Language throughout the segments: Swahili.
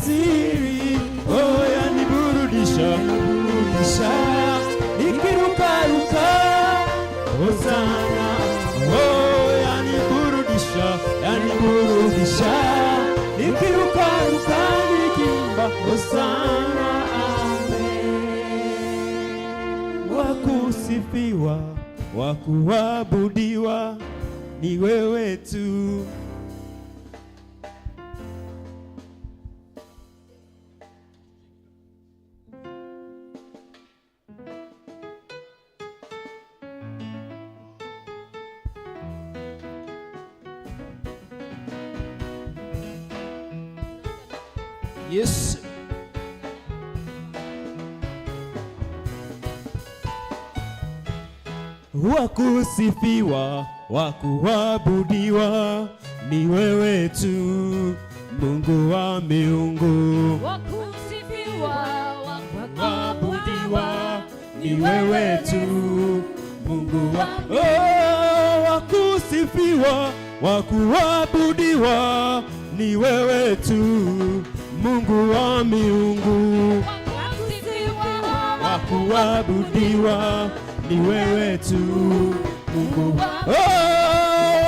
siri, oh yaniburudisha, nikirukaruka, Hosana, oh yaniburudisha, nikirukaruka, nikimba Hosana, amen. Wakusifiwa, wakuabudiwa ni wewe tu. Yes. Wakusifiwa, wakuabudiwa ni wewe tu, Mungu wa miungu. Wakusifiwa, wakuabudiwa ni wewe tu, Mungu wa wakusifiwa, wakuabudiwa ni wewe tu, Mungu wa miungu. Wakuabudiwa ni wewe tu, Mungu.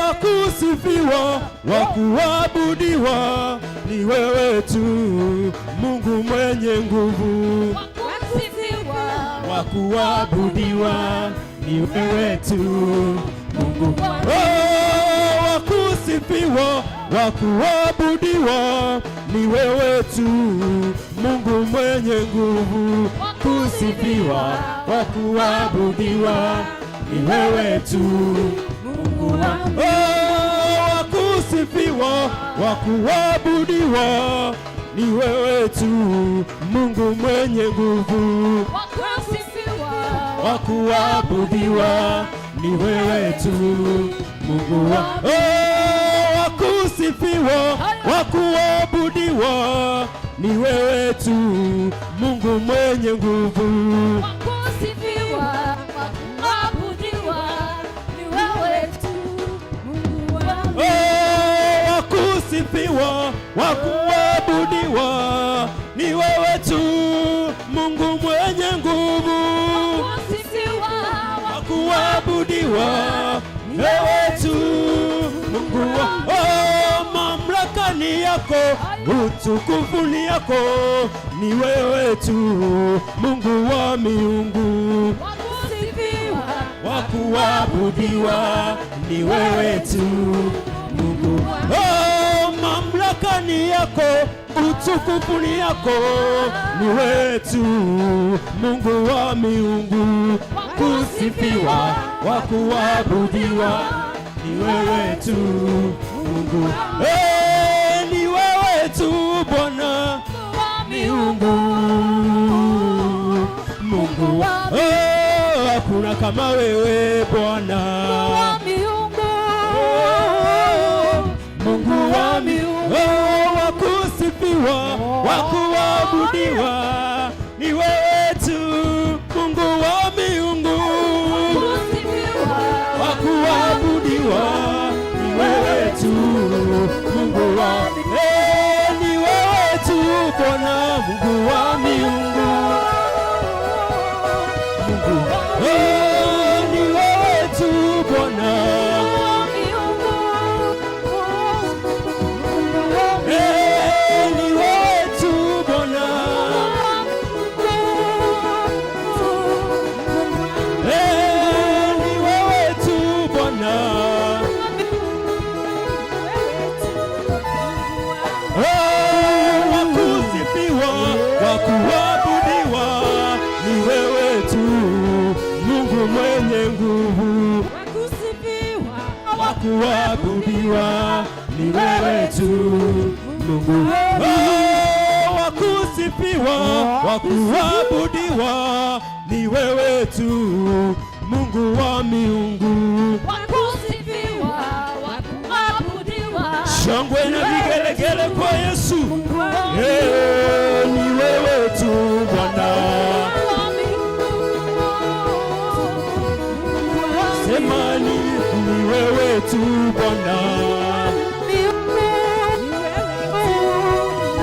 Wakusifiwa, wakuabudiwa ni wewe tu, Mungu mwenye nguvu. Wakuabudiwa ni wewe tu, Mungu. Wakusifiwa, wakuabudiwa ni wewe tu, Mungu mwenye nguvu. Kusifiwa, wakuabudiwa ni wewe tu, Mungu wangu. Wakusifiwa, wakuabudiwa ni wewe tu, Mungu mwenye nguvu. Wakuabudiwa ni wewe tu, Mungu wangu. Wakusifiwa, wakuabudiwa ni wewe tu, Mungu mwenye nguvu. Wakusifiwa, wakuabudiwa ni wewe tu, Mungu wangu. Wakusifiwa, wakuabudiwa ni wewe tu, Mungu mwenye nguvu. Wakuabudiwa ni wewe tu, Mungu wangu. Mamlaka ni yako, utukufu ni yako, ni wewe tu, Mungu wa miungu. Wakusifiwa, wakuabudiwa ni wewe tu, Mungu. Mamlaka ni yako, utukufu ni yako, ni wewe tu, Mungu wa miungu. Kusifiwa, wakuabudiwa ni wewe tu, Mungu. Ni wewe tu Bwana miungu, Mungu. Hakuna kama wewe Bwana, Mungu wa miungu. Wakusifiwa, wakuabudiwa ni wewe tu, Mungu wa miungu. Wakuabudiwa ni wewe tu, Mungu wa ni wewe tu Bwana, Mungu wa miungu, Mungu. Ni wewe tu Bwana, ni wewe tu Bwana, ni wewe tu Bwana. Wakusifiwa, wakuabudiwa ni wewe tu, Mungu mwenye nguvu. Wakuabudiwa ni wewe tu, Mungu. Wakusifiwa, wakuabudiwa ni wewe tu, Mungu wa miungu. Shangwe na vigelegele kwa Yesu. Ni wewe tu Bwana. Sema ni wewe tu Bwana.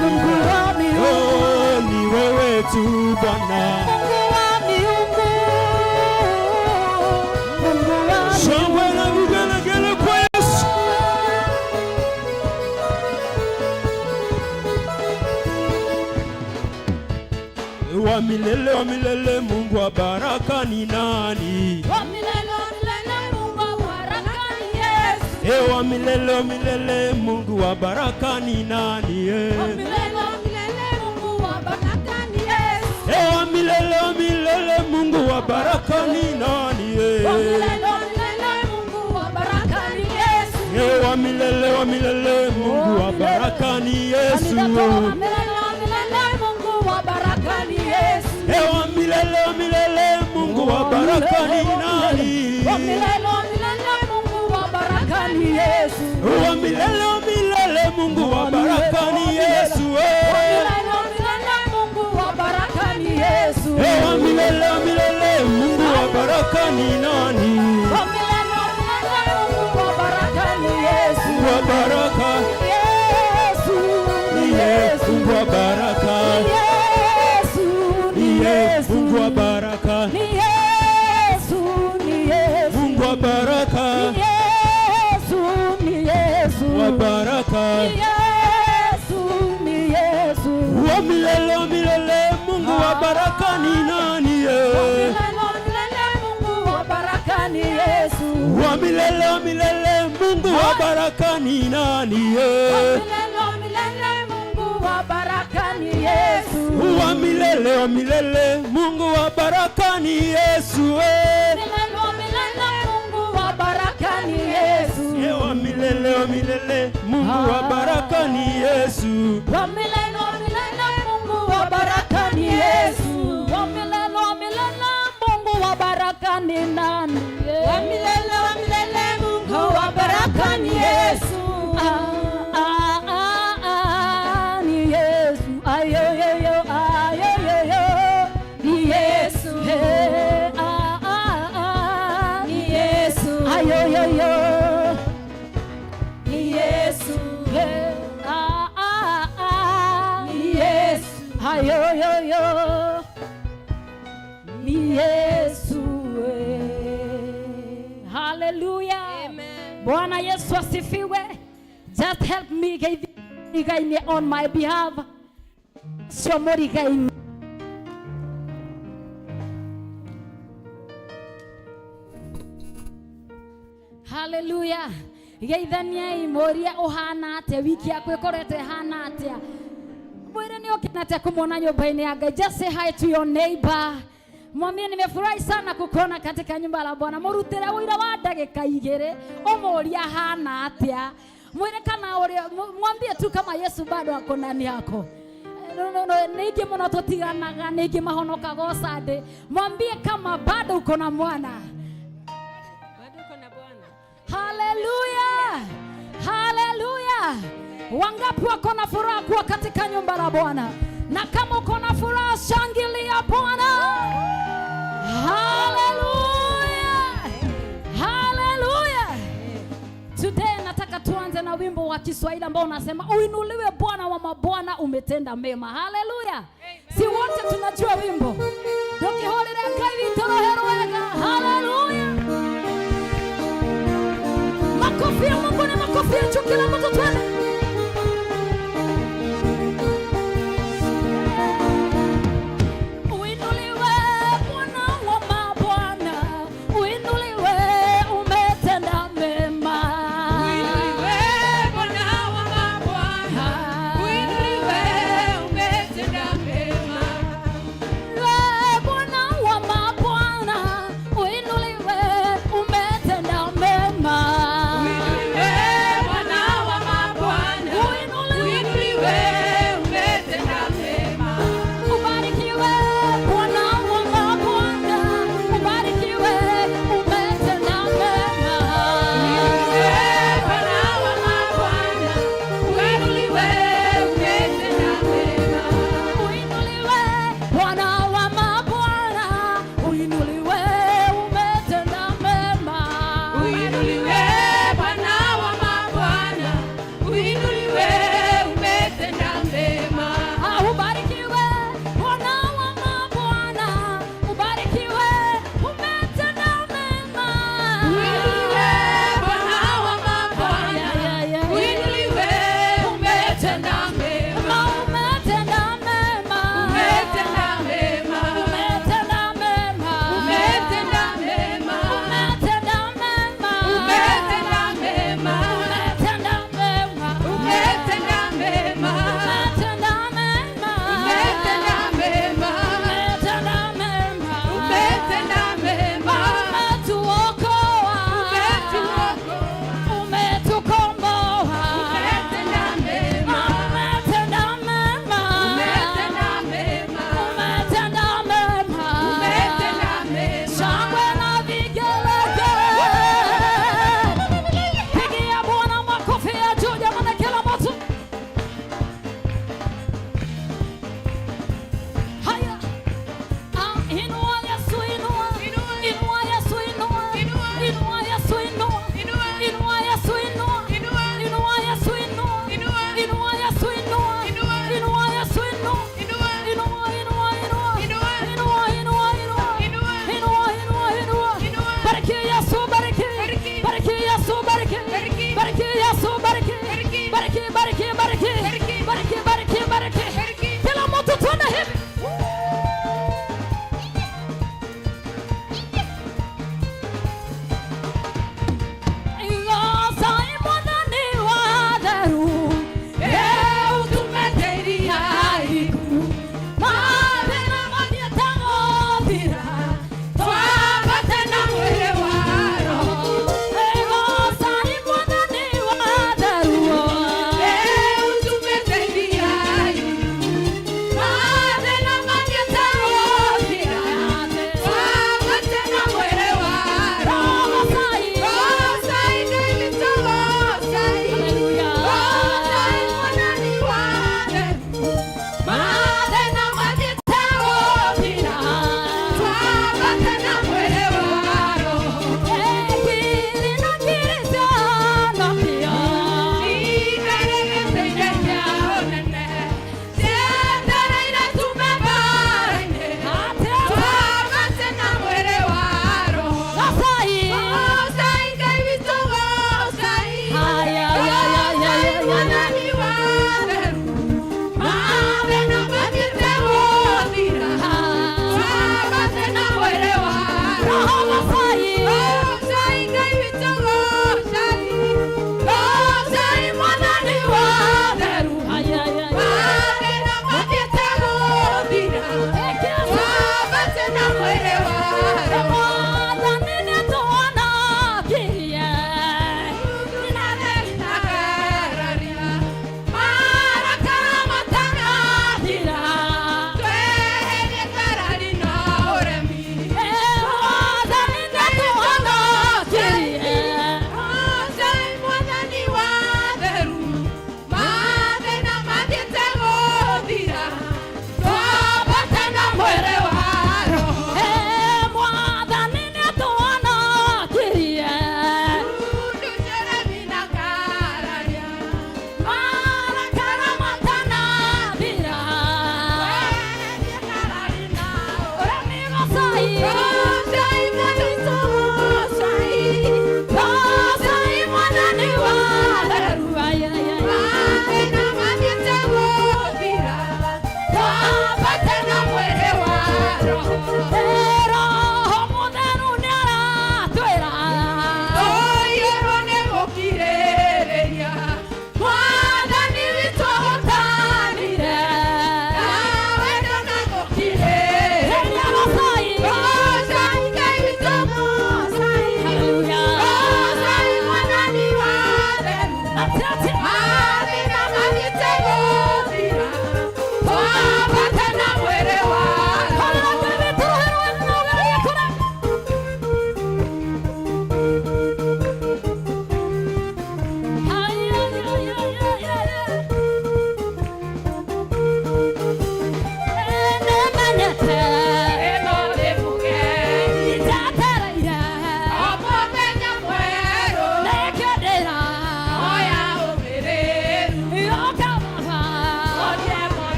Mungu wa milele wa milele, Mungu wa baraka ni nani? Wa milele Mungu wa baraka ni Yesu. Wa milele Mungu wa baraka ni nani? Wa milele Mungu wa baraka ni Yesu. Wa milele Mungu wa baraka ni nani? Wa milele Mungu wa baraka ni Yesu. Wa milele Mungu wa baraka ni Yesu. Wa milele Mungu wa baraka ni Yesu. Wa milele Mungu wa baraka ni nani? Wa milele Mungu wa baraka ni Yesu. Wa milele Mungu wa baraka ni Yesu. Wa milele Mungu wa baraka ni Yesu. Wa milele Mungu wa baraka ni nani? Wa milele Mungu wa baraka ni Yesu. Wa baraka Yesu ni Yesu wa baraka. Yesu ni Yesu Mungu wa baraka. ni Yesu ni Yesu Mungu wa baraka. Yesu ni Yesu Wa baraka. Yesu ni Yesu. Wa milele Mungu wa baraka ni nani? Milele Mungu wa baraka ni Yesu. Wa milele Mungu wa baraka ni nani? Milele Mungu wa baraka ni Yesu. Wa milele Mungu wa baraka ni Yesu. Milele Mungu wa baraka ni Yesu. Wa milele Mungu wa baraka ni Yesu. Wa milele Mungu wa baraka ni Yesu. Wa milele Mungu wa baraka ni nani? Wa milele Mungu wa baraka ni Yesu. Ni Yesu. Ayo yo yo ayo yo yo. Ni Yesu. Ni Yesu. Ayo yo yo. Ni Yesu. Ni Yesu. Ayo yo yo. Ni Yesu. Hallelujah. Amen. Bwana Yesu asifiwe. Just help me guide on my behalf. So mori guide. Hallelujah. Geithania imoria ohana atia wiki yako ikorete hana atia. Mwire ni okinate kumwona nyumba-ini ya Ngai. Just say hi to your neighbor. Mwambie nimefurahi sana kukuona katika nyumba la Bwana. Murutire wira wa ndagika 2 umuria hana atia. Mwire kana mwambie tu kama Yesu bado ako ndani yako. Niki muno tutiganaga, niki mahonokaga osande. Mwambie kama bado uko na mwana. Bado uko na Bwana. Hallelujah. Hallelujah. Wangapi wako na furaha kuwa katika nyumba la Bwana? Na kama uko na furaha shangilia Bwana. Hallelujah. Hallelujah. Today nataka tuanze na wimbo wa Kiswahili ambao unasema uinuliwe Bwana wa mabwana, umetenda mema. Hallelujah. Si wote tunajua wimbo. Tukiholera Ngai vitorohero wega. Hallelujah. Makofi ya Mungu ni makofi ya chukila mtu twende. Bwana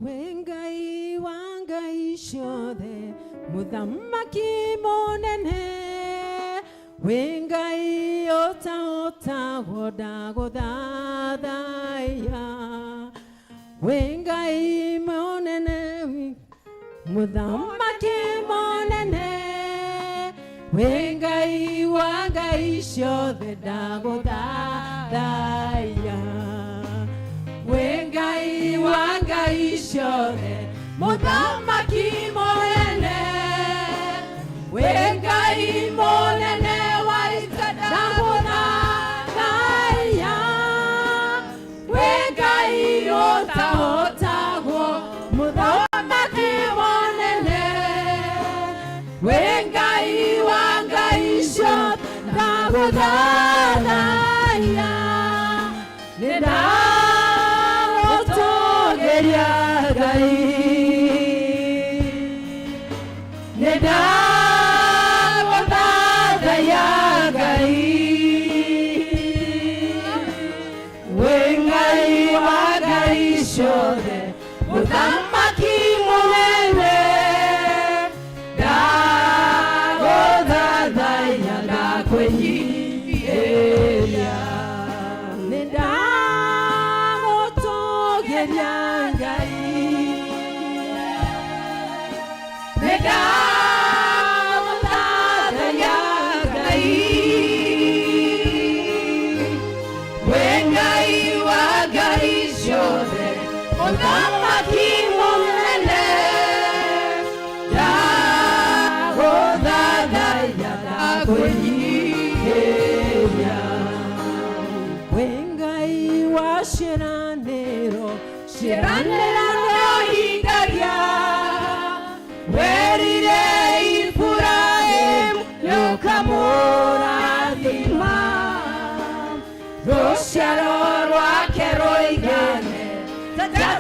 Wengai wangai shothe muthamaki monene Wengai ota ota goda goda daya Wengai monene muthamaki monene Wengai wangai shothe da goda daya Wengai wangai shothe muthamaki monene Wengai monene waitadabona daya Wengai ota ota go muthamaki monene Wengai wangai shothe dagoda daya Neda Neda wadada ya gai Wengai wagai shode muthamaki monene Da wadada ya da kwenye eria Neda otogeria gai Neda wadada ya gai Wengai wagai shode muthamaki monene Da wadada ya da kwenyeria Wengai wa shiranero Shiranero hidaria Werire Ipuraim Yokamura Dima Rosharo Rwake Roigane Tata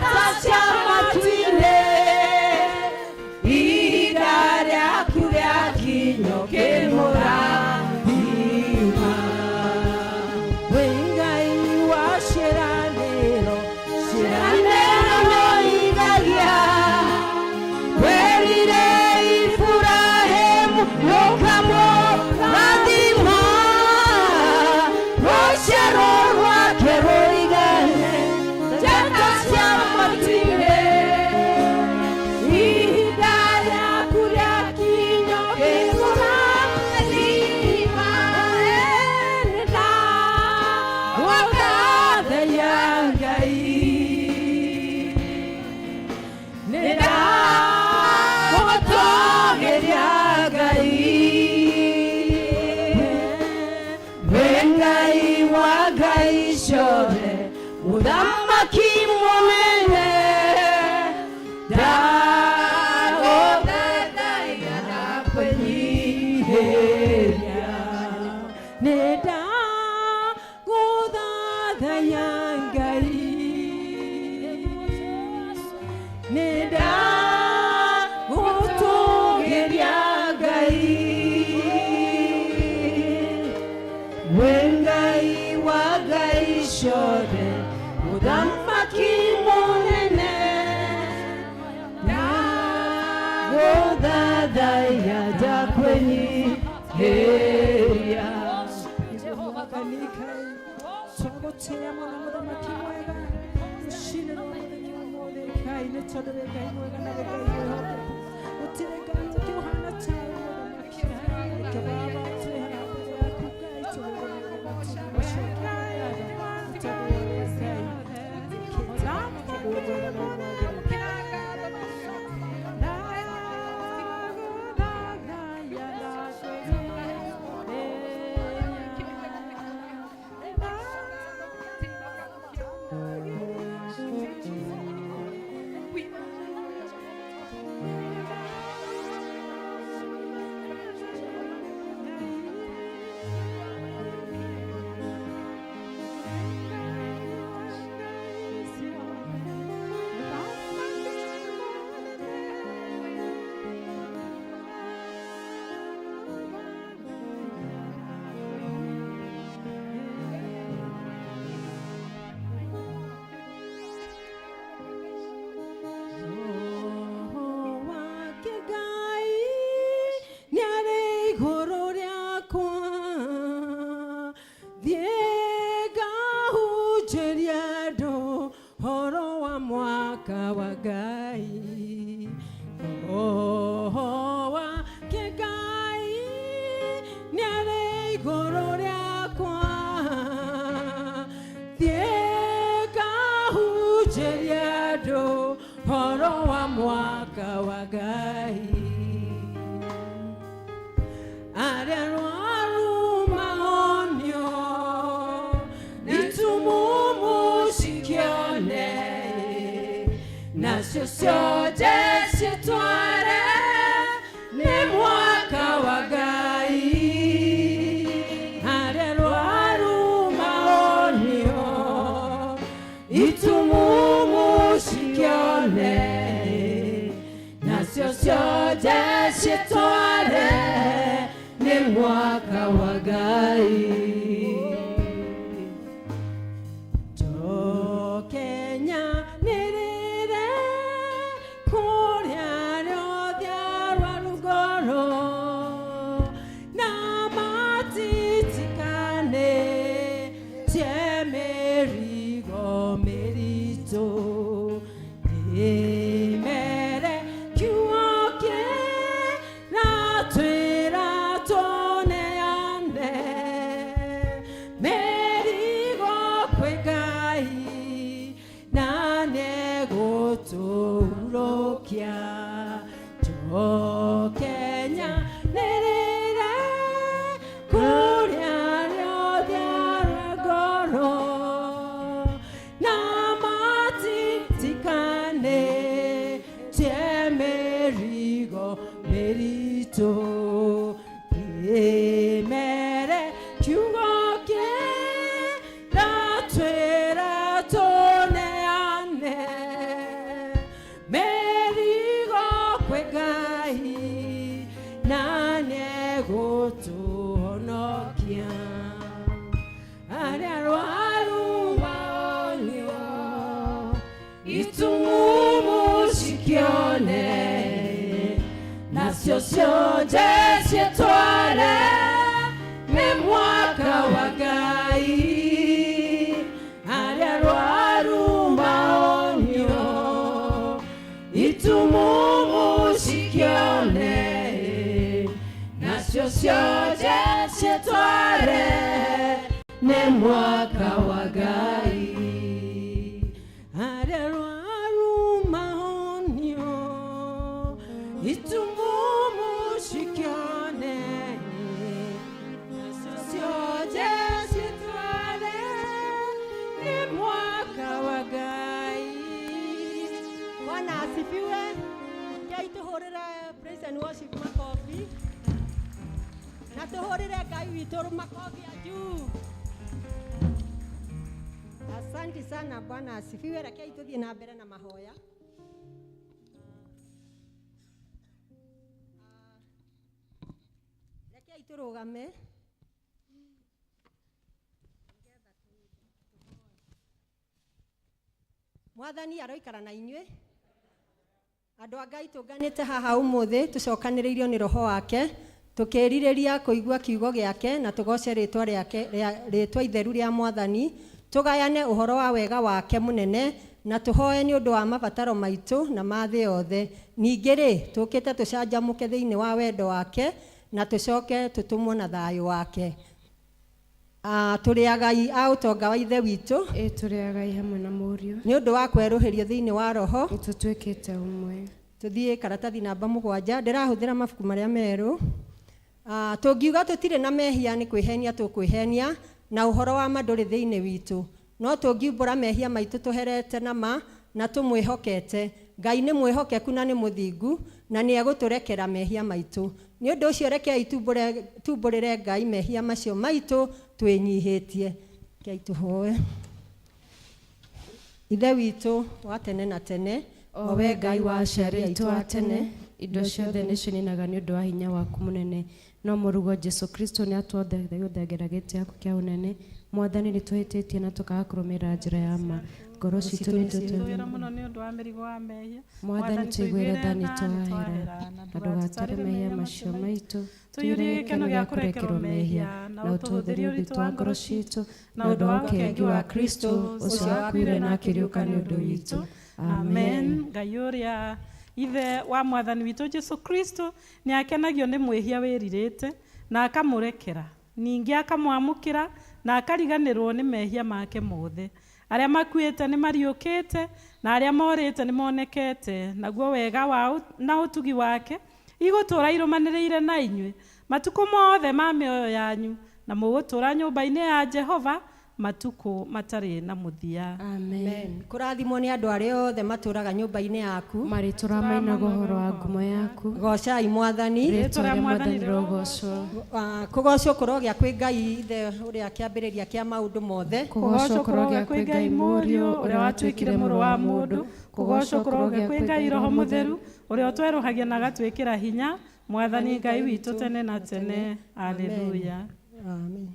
Shamatine Idaria Kuriaki Nyoke Mora Dima Wengai wa Shiranero Shiranero hidaria Werire Ipuraim Yokamura Dima Rosharo Rwake Roigane Tata Shamatine Idaria Kuriaki Nyoke Mora Dima Neda wadada ya gai Neda otogeria gai Wengai wagai shode muthamaki monene Da wadada ya da kwenyeria Neda wadada ya gai Neda otogeria gai Wengai wagai shode muthamaki monene Da wadada ya da kwenyeria Asante sana Bwana asifiwe. Lakini tuthie na mbere na mahoya. Lakini turugame. Mwathani aroikara na inywe. Andu a Ngai tunganite haha umuthi tucokaniriirio ni roho wake tukĩrirĩria kũigua kiugo gĩake na tũgoce rĩtwa itheru rĩa Mwathani, tũgayane ũhoro wa wega wake mũnene na tũhoe nĩ ũndũ wa mabataro maitũ na ma thĩ yothe. Ningĩ-rĩ, tũkĩte tũcanjamũke thĩinĩ wa wendo wake na tũcoke tũtũmwo na thayũ wake. Tũrĩ agai a ũtonga wa ithe witũ, tũrĩ agai hamwe na mũriũ, nĩ ũndũ wa kwerũhĩrio thĩinĩ wa roho, tũtuĩkĩte ũmwe. Tũthiĩ karatathi namba 7. Ndĩrahũthĩra mabuku marĩa merũ. Tũngiuga tũtirĩ na mehia nĩ kwĩhenia tũkwĩhenia na ũhoro wa ma ndũrĩ thĩinĩ witũ. No tũngiumbũra mehia maitũ tũherete na ma na tũmwĩhokete, Ngai nĩ mwĩhokeku na nĩ mũthingu na nĩ egũtũrekera mehia maitũ. Nĩ ũndũ ũcio rekei tumbũrĩre Ngai mehia macio maitũ twĩnyihĩtie. Rekei tũhoe. Ithe witũ wa tene na tene, o we Ngai wa aciari aitũ a tene, indo ciothe nĩ cininaga nĩ ũndũ wa hinya waku mũnene. No mũrugo Jesu Kristo nĩ atwothengeragĩra gĩtĩ gĩaku kĩa ũnene. Mwathani nĩ twĩhĩtĩtie na tũkaga kũrũmĩrĩra njĩra ya ma. Ngoro citũ nĩ tũtwĩra mũno nĩ ũndũ wa mĩrigo wa mehia. Mwathani tũiguĩre tha nĩ twahera, na ndũgatũre mehia macio maitũ. Tũiyũrie gĩkeno gĩa kũrekerwo mehia na ũtũhũthĩrie ũritũ wa ngoro citũ na ũndũ wa ũkengi wa Kristo ũcio wakuire na akĩriũka nĩ ũndũ witũ. Amen. Ngai ũrĩa ithe wa Mwathani witũ Jesu Kristo nĩ akenagio nĩ mwĩhia wĩrirĩte na akamũrekera, ningĩ akamwamũkĩra na akariganĩrwo nĩ mehia make mothe. Arĩa makuĩte nĩ mariũkĩte na arĩa morĩte nĩ monekete, naguo wega wao na ũtugi wake igũtũũra irũmanĩrĩire na inyuĩ matukũ mothe ma mĩoyo yanyu, na mũgũtũũra nyũmba-inĩ ya Jehova matukũ matarĩ na mũthia. Amen. Kũrathimwo nĩ andũ arĩa othe matũũraga nyũmba-inĩ yaku, marĩtũra mainaga ũhoro wa ngumo yaku. Gocai Mwathani. Rĩĩtwa rĩa Mwathani rĩrogocwo. Kũgocwo kũrogĩa kwĩ Ngai ithe ũrĩa kĩambĩrĩria kĩa maũndũ mothe. Kũgocwo kũrogĩa kwĩ Ngai mũriũ ũrĩa watuĩkire mũrũ wa mũndũ. Kũgocwo kũrogĩa kwĩ Ngai Roho Mũtheru ũrĩa ũtwerũhagia na agatwĩkĩra hinya. Mwathani Ngai witũ tene na tene. Haleluya. Amen.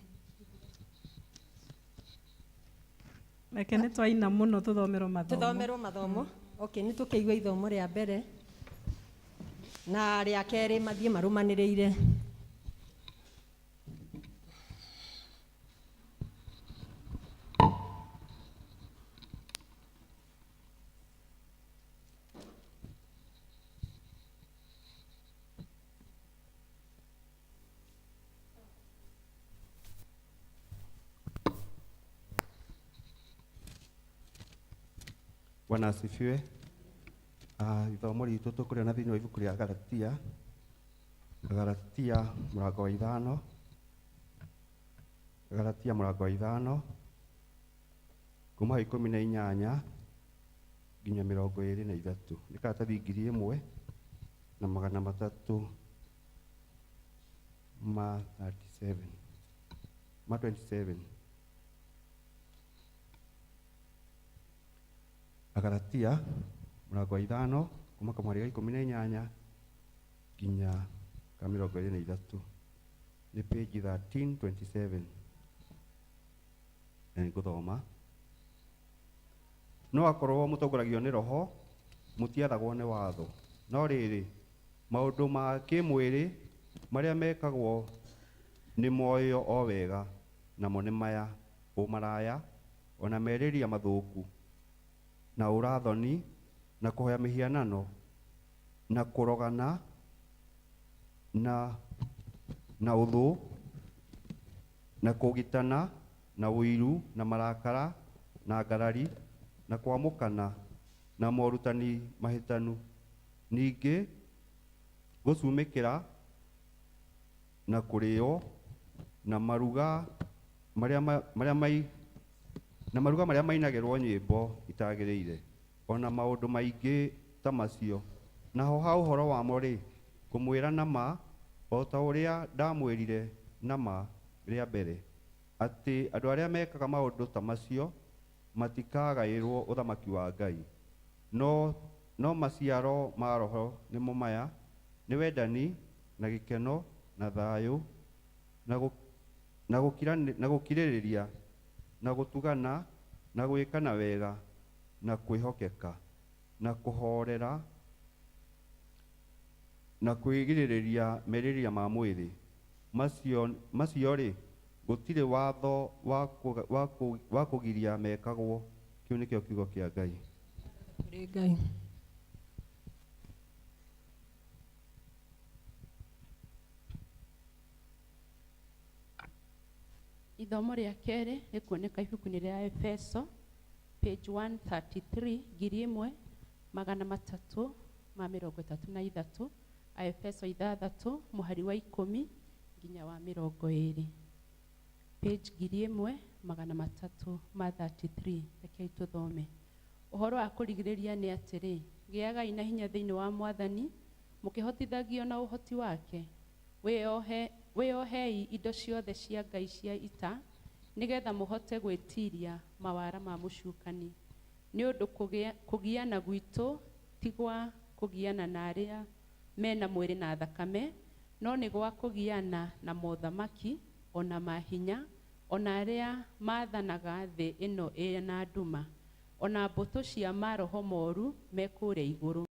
Reke nĩ twaina mũno tũthomerwo mathomo. Okay, nĩ tũkĩigua ithomo rĩa mbere na rĩa kerĩ mathiĩ marũmanĩrĩire. Bwana asifiwe. Ithomo ritũ tũkũrĩona thĩinĩ wa ibuku rĩa Galatia mũrango wa 5. Galatia mũrango wa 5 kuma 18 nginya 23. Nĩ karatathi 1,337 ma 27. Galatia mũrango wa 5 kuma kamweri ga 18 nginya ka 23. Nĩ page 1327. Na ngũthoma. No akorwo mũtongoragio nĩ roho, mũtiathagwo nĩ watho. No rĩrĩ, maũndũ ma kĩmwĩrĩ marĩa mekagwo nĩ moyo o wega, namo nĩ maya: ũmaraya, ona merĩria mathũku, na ũrathoni, na kũhoya mĩhianano, na kũrogana, na ũthũ, na kũgitana, na ũiru, na marakara, na ngarari, na kwamũkana, na morutani mahĩtanu. Ningĩ gũcumĩkĩra na kũrĩo na maruga marĩa mainagĩrwo nyĩmbo itagĩrĩire, ona maũndũ maingĩ ta macio. Naho ha ũhoro wamo rĩ, kũmwĩra na ma, o ta ũrĩa ndamwĩrire na ma rĩa mbere, atĩ andũ arĩa mekaga maũndũ ta macio matikagaĩrwo ũthamaki wa Ngai. No maciaro ma roho nĩmo maya: nĩ wendani, na gĩkeno, na thayũ, na gũkirĩrĩria, na gũtugana, na gwĩkana wega, na kwĩhokeka, na kũhorera, na kwĩgirĩrĩria merirĩria ma mwĩrĩ macio rĩ gũtirĩ watho wa kũgiria mekagwo. Kĩu nĩkĩo kiugo kĩa Ngai. Kũrĩ Ngai. Ithomo rĩa kerĩ rĩkuoneka ibuku-inĩ rĩa Efeso page 133 1333 Efeso 6 mũhari wa 10 nginya wa 20 page 1333. Rekei tũthome. Ũhoro wa kũrigĩrĩria nĩ atĩrĩ, gĩagai na hinya thĩinĩ wa Mwathani mũkĩhotithagio na ũhoti wake. Wĩohei indo ciothe cia Ngai cia ita nĩgetha mũhote gwĩtiria mawara ma mũcukani. Nĩ ũndũ kũgiana gwitũ ti gwa kũgiana na arĩa mena mwĩrĩ na thakame, no nĩ gwa kũgiana na mothamaki, ona mahinya, ona arĩa maathanaga thĩ ĩno ĩna nduma, ona mbũtũ cia maroho moru me kũrĩa igũrũ.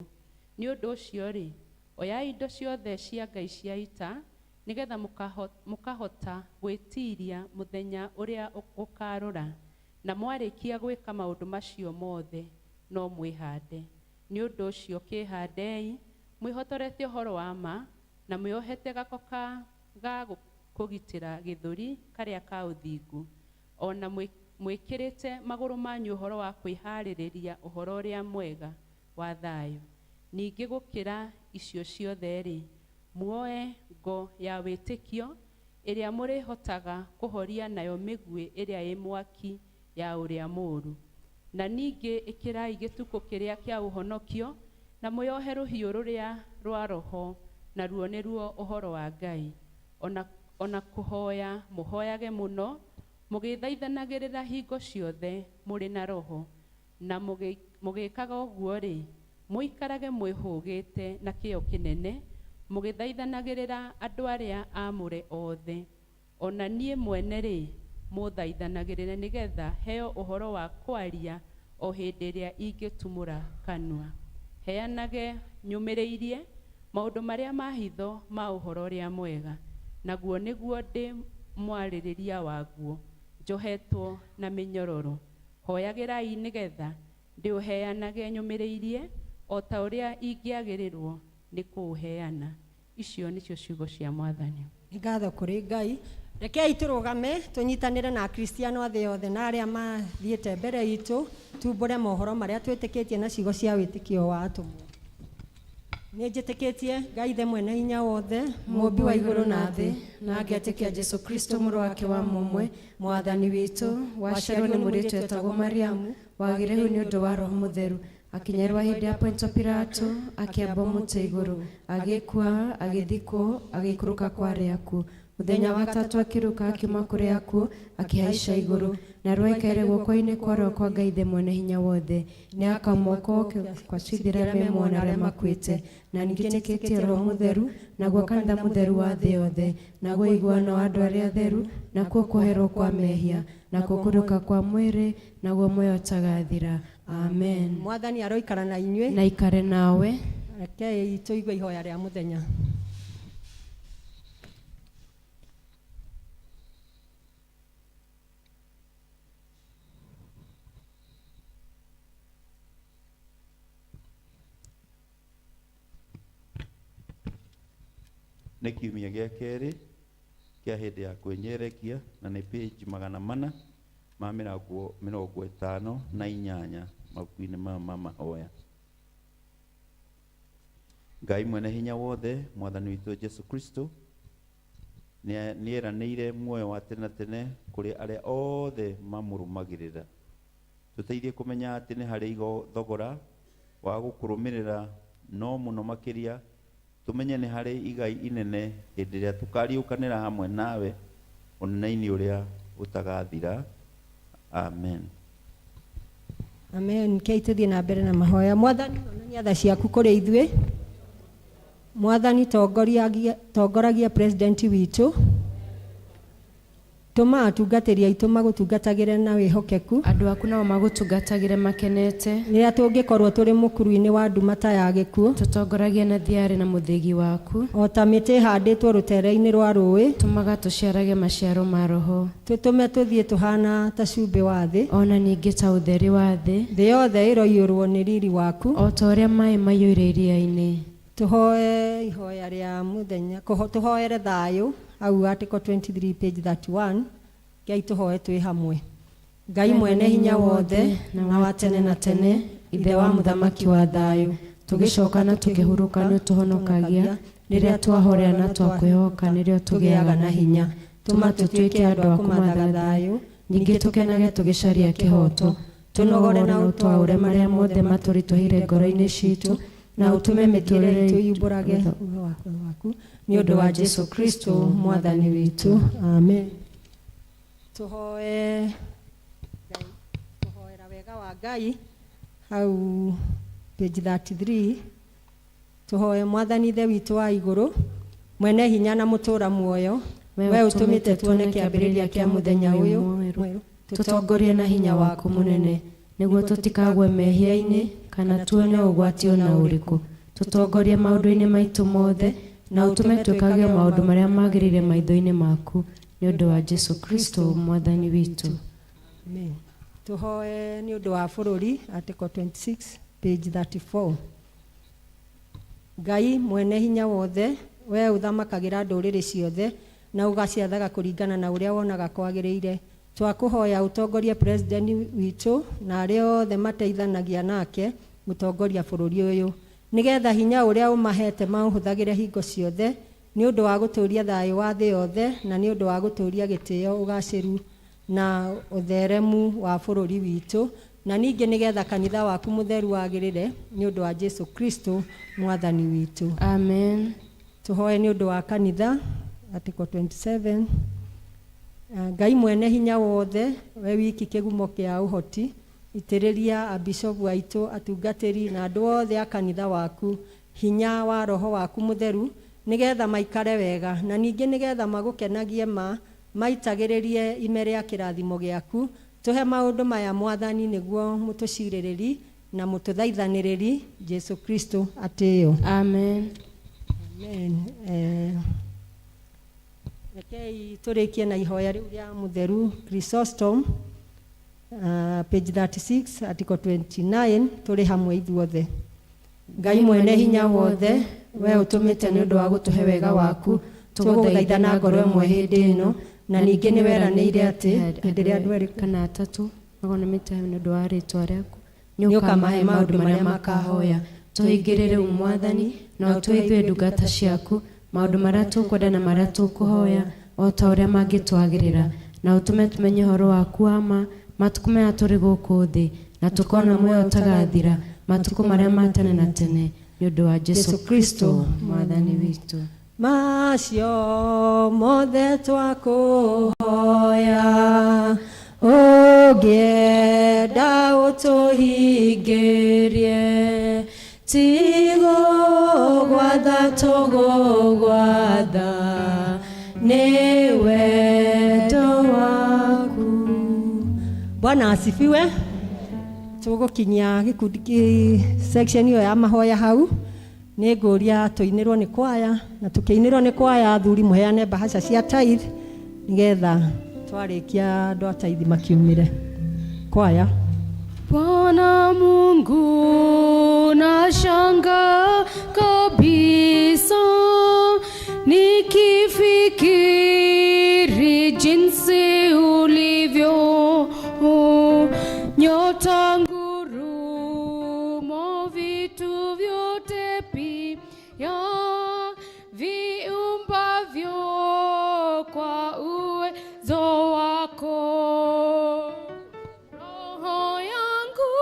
Nĩ ũndũ ũcio rĩ, oyai indo ciothe cia Ngai cia ita nĩgetha mũkahota gwĩtiria mũthenya ũrĩa ũkarũra, na mwarĩkia gwĩka maũndũ macio mothe no mwĩhande. Nĩ ũndũ ũcio kĩhandei mwĩhotorete ũhoro wa ma, na mwĩohete gako ga kũgitĩra gĩthũri karĩa ka ũthingu, ona mwĩkĩrĩte magũrũ manyu ũhoro wa kwĩharĩrĩria ũhoro ũrĩa mwega wa thayũ. Ningĩ gũkĩra icio ciothe rĩ, muoe ngo ya wĩtĩkio ĩrĩa mũrĩhotaga kũhoria nayo mĩguĩ ĩrĩa ĩ mwaki ya ũrĩa mũũru. Na ningĩ ĩkĩrai gĩtukũ kĩrĩa kĩa ũhonokio, na mwĩohe rũhiũ rũrĩa rwa Roho, na ruo nĩruo ũhoro wa Ngai. Ona kũhoya mũhoyage mũno, mũgĩthaithanagĩrĩra hingo ciothe mũrĩ na Roho, na mũgĩkaga ũguo rĩ, mũikarage mwĩhũgĩte na kĩyo kĩnene, mũgĩthaithanagĩrĩra andũ arĩa aamũre othe. Ona niĩ mwene rĩ, mũthaithanagĩrĩre nĩgetha heo ũhoro wa kwaria o hĩndĩ ĩrĩa ingĩtumũra kanua. Heanage nyũmĩrĩirie maũndũ marĩa ma hitho ma ũhoro ũrĩa mwega, naguo nĩguo ndĩ mwarĩrĩria waguo, njohetwo na mĩnyororo. Hoyagĩrai nĩgetha ndĩũheanage nyũmĩrĩirie o ta ũrĩa ingĩagĩrĩrwo nĩ kũũheana. Icio nĩcio ciugo cia Mwathani. Ngatho kũrĩ Ngai. Rekei tũrũgame tũnyitanĩre na Akristiano a thĩ yothe na arĩa mathiĩte mbere itũ, tumbũre mohoro marĩa twĩtĩkĩtie na ciugo cia wĩtĩkio wa atũmwo. Nĩ njĩtĩkĩtie Ngai Ithe mwene hinya wothe, mũmbi wa igũrũ na thĩ, na ngetĩkia Jesũ Kristo mũrũ wake wa mũmwe, Mwathani witũ, waciarwo nĩ mũirĩtu etagwo Mariamu, wagĩrĩirwo nĩ ũndũ wa Roho Mũtheru, akinyĩrwo hĩndĩ ya Ponto Pilato, akĩamba mũtĩ igũrũ, agĩkua, agĩthikwo, agĩikũrũka kwa arĩa akuũ. Mũthenya wa gatatũ akĩrũka akiuma kũrĩ akuũ, akĩhaica igũrũ, na rwaikaire guoko-inĩ kwa kwa Ngai Ithe mwene hinya wothe. Nĩ akamoko kwacithĩra memo na arĩa makuĩte, na ningĩ njĩtĩkĩtie Roho Mũtheru, naguo kanitha mũtheru wa thĩ yothe, naguo iguano wa andũ arĩa atheru, nakuo kũherwo kwa mehia, nakuo kũriũka kwa mwĩrĩ, naguo muoyo ũtagathira. Amen. Mwathani aroikara na inyuĩ, na ikare nawe. Rekei tũigue ihoya rĩa mũthenya. Nĩ kiumia gĩa kerĩ kĩa hĩndĩ ya kwĩnyerekia, na nĩ page 458 mabuku-inĩ ma mahoya. Ngai mwene hinya wothe, Mwathani witũ Jesũ Kristo nĩeranĩire muoyo wa tene na tene kũrĩ arĩa othe mamũrũmagĩrĩra. Tũteithie kũmenya atĩ nĩ harĩ thogora wa gũkũrũmĩrĩra, no mũno makĩria tumenye nĩ harĩ igai inene hĩndĩ ĩrĩa tũkariũkanĩra hamwe nawe ũnene-inĩ ũrĩa ũtagathira. Amen. Amen. Kei tũthiĩ na mbere na mahoya. Mwathani onania tha ciaku kũrĩ ithuĩ. Mwathani tongoragia president witũ, tuma atungatĩri aitũ magũtungatagĩre na wĩhokeku andũ aku nao magũtungatagĩre makenete rĩrĩa tũngĩkorwo tũrĩ mũkuru-inĩ wa ndumata ya gĩkuũ tũtongoragie na thiarĩ na mũthĩgi waku o ta mĩtĩ ĩhandĩtwo rũtere-inĩ rwa rũĩ tũmaga tũciarage maciaro ma roho tũtũme tũthiĩ tũhana ta cumbĩ wa thĩ ona ningĩ ta ũtheri wa thĩ yothe ĩroiyũrwo nĩ riri waku o ta ũrĩa maĩ maiyũire iria-inĩ tũhoe ihoya rĩa mũthenya tũhoere thayũ au article 23 page 31 Ngai tũhoe twĩ hamwe Ngai mwene hinya wothe na wa tene na tene ithe wa mũthamaki wa thayũ tũgĩcoka na tũkĩhurũka nĩ ũtũhonokagia rĩrĩa twahorera na twakwĩhoka nĩrĩo tũgĩaga na hinya tũma tũtuĩke andũ a kũmatha thayũ ningĩ tũkenage tũgĩcaria kĩhoto tũnogore na ũtwaũre marĩa mothe matũritũhire ngoro-inĩ citũ na ũtũme mĩtũrĩre tũimbũrage waku nĩ ũndũ wa Jesu Kristo mwathani witũ amen tũhoera wega wa Ngai hau page 33 tũhoe mwathani ithe witũ wa igũrũ mwene hinya na mũtũra muoyo we ũtũmĩte tuone kĩambĩrĩria kĩa mũthenya ũyũ mwerũ tũtongorie na hinya waku mũnene nĩguo tũtikagwe mehia-inĩ kana tuone ũgwati ona ũrĩkũ tũtongorie maũndũ-inĩ maitũ mothe na ũtũme twĩkage maũndũ marĩa magĩrĩire maitho-inĩ maku nĩ ũndũ wa Jesu Kristo mwathani witũ amen tũhoe nĩ ũndũ wa bũrũri article 26 page 34 Ngai mwene hinya wothe we ũthamakagĩra ndũrĩrĩ ciothe na ũgaciathaga kũringana na ũrĩa wonaga kwagĩrĩire twakũhoya ũtongorie president witũ na arĩa othe mateithanagia nake gũtongoria bũrũri ũyũ nĩgetha hinya ũrĩa ũmahete maũhũthagĩre hingo ciothe nĩ ũndũ wa gũtũũria thayũ wa thĩ yothe na nĩ ũndũ wa gũtũũria gĩtĩo ũgacĩru na ũtheremu wa bũrũri witũ na ningĩ nĩgetha kanitha waku mũtheru wagĩrĩre nĩ ũndũ wa Jesu Kristo mwathani witũ amen tũhoe nĩ ũndũ wa kanitha article 27 Ngai mwene hinya wothe we wiki kĩgumo kĩa ũhoti itĩrĩria abishopu aitũ atungatĩri na andũ othe a kanitha waku hinya wa roho waku mũtheru nĩgetha maikare wega na ningĩ nĩgetha magũkenagie maitagĩrĩrie ime rĩa kĩrathimo gĩaku tũhe maũndũ maya mwathani nĩguo mũtũcirĩrĩri na mũtũthaithanĩrĩri Jesu Kristo atĩyo amen amen rekei tũrĩkie na ihoya rĩu rĩa mũtheru Chrysostom page 36 article 29 tũrĩ hamwe ithuothe Ngai mwene hinya wothe we ũtũmĩte nĩ ũndũ wa gũtũhe wega waku tũgũthaitha na ngoro ĩmwe hĩndĩ ĩno na ningĩ nĩ weranĩire atĩ hĩndĩ ĩrĩa andũ erĩ kana atatũ magonamĩte nĩ ũndũ wa rĩĩtwa rĩaku nĩ ũkamahe maũndũ marĩa makahoya tũhingĩrĩre mwathani na ũtũhe ithuĩ ndungata ciaku maũndũ marĩa tũkwenda na marĩa tũkũhoya o ta ũrĩa mangĩtwagĩrĩra na ũtũme tũmenye ũhoro waku wa ma matukũ maya tũrĩ gũkũ thĩ na tũkona muoyo ũtagathira matukũ marĩa ma tene na tene nĩ ũndũ wa Jesu Kristo mwathani witũ macio mothe twakũhoya ũngĩenda ũtũhingĩrie tigũgwatha tũgũgwatha nĩ wendo waku Bwana asifiwe tũgũkinyia gĩkundi section ĩyo ya mahoya hau nĩ ngũria tũinĩrwo nĩ kwaya na tũkĩinĩrwo nĩ kwaya athuri mũheane mbahaca cia tithe nĩgetha twarĩkia andũ a tithe makiumĩre kwaya Bwana Mungu nashangaa kabisa nikifikiri jinsi ulivyo nyota ngurumo vitu vyote pia viumbavyo kwa uwezo wako roho yangu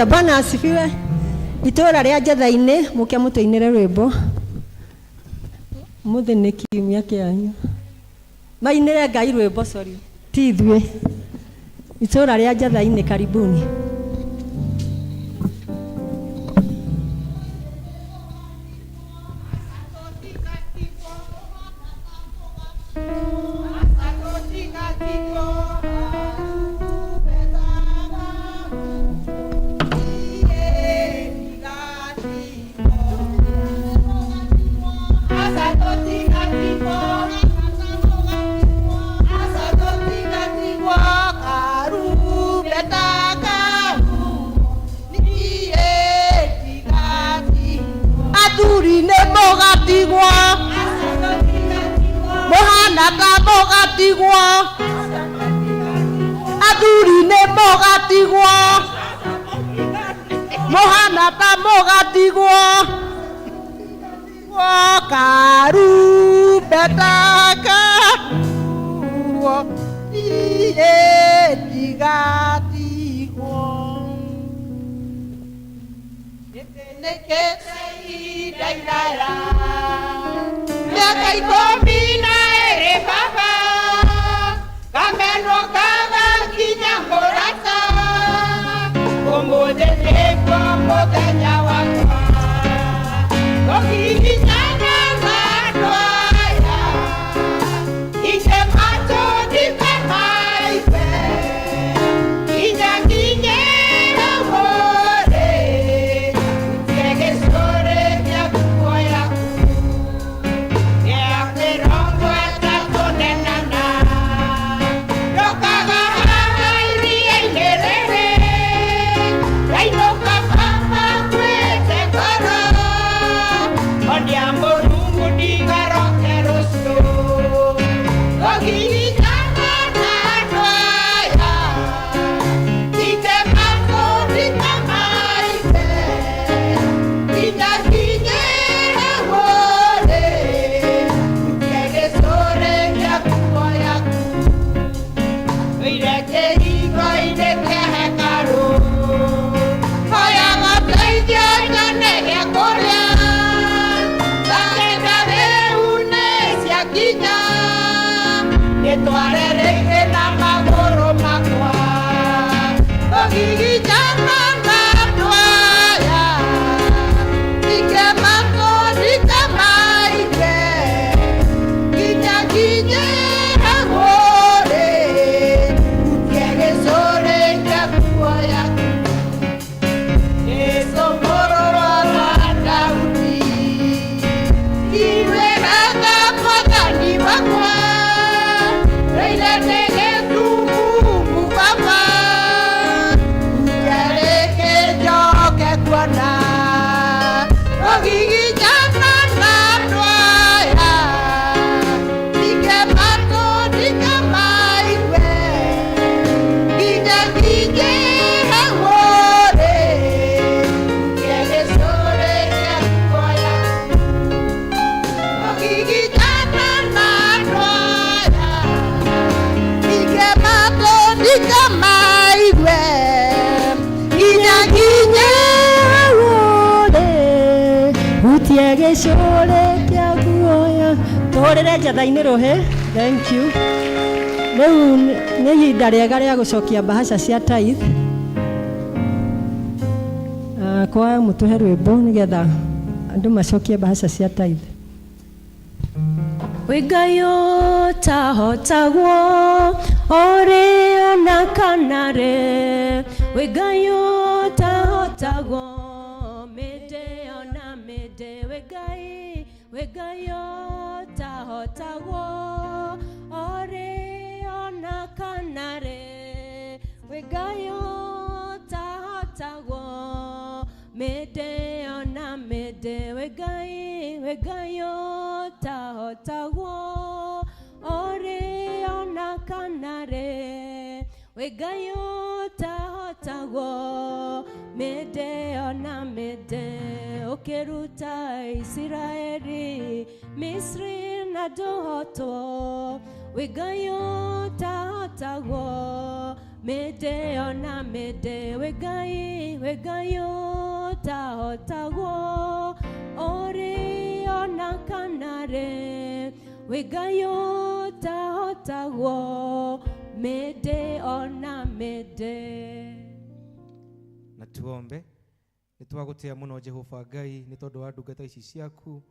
Haleluya, Bwana asifiwe. Itora ria Njatha-ini muke mutuinire rwimbo. Muthe ni kiumia kianyu. Mainire Ngai rwimbo, sorry. Ti ithuĩ. Itora ria Njatha-ini, karibuni. Torere Njatha-ini rohe. Thank you. Riu ni ihinda riega ria gucokia bahasha cia tithe. Kwa mutuhe rwimbo nigetha andu macokie bahasha cia tithe. Wigayo tahotagwo ori ona kanare. Wigayo tahotagwo mede ona mede. Wigayo tahotagwo ori ona kanare. Wigayo tahotagwo mede ona mede. Wigayo tahotagwo ori ona kanare. Wigayo tahotagwo mede ona mede. Ukiruta Israeli Misri na dohoto. Wigayo tahotagwo mede ona mede wegai utahotagwo ori ona kanare wegai utahotagwo mede ona mede. Na tuombe. Nitwagutia muno Jehova Ngai ni tondu wa ndungata ici ciaku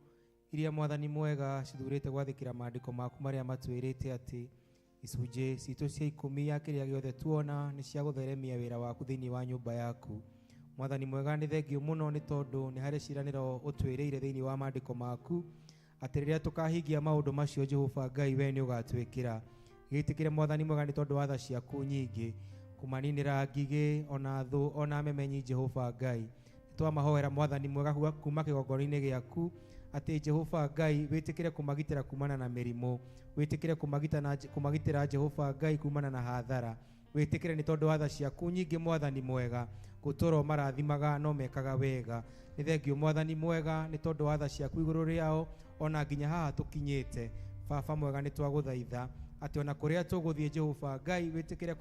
iria Mwathani mwega cithurite gwathikira maandiko maku maria matwirite ati icunjĩ citũ cia 10 ya kĩrĩa gĩothe tuona nĩ cia gũtheremia wĩra waku thĩinĩ wa nyũmba yaku. Mwathani mwega nĩ thengio mũno nĩ tondũ nĩ harĩ ciĩranĩro ũtwĩrĩire thĩinĩ wa maandiko maku atĩ rĩrĩa tũkahingia maũndũ macio Jehova Ngai we nĩ ũgatwĩkĩra. Gĩtĩkĩre Mwathani mwega nĩ tondũ wa tha ciaku nyingĩ kumaninĩra ngigĩ ona thũ ona memenyi Jehova Ngai. Twamahoera Mwathani mwega kuma kĩgongona-inĩ gĩaku atĩ Jehova Ngai wĩtĩkĩre kũmagitĩra kumana na mĩrimũ, wĩtĩkĩre kũmagitĩra Jehova Ngai kumana na hathara, wĩtĩkĩre nĩ tondũ wa tha ciaku nyingĩ Mwathani mwega gũtũũra marathimaga no mekaga wega. Nĩ thengio Mwathani mwega nĩ tondũ wa tha ciaku igũrũ rĩao ona nginya haha tũkinyĩte. Baba mwega nĩ twagũthaitha atĩ ona kũrĩa tũgũthiĩ Jehova Ngai wĩtĩkĩre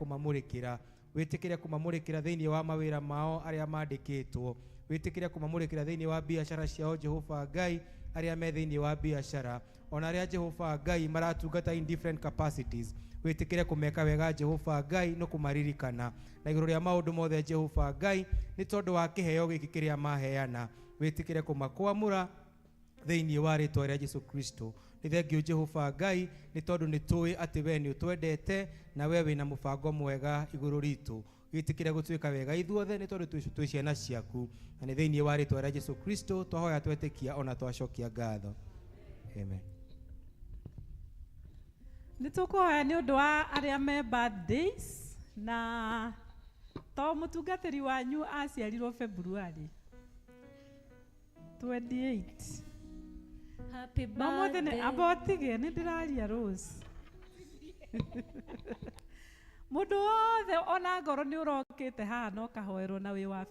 kũmamũrĩkĩra thĩinĩ wa mawĩra mao arĩa mandĩkĩtwo, wĩtĩkĩre kũmamũrĩkĩra thĩinĩ wa biacara ciao Jehova Ngai arĩa me thĩinĩ wa biacara ona arĩa Jehova Ngai maratungata in different capacities, wĩtĩkĩre kũmeka wega Jehova Ngai no kũmaririkana na igũrũ rĩa maũndũ mothe Jehova Ngai nĩ tondũ wa kĩheo gĩkĩ kĩrĩa maheana, wĩtĩkĩre kũmakwamũra thĩinĩ wa rĩtwa rĩa Jesu Kristo. Nĩ thengio Jehova Ngai nĩ tondũ nĩ tũĩ atĩ we nĩ ũtwendete na we wĩna mũbango mwega igũrũ ritũ. Wĩtĩkĩre gũtuĩka wega ithuothe nĩ tondũ twĩ ciana ciaku, na nĩ thĩinĩ wa rĩtwa rĩa Jesu Kristo twahoya twetĩkia ona twacokia ngatho. Amen. Nĩ tũkũhoya nĩ ũndũ wa arĩa me birthdays na to mũtungatĩri wanyu aciarirwo February 28. Happy birthday. Nĩ abotige nĩ ndĩraria Rose. Mũndũ wothe ona ngoro nĩ ũrokĩte haha no kahoerwo na wĩ wa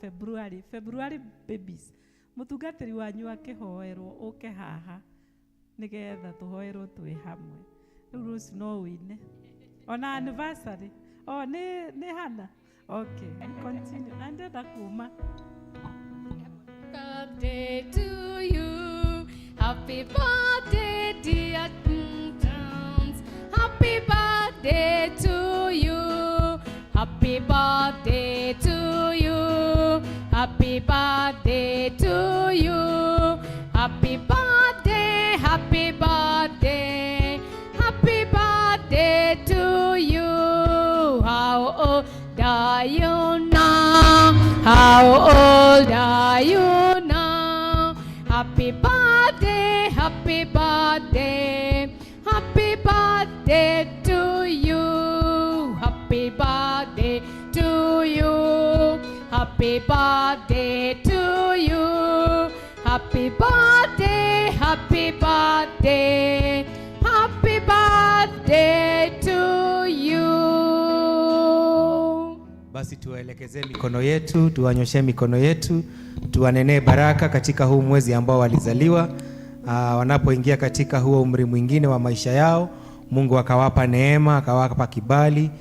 February babies. Mũtungatĩri wanyu akĩhoerwo ũke haha nĩgetha tũhoerwo twĩ hamwe. Rĩu Rose no wĩine. Ona anniversary. Oh, nĩ hana. Okay, continue. Na ndenda kuma. Birthday to you. Happy birthday dear Tunes. Happy birthday to you. Happy birthday to you. Happy birthday to you. Happy birthday, happy birthday. Happy birthday to you. How old are you now? How old are you now? Happy birthday, happy birthday. Happy birthday to you. Happy birthday to you. Happy birthday to you. Happy birthday, happy birthday. Happy birthday to you. Basi tuwaelekeze mikono yetu, tuwanyoshe mikono yetu, tuwanenee baraka katika huu mwezi ambao walizaliwa. Wanapoingia katika huo umri mwingine wa maisha yao, Mungu akawapa neema, akawapa kibali,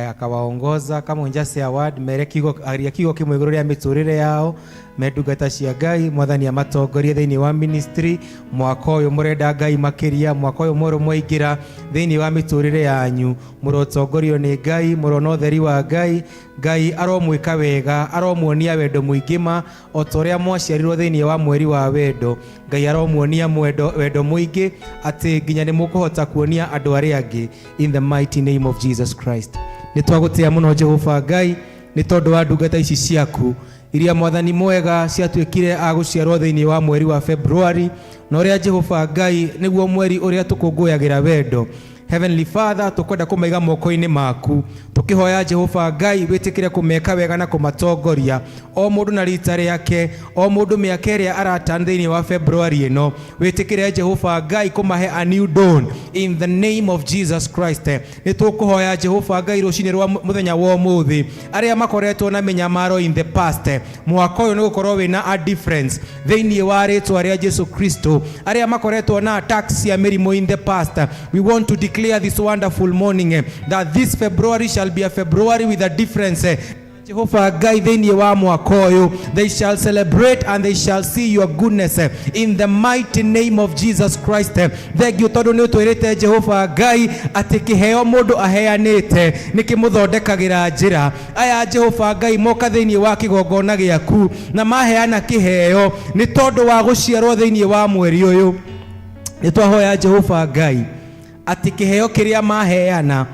akawaongoza kama unjase award merekigo ariakigo kimwe iguru ria miturire yao medugata cia Ngai Mwathani amatongorie thĩinĩ wa ministry mwaka ũyũ murenda Ngai makiria mwaka ũyũ mũrũ mwaingira thĩinĩ wa miturire yanyu murotongorio nĩ Ngai murona ũtheri wa Ngai aromwĩka wega aromuonia wendo mũingĩ o toria mwaciarirwo thĩinĩ wa mweri wa wendo Ngai aromuonia wendo mũingĩ atĩ nginya nĩ mũkũhota kuonia andũ arĩa angĩ in the mighty name of Jesus Christ. Nitwagutia muno Jehova Ngai ni tondu wa ndungata ici ciaku iria Mwathani mwega ciatuĩkire agũciarwo thĩinĩ wa mweri wa February na ũrĩa Jehova Ngai nĩguo mweri ũrĩa tũkũngũyagĩra wendo. Heavenly Father, tukwenda kũmaiga moko-inĩ maku tukihoya Jehova Ngai wĩtĩkĩre kũmeka wega na kũmatongoria o mũndũ na rita rĩake o mũndũ mĩaka ĩrĩa aratana thĩinĩ wa February ĩno wĩtĩkĩre Jehova Ngai kũmahe a new dawn in the name of Jesus Christ. Nĩ tũkũhoya Jehova Ngai rũcinĩ rwa mũthenya wa ũmũthĩ arĩa makoretwo na mĩnyamaro in the past mwaka ũyũ nĩ gũkorwo wĩna a difference thĩinĩ wa rĩtwa rĩa Jesu Kristo arĩa makoretwo na attacks cia mĩrimũ in the past we want to declare declare this wonderful morning that this February shall be a February with a difference. Jehovah Ngai thĩinĩ wa mwaka ũyũ, they shall celebrate and they shall see your goodness in the mighty name of Jesus Christ. Thengiũ tondũ nĩ ũtwĩrĩte Jehovah Ngai atĩ kĩheo mũndũ aheanĩte nĩ kĩmũthondekagĩra njĩra. Aya Jehovah Ngai moka thĩinĩ wa kĩgongona gĩaku na maheana kĩheo nĩ tondũ wa gũciarwo thĩinĩ wa mweri ũyũ. Nĩ twahoya Jehovah Ngai atĩ kĩheo kĩrĩa maheana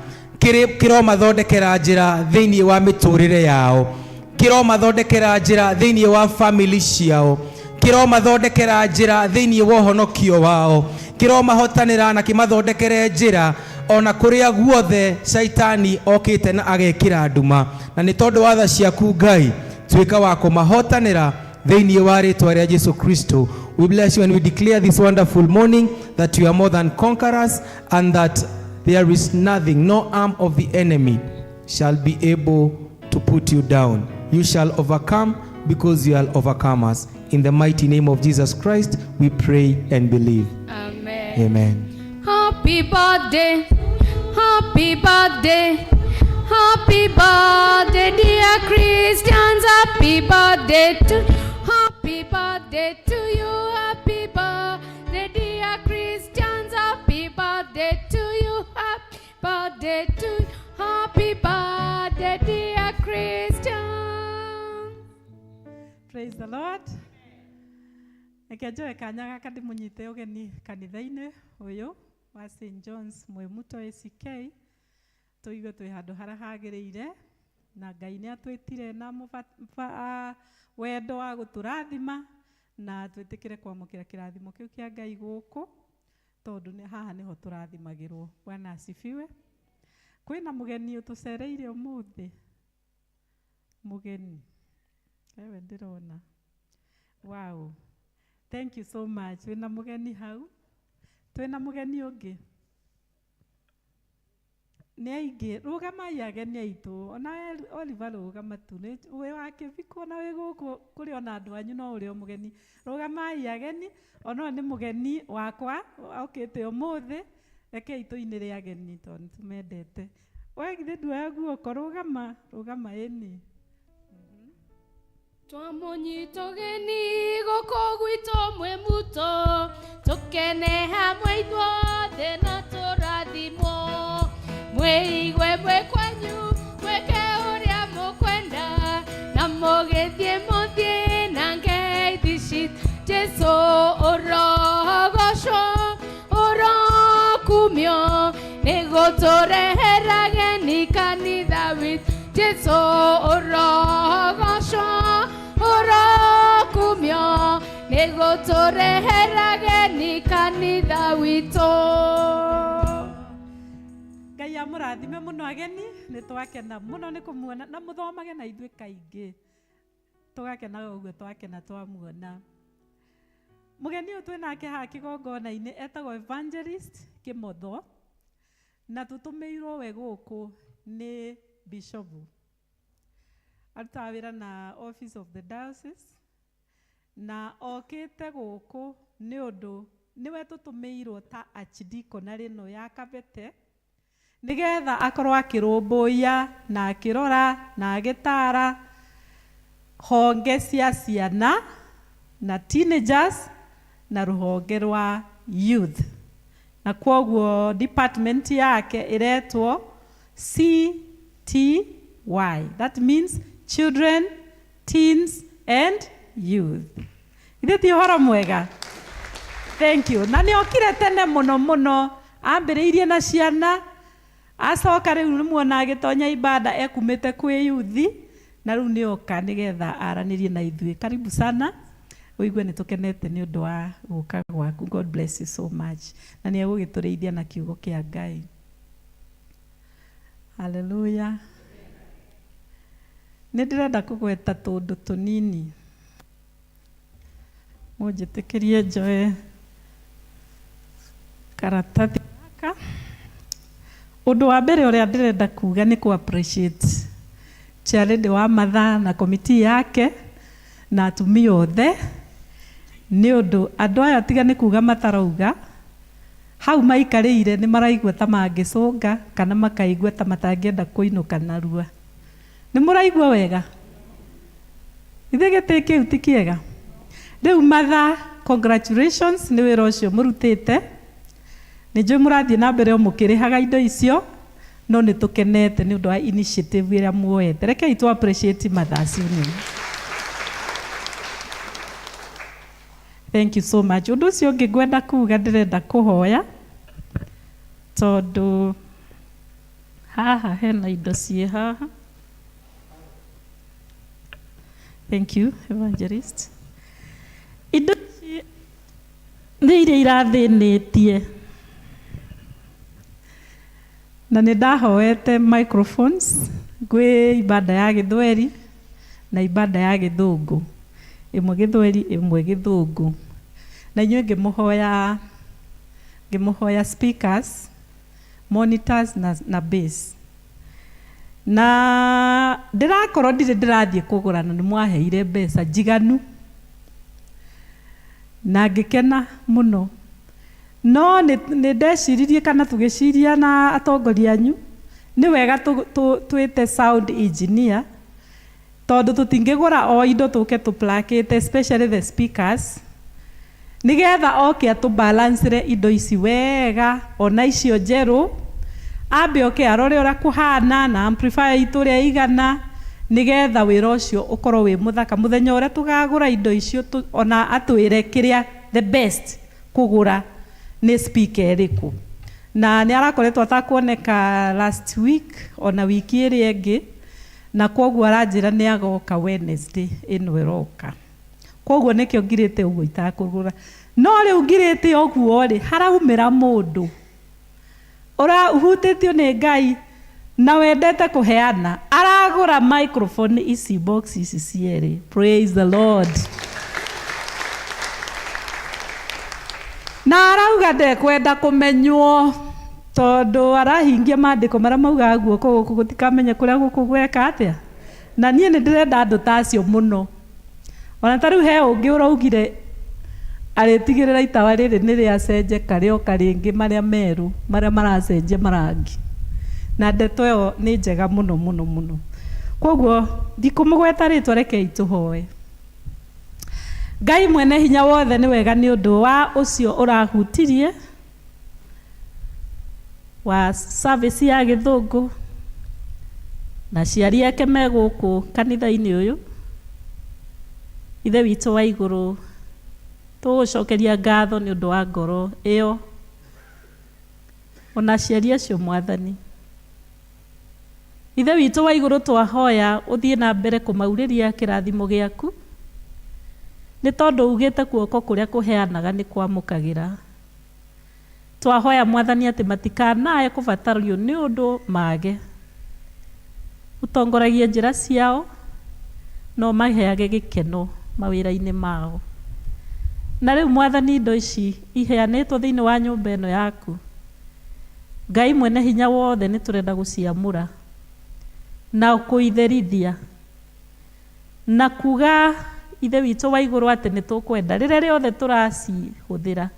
kĩro mathondekera njĩra thĩinĩ wa mĩtũrĩre yao, kĩro mathondekera njĩra thĩinĩ wa family ciao, kĩro mathondekera njĩra thĩinĩ wa ũhonokio wao, kĩro mahotanĩra na kĩmathondekere njĩra ona kũrĩa guothe shaitani okĩte na agekĩra nduma. Na nĩ tondũ wa tha ciaku Ngai tuĩka wa kũmahotanĩra thĩinĩ wa rĩĩtwa rĩa Jesu Kristo. We bless you and we declare this wonderful morning that you are more than conquerors and that there is nothing, no arm of the enemy shall be able to put you down. You shall overcome because you are overcomers. In the mighty name of Jesus Christ, we pray and believe. Amen. Amen. Happy birthday, happy birthday, happy birthday, dear Christians. Happy birthday to you, happy birthday, dear Christians. Happy birthday to you, happy birthday to you, happy birthday, dear Christians. Praise the Lord. Ekejoe kanyaga kadi munyite ugeni kanitha-inĩ ũyũ wa St. John's Mwemuto ACK. Tuigue twĩ handũ harĩa hagĩrĩire na Ngai nĩ atwĩtire na wendo wa gũtũrathima na twĩtĩkĩre kwamũkĩra kĩrathimo kĩu kĩa Ngai gũkũ tondũ haha nĩho tũrathimagĩrwo. Bwana asifiwe. Kwĩna mũgeni ũtũcereire ũmũthĩ. Mũgeni ewe ndĩrona. Wow, thank you so much. Wĩna mũgeni hau. Twĩna mũgeni ũngĩ. Nĩ aingĩ. Rũgamai ageni aitũ. Ona Oliver rũgama tu. Wĩ wake biko na wĩ gũkũ kũrĩ ona andũ anyu no ũrĩ o mũgeni. Rũgamai ageni. Ona nĩ mũgeni wakwa okĩte ũmũthĩ. Rekei tũinĩre ageni tondũ tumendete. We githĩ nduoya guoko rũgama ĩni. Twamunyita ũgeni gũkũ gwitũ Mwemuto, tũkene hamwe ithuothe na tũrathimwo. Mwĩigue mwĩ kwanyu, mwĩke ũrĩa mũkwenda, na mũgĩthiĩ mũthiĩ na ngeithi citũ. Jesũ ũrogocwo, ũrokumio, nĩgũtũrehera ageni kanitha witũ. Jesũ ũrogocwo, ũrokumio, nĩgũtũrehera ageni kanitha witũ. Ngai amũrathime mũno ageni, nĩ twakena mũno nĩ kũmuona na mũthomage na ithuĩ kaingĩ. Tũgakena ũguo twakena twamuona. Mũgeni ũyũ twĩ nake haha kĩgongona-inĩ etagwo Evangelist Kĩmotho na tũtũmĩirwo we gũkũ nĩ Bishop. Arutaga wĩra na Office of the Diocese na okĩte gũkũ nĩ ũndũ nĩwe tũtũmĩirwo ta archdeacon rĩno ya Kabete nĩgetha akorwo akĩrũmbũiya na akĩrora na agĩtara honge cia ciana na teenagers na rũhonge rwa youth. Na kwoguo department yake iretwo CTY. That means children, teens and youth. Ithe ti ũhoro mwega. Thank you. Na nĩ okire tene mũno mũno, ambĩrĩirie na ciana, acoka rĩu nĩmuona agĩtonya ibada ekumĩte kwĩ yuthi, na rĩu nĩoka nĩgetha aranĩrie na ithuĩ. Karibu sana. Ũigue nĩ tũkenete nĩ ũndũ wa gũka gwaku. God bless you so much. Na nĩ egũgĩtũrĩithia na kiugo kĩa Ngai. Hallelujah. Nĩ ndĩrenda kũgweta tũndũ tũnini. Mũnjĩtĩkĩrie njoe karatathi gaka. Ũndũ wa mbere ũrĩa ndĩrenda kuga nĩ ku appreciate Charity wa Matha na komiti yake na atumia othe nĩ ũndũ andũ aya tiga nĩ kuga matarauga hau maikarĩire nĩ maraigua ta mangĩcũnga kana makaigua ta matangĩenda kũinũka narua. Nĩ mũraigua wega? Ithe gĩtĩ kĩu ti kĩega? Rĩu matha, congratulations nĩ wĩra ũcio mũrutĩte. Nĩ njũĩ mũrathiĩ na mbere o mũkĩrĩhaga indo icio, no nĩ tũkenete nĩ ũndũ wa initiative ĩrĩa muoete. Rekei tũ appreciate matha acio nĩ. Thank you so much. Ũndũ ũcio ũngĩ ngwenda kuuga ndĩrenda kũhoya tondũ haha hena indo ciĩ haha. Thank you, Evangelist. Indo ici nĩ iria irathĩnĩtie na nĩ ndahoete microphones gwĩ ibada ya Gĩthweri na ibada ya Gĩthũngũ. Ĩmwe Gĩthweri, ĩmwe Gĩthũngũ. Na inyuĩ ngĩmũhoya speakers, monitors na bass. Na ndĩrakorwo ndirĩ ndĩrathiĩ kũgũra na nĩ mwaheire mbeca njiganu. Na ngĩkena mũno. No nĩ ndeciririe kana tũgĩciria na atongoria anyu nĩ wega twĩte sound engineer tondũ tũtingĩgũra o indo tũke tũplakĩte, especially the speakers, nĩgetha oke atũbalancere indo ici wega, ona icio njerũ, ambe oke arore ũrĩa kũhana na amplifier itũ ũrĩa igana, nĩgetha wĩra ũcio ũkorwo wĩ mũthaka. Mũthenya ũrĩa tũgagũra indo icio ona atwĩre kĩrĩa the best kũgũra nĩ speaker ĩrĩkũ. Na nĩ arakoretwo atakuoneka last week ona wiki ĩrĩa ĩngĩ, na kwoguo aranjĩra nĩ agoka Wednesday ĩno ĩroka. Kwoguo nĩkĩo ngirĩte ũguo itakũgũra. No rĩu ngirĩte ũguo rĩ, haraumĩra mũndũ ũrahutĩtio nĩ Ngai na wendete kũheana, aragũra microphone ici box ici cierĩ. Praise the Lord. Na arauga ndekwenda kũmenywo tondũ arahingia maandĩko marĩa maugaga guoko gũkũ gũtikamenye kũrĩa gũkũ gweka atĩa. Na niĩ nĩ ndĩrenda andũ ta acio mũno. Ona ta rĩu he ũngĩ ũraugire arĩtigĩrĩra itawa rĩrĩ nĩ rĩacenjeka rĩoka rĩngĩ marĩa merũ marĩa maracenjia marangi. Na ndeto ĩyo nĩ njega mũno mũno mũno. Kwoguo ndikũmũgweta rĩtwa, rekei tũhoe. Ngai mwene hinya wothe nĩ wega nĩ ũndũ wa ũcio ũrahutirie wa service ya Gĩthũngũ na ciari ake me gũkũ kanitha-inĩ ũyũ. Ithe witũ wa igũrũ, tũgũcokeria ngatho nĩ ũndũ wa ngoro ĩyo ona ciari acio Mwathani. Ithe witũ wa igũrũ, twahoya ũthiĩ na mbere kũmaurĩria kĩrathimo gĩaku, nĩ tondũ ugĩte guoko kũrĩa kũheanaga nĩ kwamũkagĩra. Twahoya Mwathani atĩ matikanae kũbatario nĩ ũndũ mage. Ũtongoragie njĩra ciao no maheage gĩkeno mawĩra-inĩ mao. Na rĩu Mwathani, indo ici iheanĩtwo thĩinĩ wa nyũmba ĩno yaku, Ngai mwene hinya wothe nĩ tũrenda gũciamũra na kũitherithia na kuga Ithe witũ wa igũrũ atĩ nĩ tũkwenda rĩrĩa rĩothe tũracihũthĩra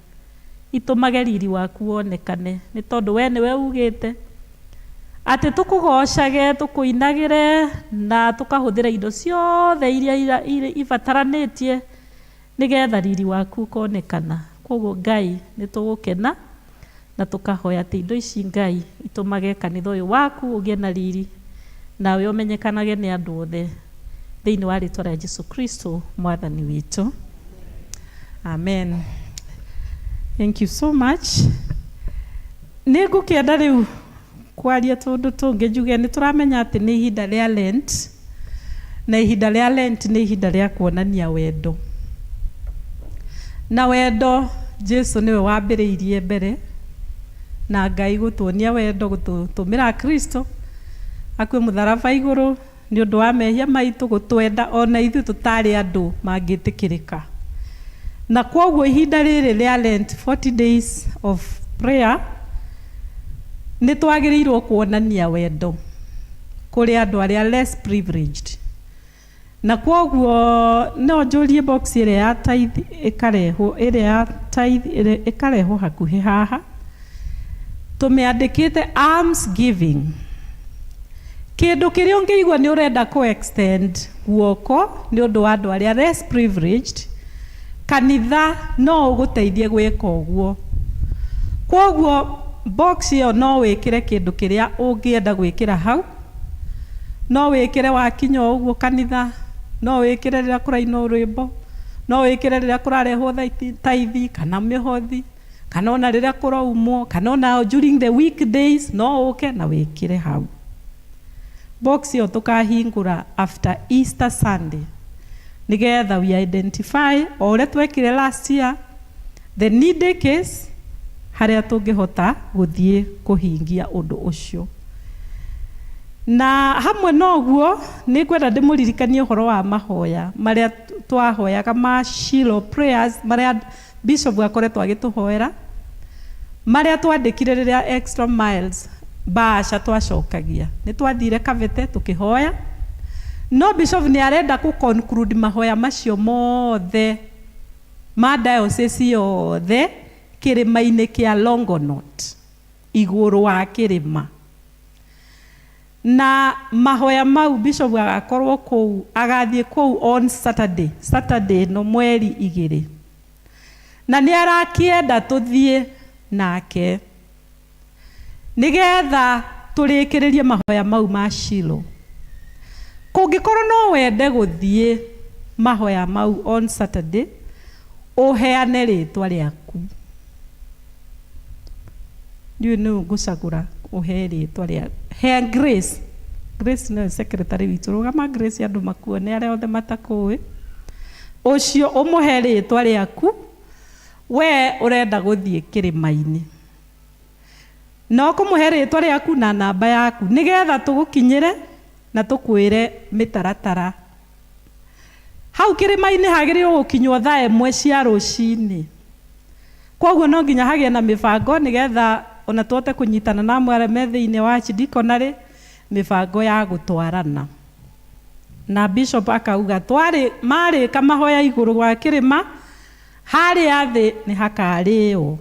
itũmage riri waku wonekane, nĩ tondũ we nĩwe ugĩte atĩ tũkũgocage, tũkũinagĩre na tũkahũthĩra indo ciothe iria ibataranĩtie nĩgetha riri waku ũkonekana. Kwoguo Ngai nĩ tũgũkena na tũkahoya atĩ indo ici Ngai itũmage kanitha ũyũ waku ũgĩe na riri nawe ũmenyekanage nĩ andũ othe thĩinĩ wa rĩtwa rĩa Jesu Kristo Mwathani witũ. Amen. Thank you so much. Nĩ ngũkĩenda rĩu kwaria tũndũ tũngĩ njuge nĩ tũramenya atĩ nĩ ihinda rĩa Lent, na ihinda rĩa Lent nĩ ihinda rĩa kuonania wendo. Na wendo Jesu nĩwe wambĩrĩirie mbere, na Ngai gũtuonia wendo gũtũmĩra Kristo akue mũtharaba igũrũ nĩ ũndũ wa mehia maitũ, gũtwenda ona ithuĩ tũtarĩ andũ mangĩtĩkĩrĩka. Na kwoguo ihinda rĩrĩ rĩa Lent, 40 days of prayer, nĩ twagĩrĩirwo kuonania wendo kũrĩ andũ arĩa less privileged. Na kwoguo no njũrie box ĩrĩa ya tithe ĩkarehwo hakuhĩ haha, tumeandikite alms giving. Kindu kiria ungiigua ni urenda ku extend guoko ni undu wa andu aria less privileged, kanitha no uguteithie gwika uguo. Kwoguo box iyo no wikire kindu kiria ungienda gwikira hau, no wikire wakinya uguo kanitha, no wikire rira kuraina rwimbo, no wikire rira kurarehwo taithi kana mihothi, kana ona rira kuraumwo, kana ona during the weekdays no uke na wikire hau. Box iyo tukahingura after Easter Sunday, nigetha we identify ore twekire last year the needy case haria tungihota guthie kuhingia undu ucio. Na hamwe noguo ni kwenda ndimuririkanie uhoro wa mahoya maria twahoyaga ma Shiloh prayers maria bishop akoretwo agituhoera, maria twandikire riria extra miles basha twacokagia. Ni twathire Kavete tukihoya, no bishop ni arenda ku conclude mahoya macio mothe ma diocese yothe kirima-ini kia Longonot iguru wa kirima. Na mahoya mau bishop agakorwo kou, agathie kou on Saturday no mweri 2, na ni arakienda tuthie nake nigetha turikiririe mahoya mau ma Shiloh. Kungikorwo no wende guthie mahoya mau on Saturday, uheane ritwa riaku. Ndiũ nĩ ngũcagũra uhe ritwa riaku. He Grace no secretary witu, rugama Grace andu makuone aria othe matakũĩ. Ucio umuhe ritwa riaku, we urenda guthie kirima-ini. No kumuhe ritwa riaku na namba yaku nigetha tugukinyire na tukwire mitaratara. Hau kirima-ini hagirirwo gukinywo thaa 1 cia rucini. Kwoguo no nginya hagie na mibango nigetha ona tuote kunyitana na amwe me thiini wa diconary mibango ya gutwarana. Na bishop akauga mari kamahoya iguru gwa kirima, hari athi ni hakarĩo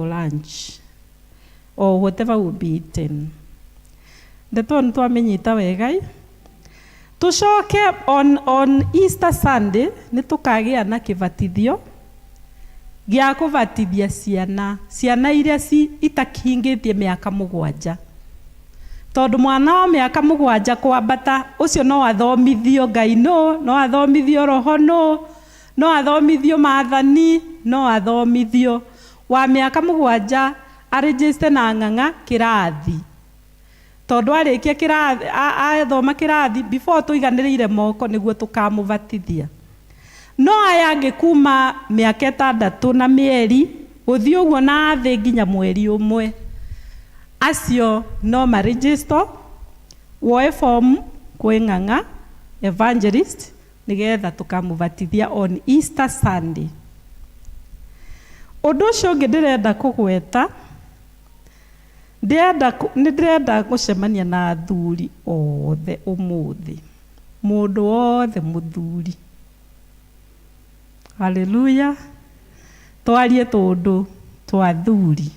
lunch or whatever will be eaten. Ndeto ntwamenyita wega. Tucoke on Easter Sunday ni tukagia na kivatithio gya kuvatithia ciana iria itakingitie miaka 7. Tondu mwana wa miaka 7 kwambata ucio no athomithio Ngai no athomithio roho no athomithio maathani, no athomithio wa miaka 7 aregister na ng'ang'a kirathi. Tondu arikia kirathi athoma kirathi before tuiganirire moko niguo tukamuvatithia. No aya ngikuma miaka 6 na mieri guthii uguo na thi nginya mweri 1, acio no maregister woe form kwi ng'ang'a evangelist nigetha tukamuvatithia on Easter Sunday. Undu ucio ungi ndirenda kugweta, ndirenda gucemania na athuri othe umuthi, mundu wothe muthuri. Haleluya. Twarie tundu twa athuri.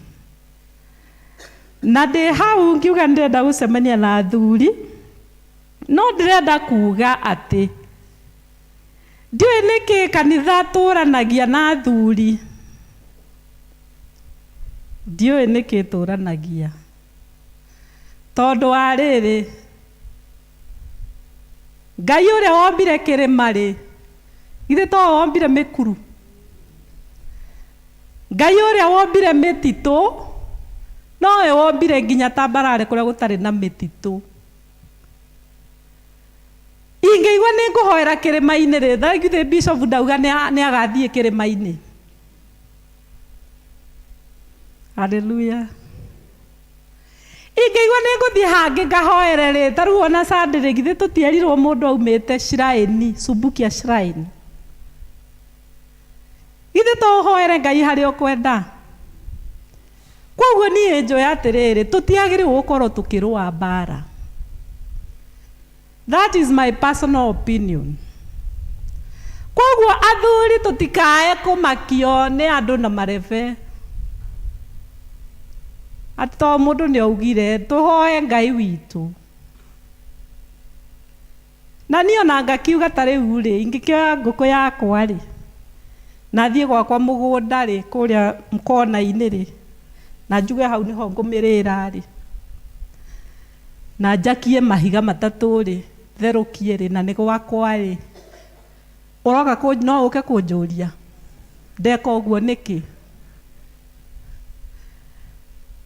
Na ndi hau ngiuga ndirenda gucemania na athuri, no ndirenda kuga ati ndiũĩ nĩkĩ kanitha tũranagia na athuri. Ndiũĩ nĩkĩ tũranagia. Tondu wa rĩrĩ, Ngai ũrĩa wombire kĩrĩma rĩ, githĩ to wombire mĩkuru? Ngai ũrĩa wombire mĩtitũ, nowe wombire nginya Tambarare kũrĩa gũtarĩ na mĩtitũ. Ingĩigua nĩ ngũhoera kĩrĩma-inĩ rĩ, tha githĩ bishop ndauga nĩ agathiĩ kĩrĩma-inĩ? Haleluya. Ingĩigua nĩ ngũthiĩ hangĩ ngahoere rĩ, ta rĩu ona Sunday rĩ, githĩ tũtierirwo mũndũ aumĩte shrine, Subukia shrine? Githĩ tũhoere Ngai harĩa ũkwenda? Kwoguo niĩ njoya atĩrĩrĩ, tũtiagĩrĩirwo gũkorwo tũkĩrũa mbara. That is my personal opinion. Kwoguo athuri tũtikae kũmakio nĩ andũ na marebe. atĩ to mũndũ nĩ augire tũhoe Ngai witũ. Na niĩ ona ngakiuga ta rĩu rĩ, ingĩkĩoya ngũkũ yakwa rĩ, na thiĩ gwakwa mũgũnda rĩ, kũrĩa mkona-inĩ rĩ, na njuge hau nĩho ngũmĩrĩra rĩ, na njakie mahiga matatũ rĩ, therũkie rĩ, na nĩ gwakwa rĩ, ũroka no ũke kũnjũria ndeka ũguo nĩkĩ?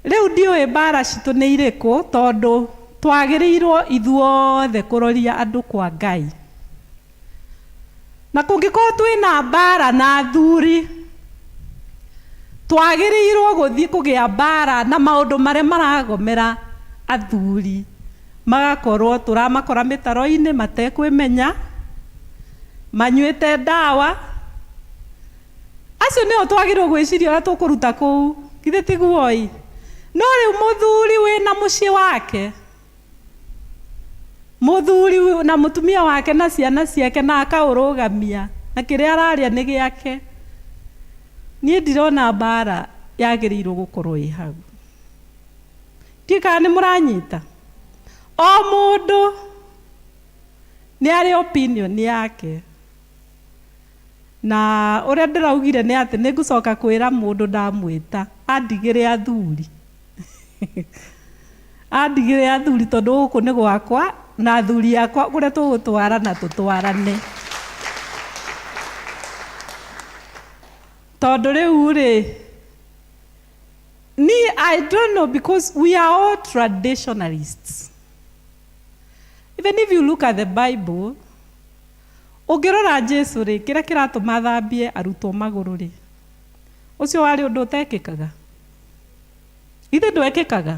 Rĩu ndiũĩ mbara citũ nĩ irĩkũ, tondũ twagĩrĩirwo ithuothe kũroria andũ kwa Ngai. Na kũngĩkorwo twĩna mbara na athuri, twagĩrĩirwo gũthiĩ kũgĩa mbara na maũndũ marĩa maragomera athuri, magakorwo tũramakora mĩtaro-inĩ matekwĩmenya, manyuĩte ndawa. Acio nĩo twagĩrĩirwo gwĩciria ũrĩa tũkũruta kũu, githĩ tiguo ĩ? No rĩu mũthuri wĩna mũciĩ wake, mũthuri na mũtumia wake na ciana ciake, na akaũrũgamia na kĩrĩa ararĩa nĩ gĩake, niĩ ndirona mbara yagĩrĩirwo gũkorwo ĩ hau. Tika nĩ mũranyita? O mũndũ nĩ arĩ opinion yake, na ũrĩa ndĩraugire nĩ atĩ nĩ ngũcoka kwĩra mũndũ ndamwĩta andigĩre athuri andigĩre athuri, tondũ gũkũ nĩ gwakwa na athuri akwa kũrĩa tũgũtwarana tũtwarane. Tondũ rĩu rĩ, I don't know, because we are all traditionalists. Even if you look at the Bible, ũngĩrora Jesu rĩ, kĩrĩa kĩratũma athambie arutwo magũrũ rĩ, ũcio warĩ ũndũ ũtekĩkaga? Githĩ ndwekĩkaga?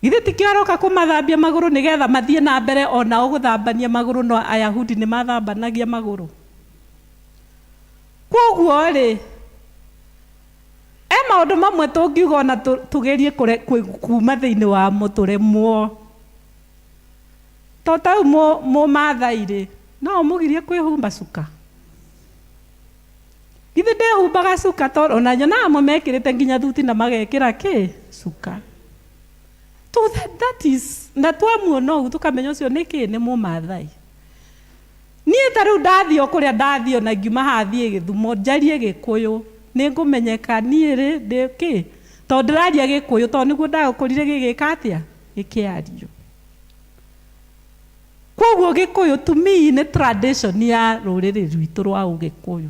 Githĩ tikĩo aroka kũmathambia magũrũ nĩgetha mathiĩ na mbere onao gũthambania magũrũ, no Ayahudi nĩ mathambanagia magũrũ? Kwoguo rĩ, maũndũ mamwe tũngiuga ona tũgerie kuma thĩinĩ wa mũtũremwo. To tau mũmathai rĩ, no mũgirie kwĩhumba cuka? Githĩ ndehumbaga cuka, tondũ ona nyonaga amwe mekĩrĩte nginya thuti na magekĩra cuka. That is, na twamuona ũguo tũkamenya ũcio nĩkĩ, nĩ mũmathai. Niĩ ta rĩu ndathiĩ o kũrĩa ndathiĩ, ona ngiuma hathiĩ Gĩthumo njarie Gĩkũyũ, nĩ ngũmenyeka niĩ rĩ ndĩ kĩ? Tondũ ndĩraria Gĩkũyũ, tondũ nĩguo ndagũkũrire gĩgĩka atĩa? Gĩkĩario. Kwoguo Gĩkũyũ to me nĩ tradition ya rũrĩrĩ rwitũ rwa Ũgĩkũyũ.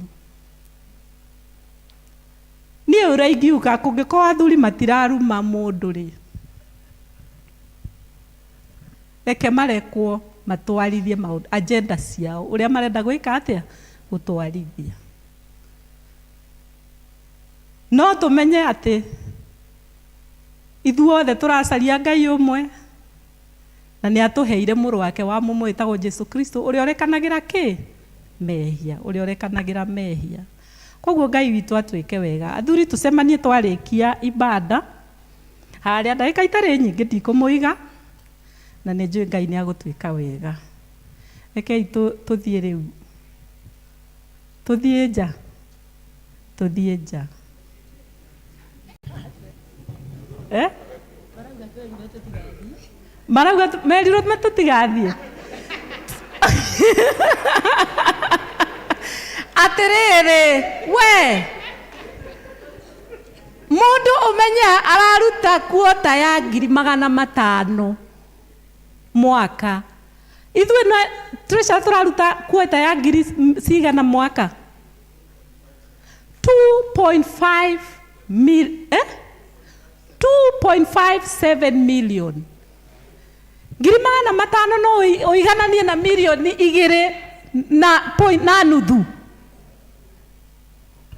Niĩ ũrĩa ingiuga, kũngĩkorwo athuri matiraruma mũndũ rĩ, reke marekwo matwarithie maũndũ, agenda ciao, ũrĩa marenda gwĩka atĩa? Gũtwarithia. No tũmenye atĩ ithuothe tũracaria Ngai ũmwe, na nĩ atũheire mũrũ wake wa mũmwe wĩtagwo Jesu Kristo, ũrĩa ũrekanagĩra kĩ? Mehia, ũrĩa ũrekanagĩra mehia. Kwoguo Ngai witũ atwĩke wega. Athuri tũcemanie twarĩkia ibada, harĩa ndagĩka itarĩ nyingĩ ndikũmũiga, na nĩ njũĩ Ngai nĩ agũtwĩka wega. Rekei tũthiĩ rĩu, tũthiĩ nja, tũthiĩ nja. Marauga merirwo tũtigathiĩ. Atĩrĩrĩ, we mũndũ ũmenye araruta kuota ya 500,000 mwaka. Ithuĩ no Trisha tũraruta kuota ya cigana mwaka? 2.57 million. 500,000 no ũigananie na milioni 2 na nuthu.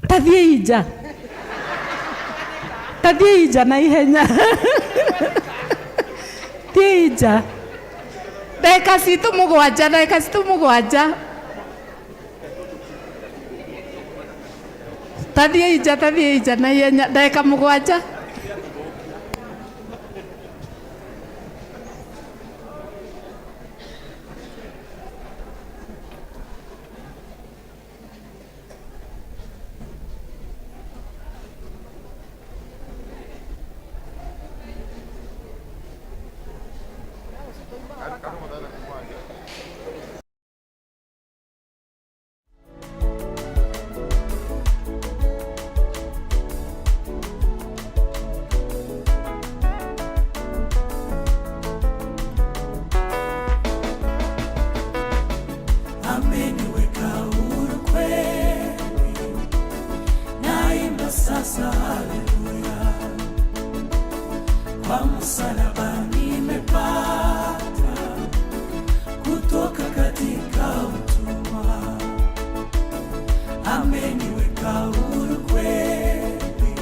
Tathiĩ nja. Tathiĩ nja na ihenya. Thiĩ nja. Ndagĩka citũ mũgwanja. Tathiĩ nja na ihenya, ndagĩka 7. ameniweka huru kweli,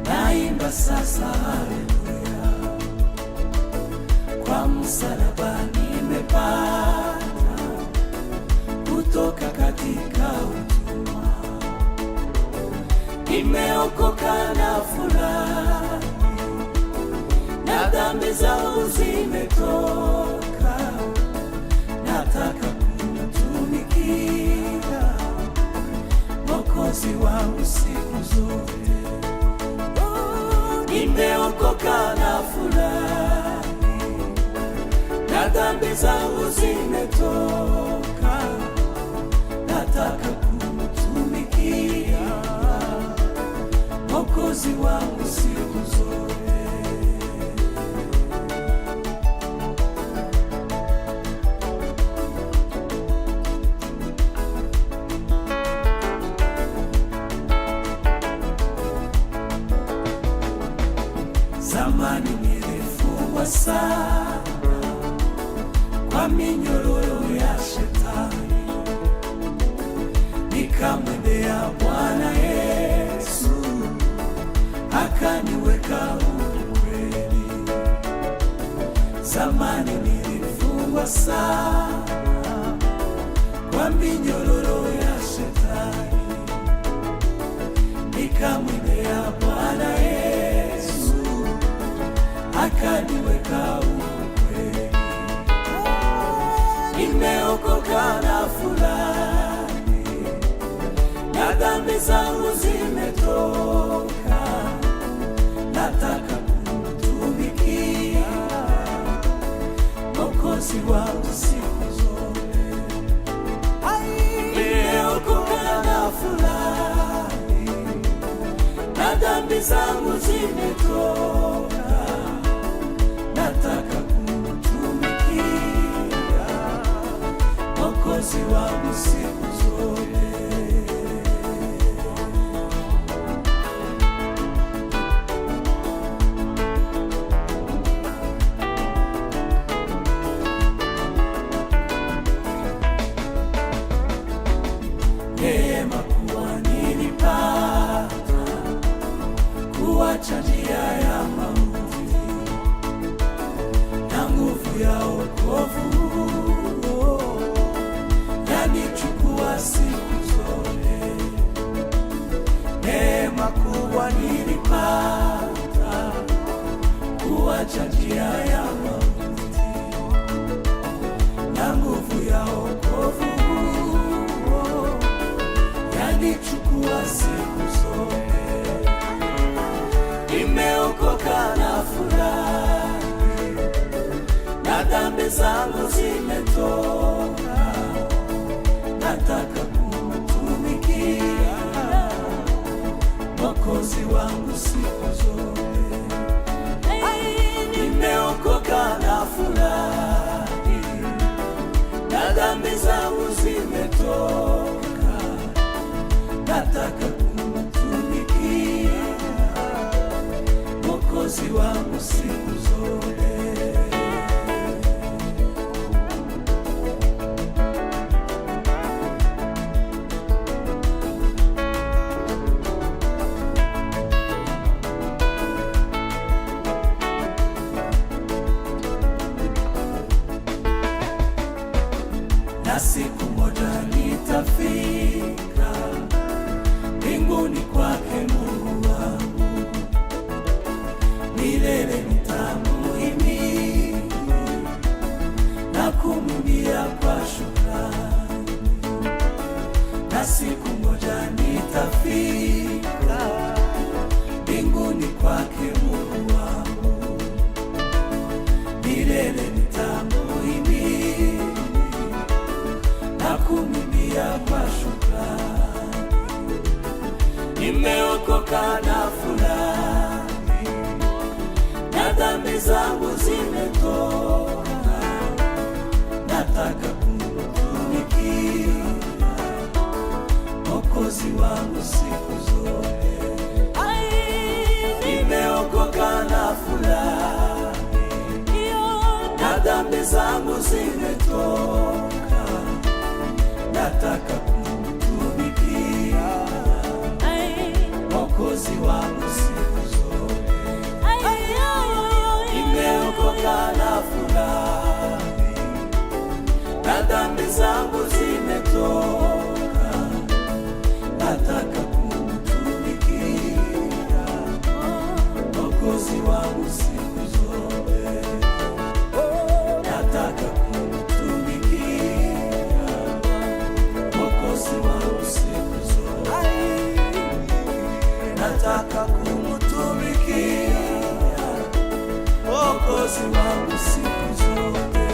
naimba sasa haleluya. Kwa msalaba nimepata kutoka katika utumwa, nimeokoka na furaha, na dhambi zangu zimetoka, nataka kumtumikia Mwokozi wangu siku zote. Nimeokoka na furaha, na dhambi zangu zimetoka, nataka kumtumikia Mwokozi wangu siku zote. Zamani nilifungwa sana kwa minyororo ya shetani, nikamwendea Bwana Yesu akaniweka huru kweli. Zamani nilifungwa sana kwa minyororo ya shetani, nikamwendea Bwana Yesu akaniweka huru kweli. Nimeokoka na furahi, na dhambi zangu zimetoka, nataka kumtumikia Mwokozi wangu siku zote. Nimeokoka na furahi, na dhambi zangu zimetoka, nataka kumtumikia Mwokozi wangu siku zote. Neema kuwa nilipata kuacha njia ya mauti, na nguvu ya wokovu yanichukua siku zote. Neema kubwa nilipata kuacha njia ya mauti, na nguvu ya wokovu yanichukua siku zote. Nimeokoka na furahi, na dhambi zangu zimetoka, nataka kumtumikia Mwokozi wangu siku zote. Nimeokoka na furahi, na dhambi zangu zimetoka, nataka kumtumikia Mwokozi wangu siku zote. Na siku moja nitafika mbinguni kwake Mungu wangu, milele nitamuhimidi na kumwimbia kwa shukrani. Na siku moja nitafika mbinguni kwake Mungu wangu, milele nitamuhimidi na kumwimbia kwa shukrani. Nimeokoka na furahi, na dhambi zangu zimetoka, nataka kumtumikia Mwokozi wangu siku zote. Nimeokoka na furahi, na dhambi zangu zimetoka, nataka kumtumikia Mwokozi wangu siku zote. Nimeokoka na furahi, na dhambi zangu zimetoka. Nataka kumtumikia Mwokozi wangu siku zote. Nataka kumtumikia Mwokozi wangu siku zote. Nataka kumtumikia Mwokozi wangu siku zote.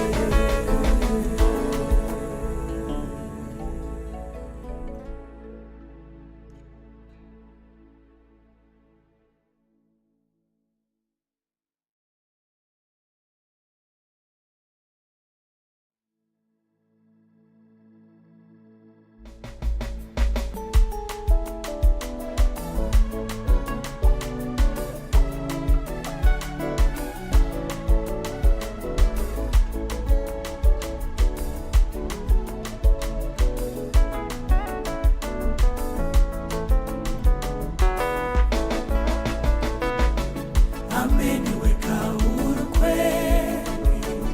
Ameniweka huru kweli,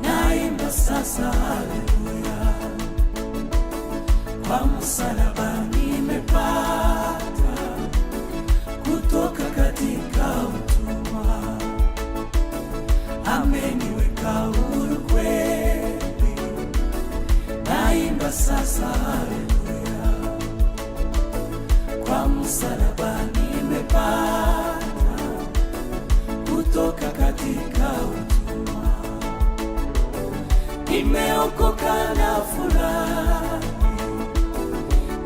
naimba sasa haleluya. Kwa msalaba nimepata kutoka katika utumwa. Ameniweka huru kweli, naimba sasa haleluya. Kwa msalaba nimepata kutoka katika utumwa. Nimeokoka na furahi,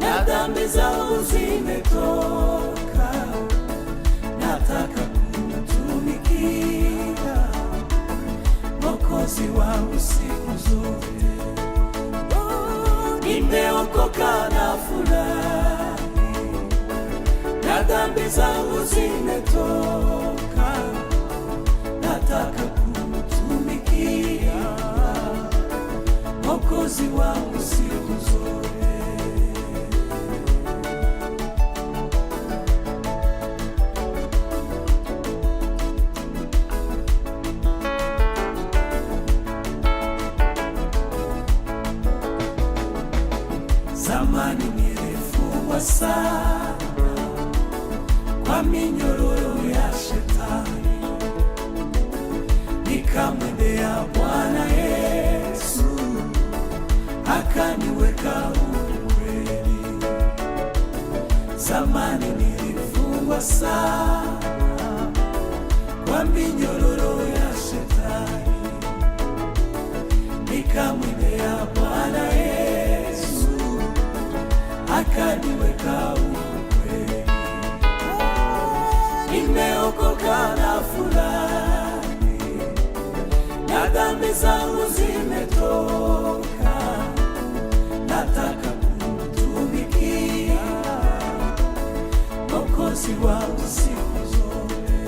na dhambi zangu zimetoka. Nataka kumtumikia Mwokozi wangu siku zote. Nimeokoka na furahi, na dhambi zangu zimetoka. Nataka kumtumikia Mwokozi wangu siku zote. Zamani nilifungwa sana kwa minyororo ya shetani, nikamwendea Bwana Yesu akaniweka huru kweli. Zamani nilifungwa sana kwa minyororo ya shetani, nikamwendea Bwana Yesu akaniweka huru kweli. Nimeokoka na furahi, na dhambi zangu zimetoka. Nataka kumtumikia Mwokozi wangu siku zote.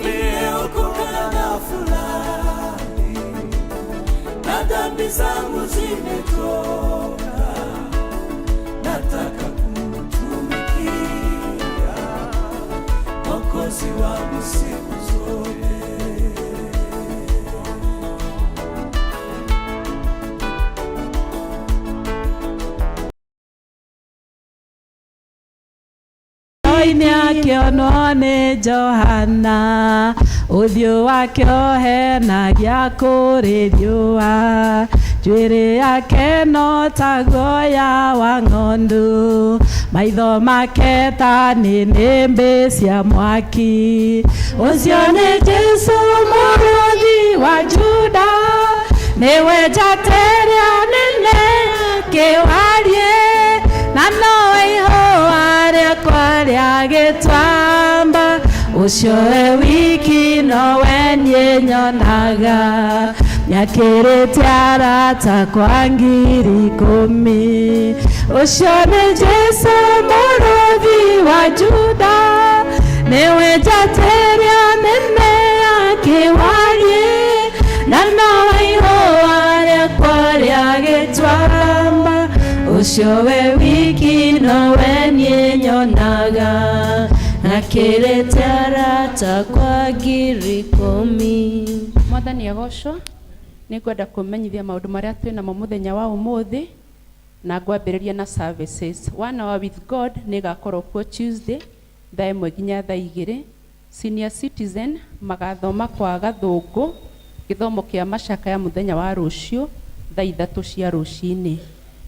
Nimeokoka na furahi, na dhambi zangu zimetoka. Nataka kumtumikia Mwokozi wangu siku zote. Oine akĩonwo nĩ Johana, ũthiũ wake ũhenagia kũrĩ riũa, njuĩrĩ yake no ta guoya wa ng'ondu, maitho make ta nĩnĩmbĩ cia mwaki. Ũcio nĩ Jesũ mũrũthi wa Juda, nĩwe njata ĩrĩa nene kĩwarie, na nowe ihũa rĩakwa rĩa gĩtwamba. Ũcio we wiki nowe niĩ nyonaga, nĩakĩrĩte arata kwa ngiri 10. Ũcio nĩ Jesũ mũrũthi wa Juda, nĩwe njata ĩrĩa nene ya kĩwarie, na nowe ihũa rĩakwa rĩa gĩtwamba. ucio we wiki nowe niĩ nyonaga akĩrĩte arata kwa ngiri ikũmi. Mwathani agocwo. Nĩ ngwenda kũmenyithia maũndũ marĩa twĩ namo mũthenya wa ũmũthĩ na ngwambĩrĩria na services. 1 hour with God nĩ gakorwo kuo Tuesday thaa 1 nginya thaa 2. Senior citizen magathoma kwa Gathũngũ gĩthomo kĩa macakaya mũthenya wa rũciũ thaa 3 cia rũcinĩ.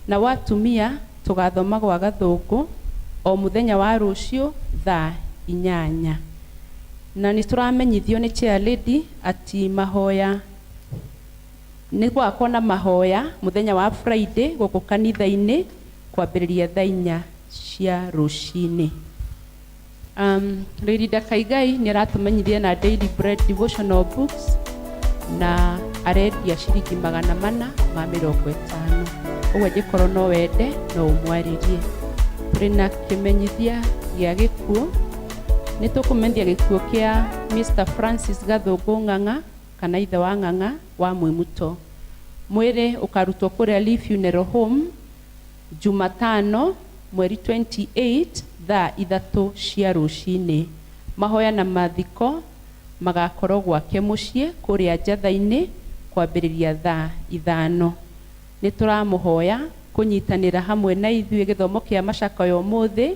Na watumia tugathoma gwa Gathũngũ o mũthenya wa rũciũ thaa 8. Na nĩ tũramenyithio nĩ chair lady ati mahoya nĩ gwakwo na mahoya mũthenya wa Friday gũkũ kanitha-inĩ kwambĩrĩria thaa 4 cia rũcinĩ. Lady Dakaigai nĩ aratũmenyithia na Daily Bread devotional books na arendia ciringi 450. Ũguo angĩkorwo no wende no ũmwarĩrie. Tũrĩ na kĩmenyithia gĩa gĩkuũ. Nĩ tũkũmenyithia gĩkuũ kĩa Mr. Francis Gathũngũ Ng'ang'a kana ithe wa Ng'ang'a wa Mwĩmuto. Mwĩrĩ ũkarutwo kũrĩa Lee Funeral Home Jumatano mweri 28 thaa 3 cia rũcinĩ. Mahoya na mathiko magakorwo gwake mũciĩ kũrĩa Njatha-inĩ kwambĩrĩria thaa 5. Nĩ tũramũhoya kũnyitanĩra hamwe na ithuĩ gĩthomo kĩa macakaya ũmũthĩ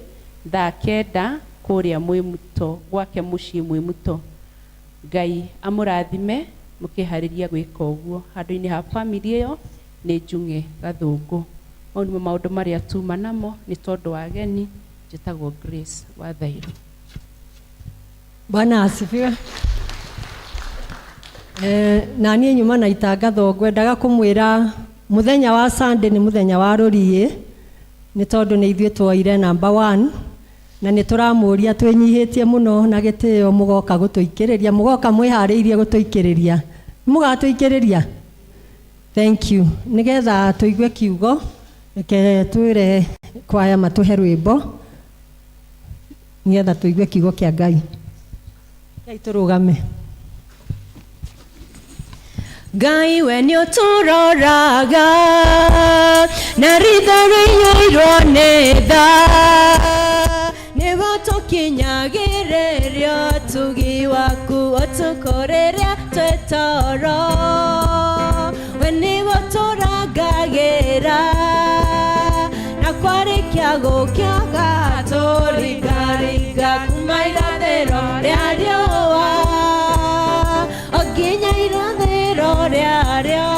thaa 9 kũrĩa Mwĩmuto gwake mũciĩ Mwĩmuto. Ngai amũrathime mũkĩharĩria gwĩka ũguo. Handũ-inĩ ha family ĩyo nĩ Njung'e Gathũngũ. Mau nĩmo maũndũ marĩa tuma namo nĩ tondũ wa ageni. Njĩtagwo Grace wa Thairũ. Bwana asifiwe. Na niĩ nyuma na itangatho ngwendaga kũmwĩra mũthenya wa Sunday nĩ mũthenya wa rũriĩ nĩ tondũ nĩ ithuĩ twoire number 1 na nĩ tũramũria twĩnyihĩtie mũno na gĩtĩo mũgoka gũtũikĩrĩria mũgoka mwĩharĩirie gũtũikĩrĩria mũgatũikĩrĩria. Thank you. Nĩgetha tũigue kiugo reke twĩre kwaya matũhe rwĩmbo nĩgetha tũigue kiugo kĩa Ngai. Ngai tũrũgame. Ngai we nĩ ũtũroraga na ritho rĩiyũirwo nĩ tha nĩguo tũkinyagĩrĩrio ũtugi waku ũtũkũrĩria twĩ toro we nĩguo tũrangagĩra na kwarĩkia gũkĩaga tũringaringa kuma irathĩro rĩa riũa nginya irathĩro rĩarĩo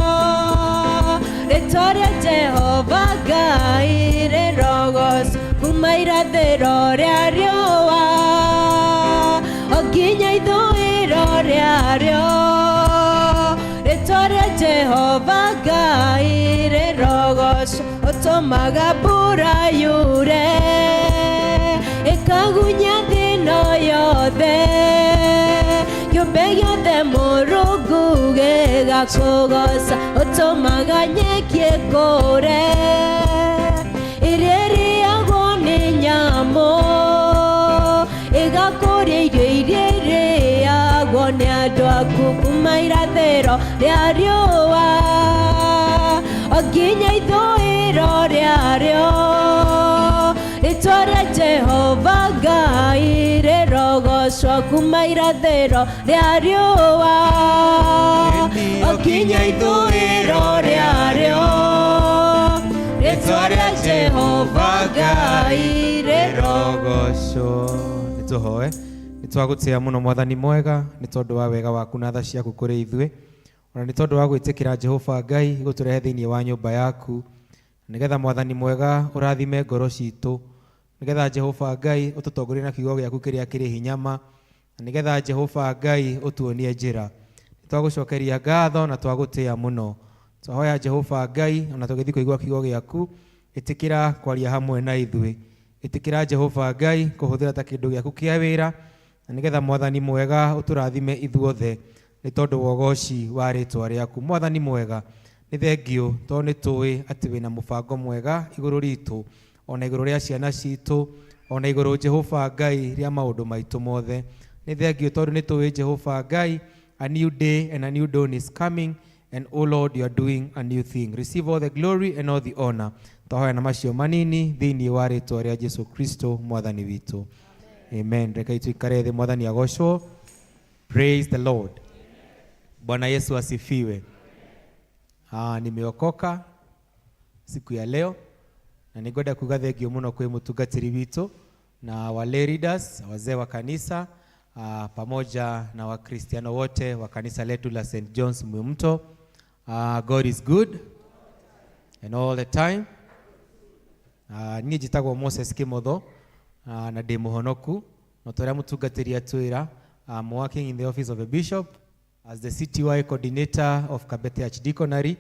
rĩtwa rĩa Jehova Ngai rĩrogocwo kuma irathĩro rĩa riũa nginya ithũĩro rĩarĩo rĩtwa rĩa Jehova Ngai rĩrogocwo ũtũmaga mbura yure ĩkagunya thĩ ĩno yothe kĩũmbe gĩothe Mũrungu gĩgakũgoca ũtũmaga nyeki ĩkũre ĩrĩa ĩrĩagwo nĩ nyamũ ĩgakũria irio iria irĩagwo nĩ andũ aku kuma irathĩro rĩa riũa nginya ithũĩro rĩarĩo rĩtwa rĩa Jehova Ngai rĩrogocwo kuma irathĩro rĩa riũa nginya ithũĩro rĩarĩo rĩtwa rĩa Jehova Ngai rĩrogocwo. Nĩtũhoe. Nĩtwagũtĩĩa mũno Mwathani mwega nĩ tondũ wa wega waku na tha ciaku kũrĩ ithuĩ ona nĩ tondũ wa gwĩtĩkĩra Jehova Ngai gũtũrehe thĩinĩ wa nyũmba yaku nĩgetha Mwathani mwega ũrathime ngoro citũ nĩgetha Jehova Ngai ũtũtongorie na kiugo gĩaku kĩrĩa kĩrĩ hinyama nĩgetha Jehova Ngai ũtuonie njĩra. Nĩtwagũcokeria ngatho na twagũtĩĩa mũno. Twahoya Jehova Ngai ona tũgĩthiĩ kũigua kiugo gĩaku ĩtĩkĩra kwaria hamwe na ithuĩ. Ĩtĩkĩra Jehova Ngai kũhũthĩra ta kĩndũ gĩaku kĩa wĩra na nĩgetha Mwathani mwega ũtũrathime ithuothe nĩ tondũ wa ũgoci wa rĩtwa rĩaku. Mwathani mwega nĩ thengio tondũ nĩ tũĩ atĩ wĩna mũbango mwega igũrũ ritũ ona igũrũ rĩa ciana citũ ona igũrũ Jehova Ngai rĩa maũndũ maitũ mothe. Nĩ thengio tondũ nĩ tũĩ Jehova Ngai a new day and a new dawn is coming And O Lord, you are doing a new thing. Receive all the glory and all the honor. Tahoya na macio manini thiini wa ritwa ria Jesu Kristo mwathani witu. Amen. Reka tuikare thĩ mwathani agocwo. Praise the Lord. Bwana Yesu asifiwe. Nimeokoka siku ya leo na nigoda kuga thengio muno kwi mutungatiri witu na wale leaders, wazee wa kanisa pamoja na wakristiano wote wa kanisa letu la St. John's Mwimto. God is good and all the time. Niĩ njĩtagwo Moses Kimotho na ndĩ mũhonoku na tũrĩa mũtungatĩri atwĩra. I'm working in the office of a bishop as the CTY coordinator of Kabete Archdeaconry,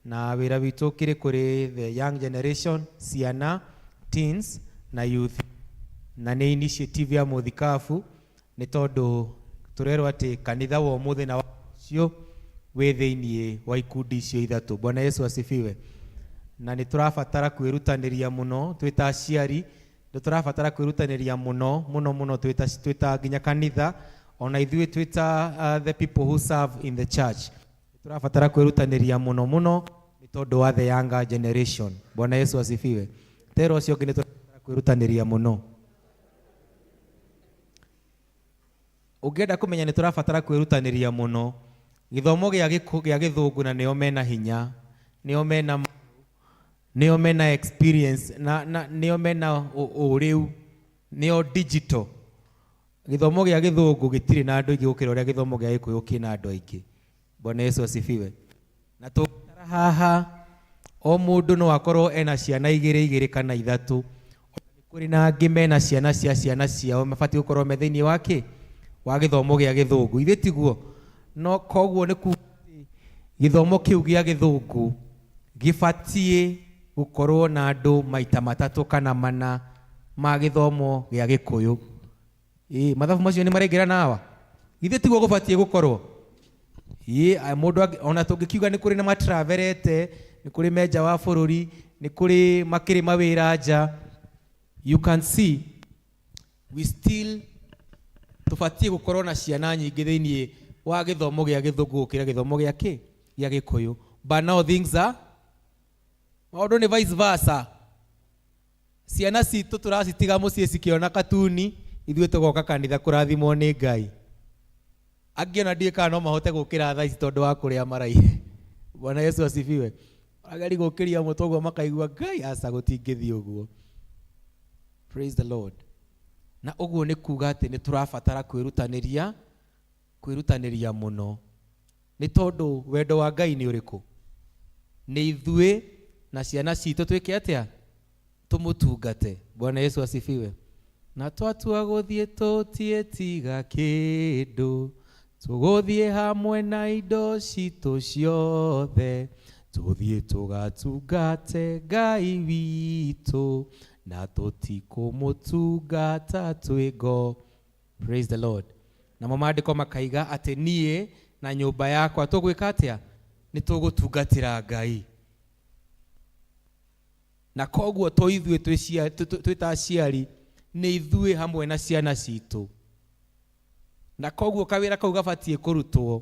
na wĩra witũ kĩrĩ kũrĩ the young generation, ciana, teens na youth, na nĩ initiative ya mũthikabu nĩ tondũ tũrerwo atĩ kanitha wa ũmũthĩ na wacio wĩ thĩinĩ wa ikundi icio ithatũ. Bwana Yesu asifiwe. Na nĩ tũrabatara kwĩrutanĩria mũno twĩ ta aciari, nĩ tũrabatara kwĩrutanĩria mũno twĩ ta nginya kanitha, ona ithuĩ twĩ ta the people who serve in the church. Nĩ tũrabatara kwĩrutanĩria mũno nĩ tondũ wa the younger generation. Bwana Yesu asifiwe. Tero ũcio ũngĩ nĩ tũrabatara kwĩrutanĩria mũno. Ũngĩenda kũmenya nĩ tũrabatara kwĩrutanĩria mũno, gĩthomo gĩa gĩthũngũ na nĩo mena hinya, nĩo mena experience na nĩo mena ũrĩu, nĩo digital. Gĩthomo gĩa gĩthũngũ gĩtirĩ na andũ aingĩ gũkĩra ũrĩa gĩthomo gĩa gĩkũyũ kĩna andũ aingĩ. Bwana Yesu asifiwe. Na tũtara haha o mũndũ no akorwo ena ciana igĩrĩ kana ithatũ. Kũrĩ na angĩ mena ciana ciao mabatiĩ gũkorwo me thĩinĩ wa gĩthomo gĩa gĩthũngũ. Ithe tiguo? No koguo nĩ kuuga gĩthomo kĩu gĩa gĩthũngũ gĩbatiĩ gũkorwo na andũ maita matatũ kana mana ma gĩthomo gĩa gĩkũyũ. Mathabu macio nĩ marengera nawa. Ithe tiguo gũbatiĩ gũkorwo? Mũndũ ona tũngĩkiuga nĩ kũrĩ na matraverete, nĩ kũrĩ menja wa bũrũri, nĩ kũrĩ makĩrĩ mawĩra nja. You can see we still tũbatiĩ gũkorwo na ciana nyingĩ thĩinĩ wa gĩthomo gĩa gĩthũngũ gũkĩra gĩthomo gĩa gĩkũyũ. But now things are maũndũ nĩ vice versa. Ciana citũ tũracitiga mũciĩ cikĩona katuni, ithuĩ tũgoka kanitha kũrathimwo nĩ Ngai. Angĩ ona ndiĩ kana no mahote gũkĩra thaa ici tondũ wa kũrĩa maraire. Bwana Yesu asifiwe. Agari gũkĩria mũtoguo makaigua Ngai aca gũtingĩthiĩ ũguo. Praise the Lord. Na ũguo nĩ kuuga atĩ nĩ tũrabatara kwĩrutanĩria mũno. Nĩ tondũ wendo wa Ngai nĩ ũrĩkũ? Nĩ ithuĩ na ciana citũ twĩke atĩa? Tũmũtungate. Bwana Yesu asifiwe. Na twatua gũthiĩ tũtiĩtiga kĩndũ, tũgũthiĩ hamwe na indo citũ ciothe, tũthiĩ tũgatungate Ngai witũ na tũtikũmũtungata twĩgo. Praise the Lord. Na maandĩko makaiga atĩ niĩ na nyũmba yakwa tũgwĩka atĩa? Nĩ tũgũtungatĩra Ngai. Na koguo ithuĩ twĩ ta aciari nĩ ithuĩ hamwe na ciana citũ. Na koguo kawĩra kau gabatiĩ kũrutwo.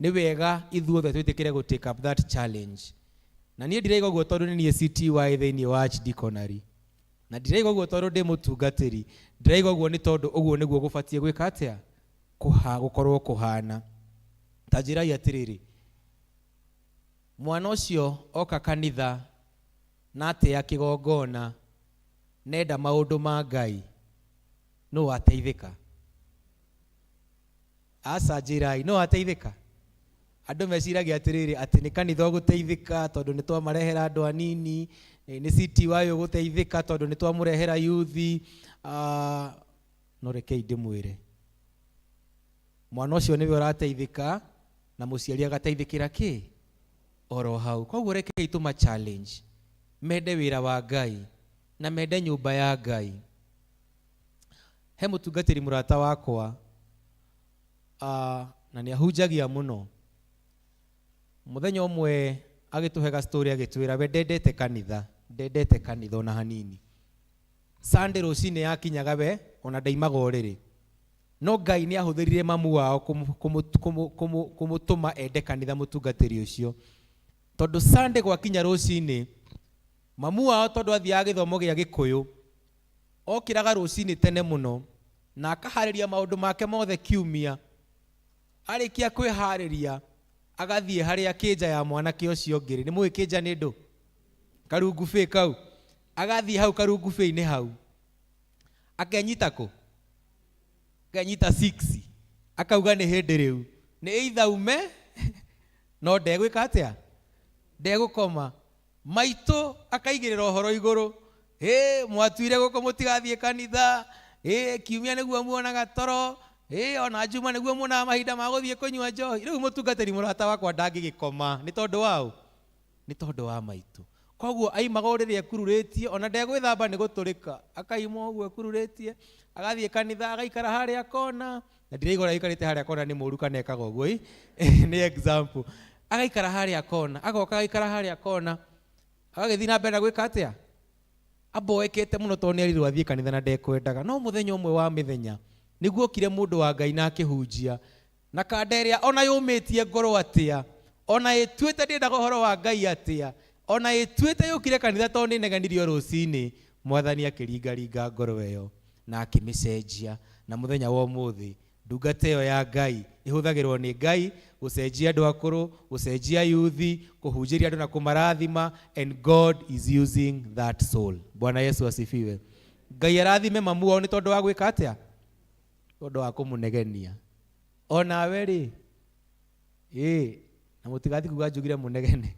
Nĩ wega ithuothe twĩtĩkĩre gũ take up that challenge. Na niĩ ndiraiga ũguo tondũ nĩ niĩ CTY thĩinĩ wa Archdeaconry. Na ndiraiga ũguo tondũ ndĩ mũtungatĩri. Ndiraiga ũguo nĩ tondũ ũguo nĩguo gũbatiĩ gwĩka atĩa? Gũkorwo kũhana. Ta njĩrai atĩrĩrĩ, mwana ũcio oka kanitha na atĩa kĩgongona nenda maũndũ ma Ngai, no ateithĩka? Aca njĩrai, no ateithĩka? Andũ meciragia atĩrĩrĩ atĩ nĩ kanitha ũgũteithĩka tondũ nĩ twamarehera andũ anini, nĩ CTY ũgũteithĩka tondũ nĩ twamũrehera youth. No rekei ndĩmwĩre, mwana ũcio nĩwe ũrateithĩka na mũciari agateithĩkĩra kĩ? Oro hau. Koguo rekei tũma challenge, mende wĩra wa Ngai na mende nyũmba ya Ngai. He mũtungatĩri mũrata wakwa na nĩ ahunjagia mũno. Mũthenya ũmwe agĩtũhe story agĩtwĩra we ndendete kanitha ona hanini. Sunday rũcinĩ yakinyaga we ona ndaimaga ũrĩrĩ. no Ngai nĩ ahũthĩrire mamu wao kũmũtũma ende kanitha mũtungatĩri ũcio. Tondũ Sunday gwakinya rũcinĩ, mamu wao tondũ athiaga gĩthomo gĩa Gĩkũyũ, okĩraga rũcinĩ tene mũno na akaharĩria maũndũ make mothe kiumia. Arĩkia kwĩharĩria agathiĩ harĩa kĩnja ya mwanake ũcio ũngĩ. Nĩ mũĩ kĩnja nĩ ndũ? Karungu bĩ kau. Agathiĩ hau karungu bĩ-inĩ hau, akenyita kũ? Akenyita 6. Akauga nĩ hĩndĩ rĩu nĩ ithaume no ndegwĩka atĩa? Ndegũkoma. Maitũ akaigĩrĩra ũhoro igũrũ. Mwatuire gũkũ mũtigathiĩ kanitha. Kiumia nĩguo muonaga toro. Ona Juma nĩguo muonaga mahinda ma gũthiĩ kũnyua njohi. Rĩu mũtungatĩri mũrata wakwa ndangĩgĩkoma. Nĩ tondũ wao? Nĩ tondũ wa maitũ. Koguo aimaga ũrĩrĩ ekururĩtie, ona ndegwĩthamba nĩ gũtũrĩka. Akaima ũguo ekururĩtie, agathiĩ kanitha, agaikara harĩa kona. Na ndĩraigua aikarĩte harĩa kona nĩ mũru kana ekaga ũguo. Nĩ example. Agaikara harĩa kona, agoka agaikara harĩa kona. Agagĩthiĩ na mbere na gwĩka atĩa? Aboekete mũno tondũ nĩ erirwo athiĩ kanitha na ndekwendaga. No mũthenya ũmwe wa mĩthenya nĩguo okire mũndũ wa Ngai na akĩhunjia. Na kanda ĩrĩa ona yũmĩtie ngoro atĩa, ona ĩtuĩte ndĩendaga ũhoro wa Ngai atĩa, ona ĩtuĩte yũkire kanitha tondũ nĩ neganirio rũcinĩ, Mwathani akĩringaringa ngoro ĩyo na akĩmĩcenjia. Na mũthenya wa ũmũthĩ ndungata ĩyo ya Ngai ĩhũthagĩrwo nĩ Ngai gũcenjia andũ akũrũ, gũcenjia yuthi, kũhunjĩria andũ na kũmarathima, and God is using that soul. Bwana Yesu asifiwe. Ngai arathime mamu wao nĩ tondũ wa gwĩka atĩa? Tondũ wa kũmũnegenia. Onawe rĩ, na mũtigathi kuga njugire mũnegene.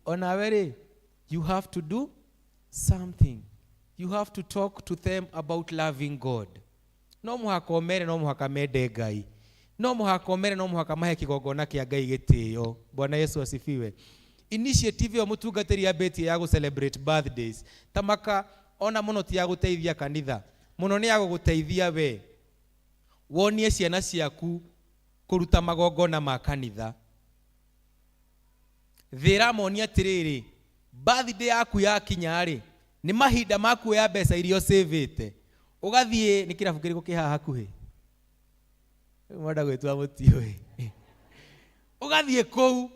Onawe rĩ, you have to do something. You have to talk to them about loving God. No mũhaka omere, no mũhaka mende Ngai. No mũhaka omere, no mũhaka mahe kĩgongona kĩa Ngai gĩtĩo. Bwana Yesu asifiwe. Initiative ya mũtungatĩri yambĩtie ya gũ-celebrate birthdays. Tamaka ona mũno ti ya gũteithia kanitha. Mũno nĩ ya gũgũteithia we. Wonie ciana ciaku kũruta magongona ma kanitha. Thĩra monia atĩrĩrĩ, birthday yaku yakinya rĩ, nĩ mahinda maku ya mbeca iria ũcĩvĩte. Ũgathiĩ nĩ kĩrabu kĩrĩkũ kĩ haha hakuhĩ? Mwenda gwĩtua mũtiũĩ. Ũgathiĩ kũu,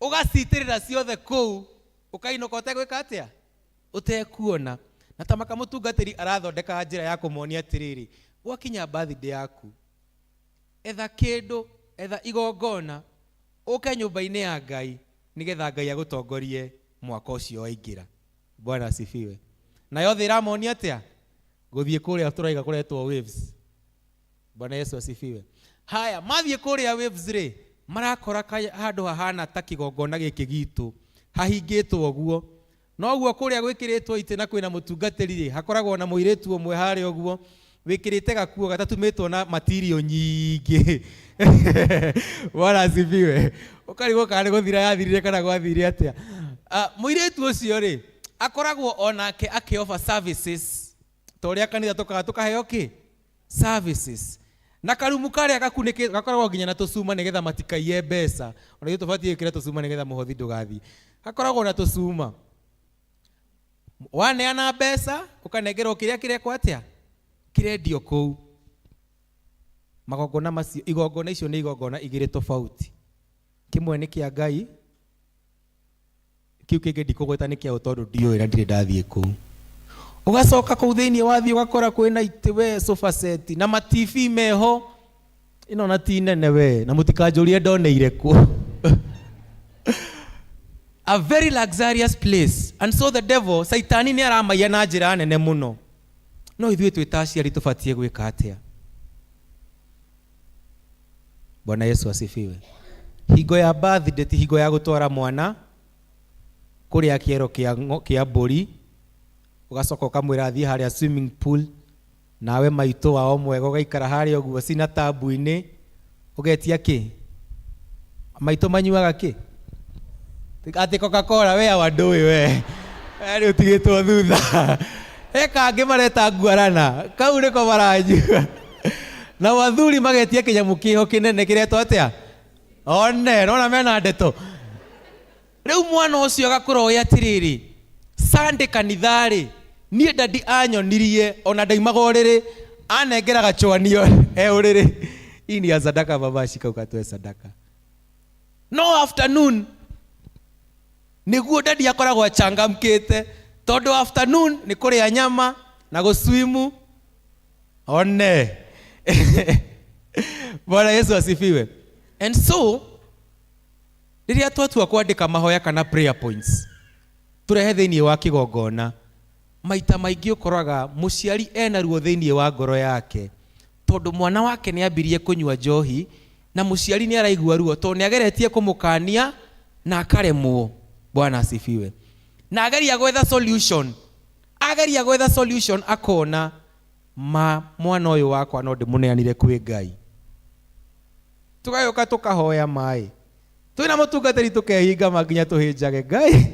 ũgacitĩrĩra ciothe kũu, ũkainũka ũtegwĩka atĩa? Ũtekuona. Na tamaka mũtungatĩri arathondeka njĩra ya kũmonia atĩrĩrĩ, gwakinya birthday yaku, etha kĩndũ, etha igongona, ũke nyũmba-inĩ ya Ngai, nĩgetha Ngai agũtongorie mwaka ũcio waingĩra. Bwana asifiwe. Na yothe ĩramonia atĩa? Gũthiĩ kũrĩa tũraiga kũretwo Waves. Bwana Yesu asifiwe. Haya, mathiĩ kũrĩa Waves rĩ, marakora handũ hahana ta kĩgongona gĩkĩ gitũ, hahingĩtwo ũguo. No ũguo kũrĩa gwĩkĩrĩtwo itĩ na kwĩna mũtungatĩri rĩ, hakoragwo na mũirĩtu ũmwe harĩa ũguo, wĩkĩrĩte gakuo gatatumĩtwo na material nyingĩ. Bwana asifiwe. Ũkarigwo kana nĩ gũthira yathirire kana gwathire atĩa. Mũirĩtu ũcio rĩ, akoragwo onake akĩofa services. Torĩa kanitha tũkaheo kĩ? Services. Na karumu karĩa gakunĩkĩtwo gakoragwo nginya na tũcuma nĩgetha matikaiye mbeca. Ona ithuĩ tũbatiĩ gwĩkĩra tũcuma nĩgetha mũhothi ndũgathiĩ. Hakoragwo na tũcuma. Waneana mbeca, ũkanengerwo kĩrĩa kĩrekwo atĩa? Kĩrendio kũu. Magongona macio, igongona icio nĩ igongona igĩrĩ tofauti. Kĩmwe nĩ kĩa Ngai, kĩu kĩngĩ ndikũgweta nĩ kĩa tondũ ndiũĩ na ndirĩ ndathiĩ kũu. Ũgacoka kũu thĩinĩ wathiĩ ũgakora kwĩna itĩ we, sofa set na ma-TV meho. Ĩno na ti nene we, na mũtikanjũrie ndoneire kũ. A very luxurious place. And so the devil, Saitani nĩ aramaiya na njĩra nene mũno. No ithuĩ twĩ ta aciari tũbatiĩ gwĩka atĩa? Bwana Yesu asifiwe. Hingo ya birthday ti hingo ya gũtwara mwana kũrĩa kĩero kĩa mbũri, ũgacoka ũkamwĩra athiĩ harĩa swimming pool, nawe maitũ wao mwega ũgaikara harĩa ũguo cina tabu-inĩ, ũgetia kĩ? Maitũ manyuaga kĩ? Ati Coca-Cola we awandũĩ we. Rĩu tigĩtwo thutha. Kangĩ mareta nguarana, kau nĩko maranyua. Na wathuri magetia kĩnyamũ kĩho kĩnene kĩretwo atĩa? One, nona mena ndeto. Rĩu mwana ũcio agakũroya atĩrĩrĩ, Sunday kanitha-rĩ, niĩ ndadi anyonirie ona ndaimaga ũrĩrĩ, anengera gachwanio. uriri hii ni ya sadaka baba, shika ukatoe sadaka. No afternoon niguo dadi akoragwo achangamkite tondu afternoon ni kuria nyama na guswimu one. Bwana Yesu asifiwe. And so riria twatua kwandika mahoya kana prayer points turehe thiini wa kigongona, maita maingi ukoraga muciari ena ruo thiini wa ngoro yake tondu mwana wake ni ambirie kunywa njohi na muciari ni araigua ruo tondu ni ageretie kumukania na akaremwo. Bwana asifiwe. Na ageria gwetha solution akona mwana uyu wakwa no ndimuneanire kwi Ngai. Tugayoka tukahoya mai twina mutungatiri tukehinga maginya tuhinjage Ngai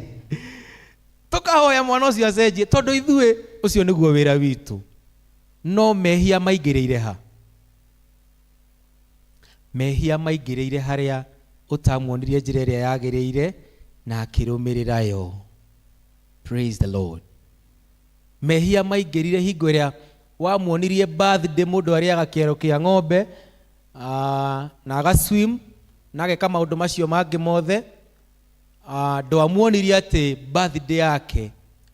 tukahoya mwana ucio acenjie tondu ithue ucio niguo wira witu. No mehia maingiriire ha? Mehia maingiriire haria utamuonirie njira iria yagiriire na akirumirira yo. Praise the Lord. Mehia maingirire hingo iria wamuonirie birthday mundu ariaga kiero kia ng'ombe na agaswim na ageka maundu macio mangi mothe, ndwamuonirie ati birthday yake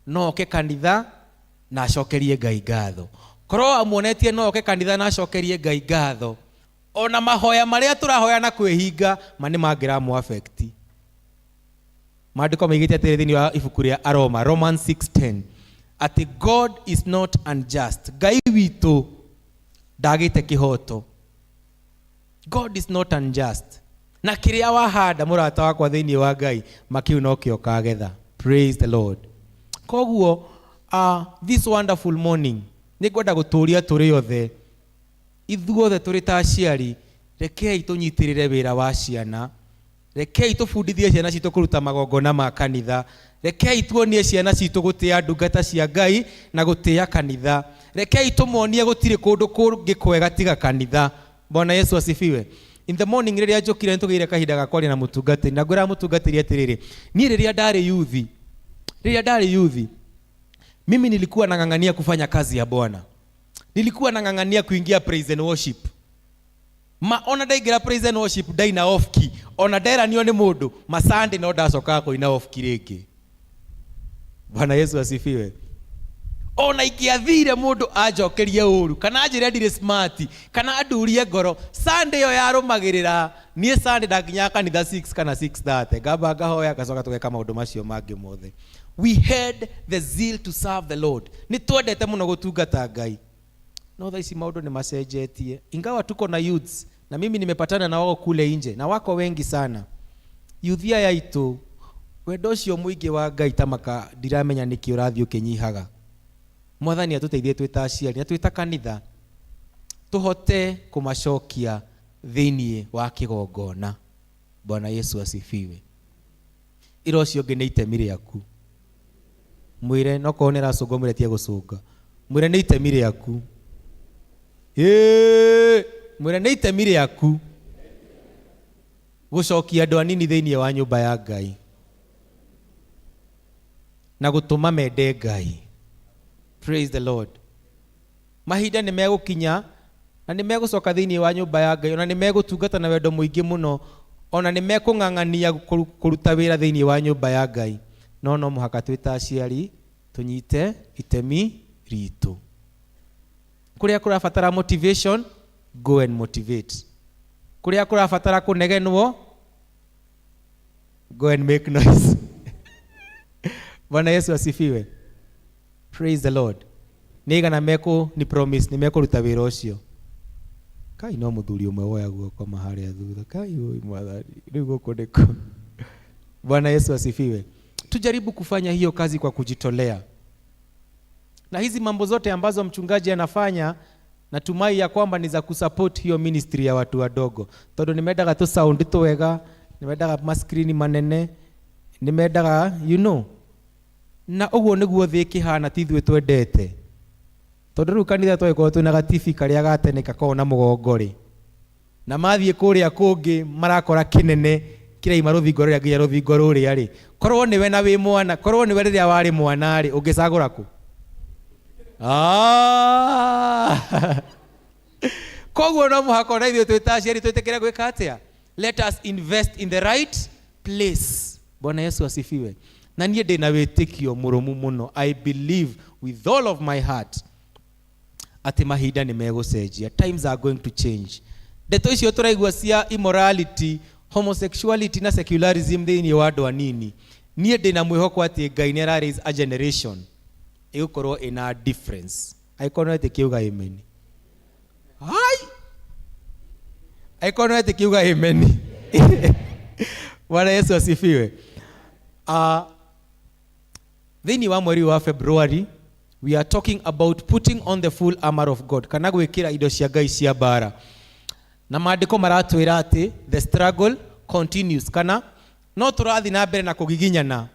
no oke kanitha na acokerie Ngai ngatho. Korwo amuonetie no oke kanitha na acokerie Ngai ngatho, ona mahoya maria turahoya na kwihinga mani mangira mu affect. Maandiko maigite atiri thiini wa ibuku ria Romans 6:10 ati God is not unjust. Ngai witu ndagite kihoto. God is not unjust. Na kiria wahanda murata wakwa thiini wa Ngai makiu no kio kagetha. Praise the Lord. Koguo this wonderful morning nigwenda guturia turi othe ithuothe turi ta aciari, rekei tunyitirire wira wa ciana, rekei tubundithie ciana citu kuruta magongona ma kanitha, rekei tuonie ciana citu gutia ndungata cia Ngai na gutia kanitha, rekei tumuonie gutire kundu kungi kwega tiga kanitha. Bwana Yesu asifiwe. In the morning riria njokire ntugire kahinda gakwaria na mutungatiri na ngwira mutungatiri atiriri, ni riria ndari youth mimi nilikuwa nang'ang'ania kufanya kazi ya Bwana. Nilikuwa nang'ang'ania kuingia praise and worship. Ona ndaigira praise and worship ndaina off key. Ona ndera nione mundu masande no ndacoka kuina off key ringi. Bwana Yesu asifiwe. Ona ikiathire mundu ajokerie uru kana njire ndire smart kana andurie ngoro Sunday yo yarumagirira nie Sunday ndakinya kanitha 6 kana 6:30 ngamba ngahoya gacoka tugeka maundu macio mangi mothe. We had the zeal to serve the Lord. Ni twendete muno gutungata Ngai. No thaisi maundu ni macenjetie. Ingawa tuko na youths na mimi nimepatana na wao kule nje na wako wengi sana. Youth ya itu wendo ucio muingi wa Ngai tamaka ndiramenya niki urathio kinyihaga. Mwathani atuteithie twita aciari na twita kanitha tuhote kumacokia thiini wa kigongona. Bwana Yesu asifiwe. Iro cio ngi ni itemi riaku. Mwire no konera cungomeretie gucunga. Mwire ni itemi riaku. Mwire ni itemi riaku gucokia andu anini thiini wa nyumba ya Ngai na gutuma mende Ngai. Praise the Lord. Mahinda ni megukinya na ni megucoka thiini wa nyumba ya Ngai, ona ni megutungata na wendo muingi muno, ona ni mekung'ang'ania kuruta wira thiini wa nyumba ya Ngai. No muhaka twita aciari tunyite itemi ritu. Kuria kurabatara motivation, go and motivate. Kuria kurabatara kunegenwo, go and make noise. Bwana Yesu asifiwe. Praise the Lord. Nigana meko ni promise ni meko ruta wira ucio. Kai no muthuri umwe woya guoko mahari athutha. Kai oi mwathani. Riu guko ndiko. Bwana Yesu asifiwe. Tujaribu kufanya hiyo kazi kwa kujitolea. Na hizi mambo zote ambazo mchungaji anafanya natumai ya kwamba ni za kusupport hiyo ministry ya watu wadogo. Todo nimedaga tu sound tu wega, nimedaga maskrini manene, nimedaga na uguo niguo thi kihana tithwe twendete. Todo ru kanitha tweko tu na gatifi karia gatene kakona mugongori. Na mathie kuria kungi marakora kinene kira ruthingo ruria nginya ruthingo ruria ri. Korwo niwe na wi mwana, korwo niwe riria wari mwana ri ungicagura ku. Koguo no muhako na ithuĩ twĩ ta aciari twĩtĩkĩre gwĩka atĩa? Let us invest in the right place. Bwana Yesu asifiwe. Na niĩ ndĩ na wĩtĩkio mũrũmu mũno. I believe with all of my heart atĩ mahinda nĩ megũcenjia. Times are going to change. Ndeto icio tũraigua cia immorality, homosexuality na secularism thĩinĩ wa andũ anini. Niĩ ndĩ na mwĩhoko atĩ Ngai nĩ raise a generation ĩgũkorwo ina difference. Aikono ete kiuga amen. Hai! Aikono ete kiuga amen. Bwana Yesu asifiwe. Thĩinĩ wa mweri wa February, we are talking about putting on the full armor of God. Kana gwĩkĩra indo cia Ngai cia bara. Na maandĩko maratwĩra atĩ the struggle continues. Kana no tũrathi na mbere na kũgiginyana.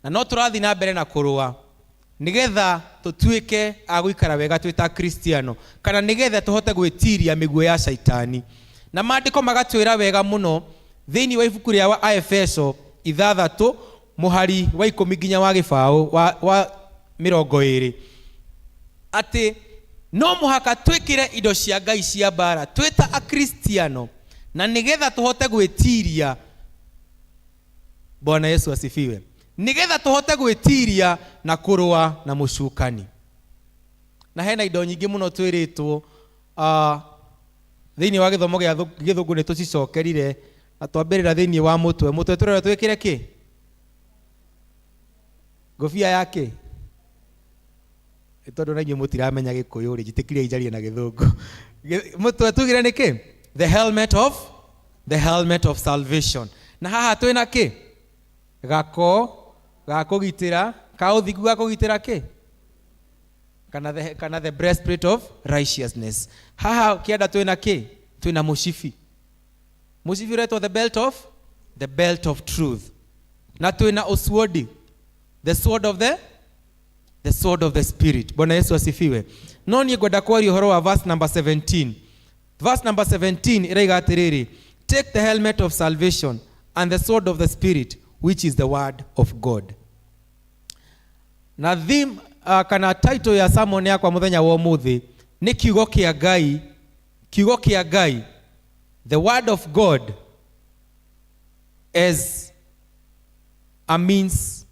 Na no tũrathi na mbere na kũrũa. Nigetha tũtuĩke a gũikara wega twĩ ta Kristiano. Kana nigetha tũhote gwĩtiria mĩguĩ ya Shaitani. Na maandĩko magatwĩra wega mũno thĩinĩ wa ibuku rĩa wa Efeso 6 mũhari wa 10 nginya wa gĩbaũ wa 20 atĩ no mũhaka twĩkĩre indo cia Ngai cia bara twĩ ta Akristiano na nigetha tũhote gwĩtiria. Bwana Yesu asifiwe. Nigetha tũhote gwĩtiria na kũrũa na mũcukani. Na hena indo nyingĩ mũno twĩrĩtwo thĩinĩ wa gĩthomo gĩa gĩthũngũ nĩ tũcicokerire na twambĩrĩra thĩinĩ wa mũtwe tũrĩa twĩkĩre kĩ? Ngobia yake. Tondũ na inyuĩ mũtiramenya Gĩkũyũ rĩ, njĩtĩkire injarie na gĩthũngũ. Mũtwe tugire nĩ kĩ? The helmet of salvation. Na haha twĩna kĩ? Gako gakũgitĩra, kaũthingu gakũgitĩra kĩ? Kana the breastplate of righteousness. Haha kianda twĩna kĩ? Twĩna mũcibi. Mũcibi ũretwo the belt of truth. Na twĩna ũsword, the sword of the spirit. Bwana Yesu asifiwe. No niĩ ngwenda kwaria ũhoro wa verse number 17. Verse number 17 ĩraiga atĩrĩrĩ, take the helmet of salvation and the sword of the spirit, which is the word of God. Na theme kana title ya sermon yakwa muthenya wa ũmũthĩ nĩ kiugo kĩa Ngai, the word of God as a means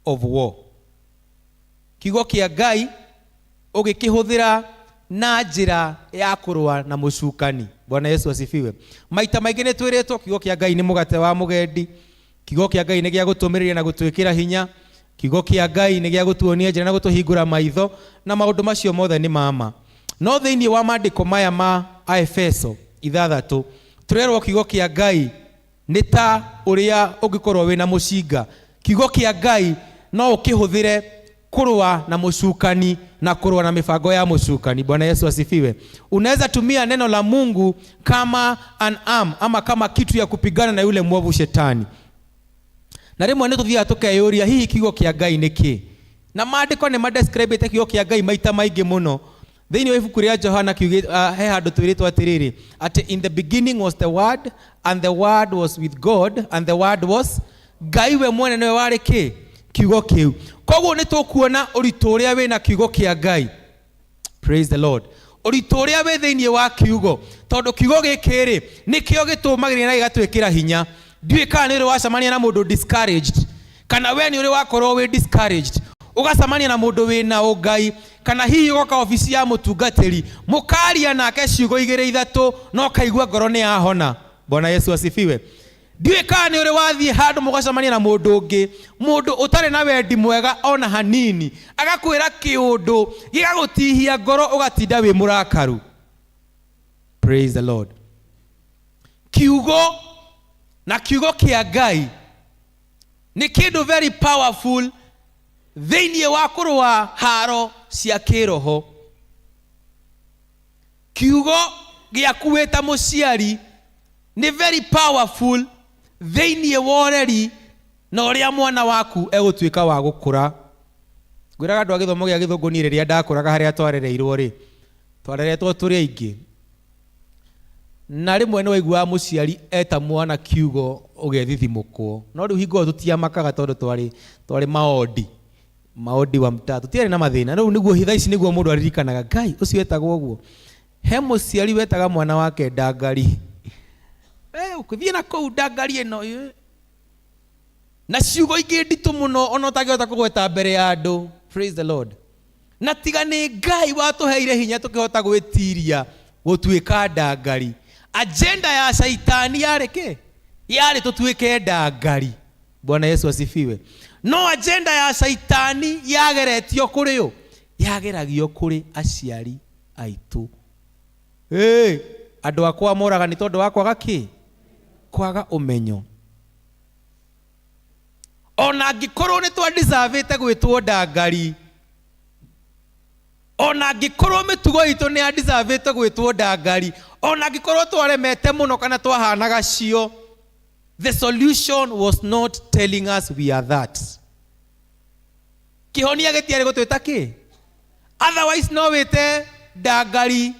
of war. Kiugo kĩa Ngai ũgĩkĩhũthĩra na njĩra ya kũrũa na mũcukani. Bwana Yesu asifiwe. Maita maingĩ nĩ twĩrĩtwo kiugo kĩa Ngai nĩ mũgate wa mũgendi. Kiugo kĩa Ngai nĩ gĩa gũtũmĩrĩria na gũtwĩkĩra hinya. Kiugo kĩa Ngai nĩ gĩa gũtuonia njĩra na gũtũhingũra maitho, na maũndũ macio mothe nĩ mama. No thĩinĩ wa maandĩko maya ma Efeso 6 tũrerwo kiugo kĩa Ngai nĩ ta ũrĩa ũngĩkorwo wĩna mũcinga. Kiugo kĩa Ngai no ũkĩhũthĩre kũrũa na mũcukani na kũrũa na mipango ya mũcukani. Bwana Yesu asifiwe. Unaweza tumia neno la Mungu kama an arm ama kama kitu ya kupigana na yule mwovu shetani. Na rĩmwe nĩ tũthiaga tũkeyũria hihi kiugo kĩa Ngai nĩ kĩ? Na maandĩko nĩ madescribe kiugo kĩa Ngai maita maingĩ mũno. Thĩinĩ wa ibuku rĩa Johana he handũ twĩrĩtwo atĩrĩrĩ atĩ in the beginning was the word and the word was with God and the word was Ngai we mwene nĩwe warĩ kĩ? Kiugo kĩu. Koguo nĩ tũkuona ũritũ ũrĩa wĩna kiugo kĩa Ngai. Praise the Lord. Ũritũ ũrĩa wĩ thĩinĩ wa kiugo, tondũ kiugo gĩkĩ rĩ nĩkĩo gĩtũmagĩrĩria na gĩgatwĩkĩra hinya. Ndiũĩ kana nĩ ũrĩ wacemania na mũndũ discouraged, kana we nĩ ũrĩ wakorwo wĩ discouraged ũgacemania na mũndũ wĩna ũngai, kana hihi ũgoka obici ya mũtungatĩri mũkaria nake ciugo 2-3 no kaigua ngoro nĩ yahona. Bwana Yesu asifiwe. Ndiũĩ kana nĩ ũrĩ wathiĩ handũ mũgacemania na mũndũ ũngĩ, mũndũ ũtarĩ na wendi mwega ona hanini, agakwĩra kĩũndũ gĩgagũtihia ngoro ũgatinda wĩ mũrakaru. Praise the Lord. Kiugo na kiugo kĩa Ngai nĩ kĩndũ very powerful thĩinĩ wa kũrũa haro cia kĩroho. Kiugo gĩakuĩta mũciari nĩ very powerful thĩinĩ wa ũreri na ũrĩa mwana waku egũtuĩka wa gũkũra. Ngwĩraga andũ a gĩthomo gĩa gĩthũngũ niĩ rĩrĩa ndakũraga harĩa twarereirwo rĩ, twareretwo tũrĩ aingĩ. Na rĩmwe nĩ waiguaga mũciari eta mwana kiugo ũgethithimũkwo. No rĩu hingo tũtiamakaga tondũ twarĩ maodi wa mtaa, tũtiarĩ na mathĩna. Rĩu nĩguo hitha ici nĩguo mũndũ aririkanaga Ngai ũcio etagwo ũguo. he mũciari wetaga mwana wake ndangari. Ukithie na kou ndangari ĩno na ciugo ingĩ nditũ mũno ona ũtangĩhota kũgweta mbere ya andũ. Praise the Lord. Na tiga nĩ Ngai watũheire hinya tũkĩhota gwĩtiria gũtuĩka ndangari. Agenda ya shaitani yarĩ kĩ? Yarĩ tũtuĩke ndangari. Bwana Yesu asifiwe. No agenda ya shaitani yageretio kũrĩ ũ? Yageragio kũrĩ aciari aitũ. Andũ akwa moraga nĩ tondũ wa kwaga kĩ? Kwaga ũmenyo. Ona angĩkorwo nĩ twa-deserve-ĩte gwĩtwo ndangari, ona angĩkorwo mĩtugo itũ nĩ ya-deserve-ĩte gwĩtwo ndangari, ona angĩkorwo twaremete mũno kana twahanaga cio, the solution was not telling us we are that. Kĩhonia gĩtiarĩ gũtwĩta kĩ? Otherwise no wĩte ndangari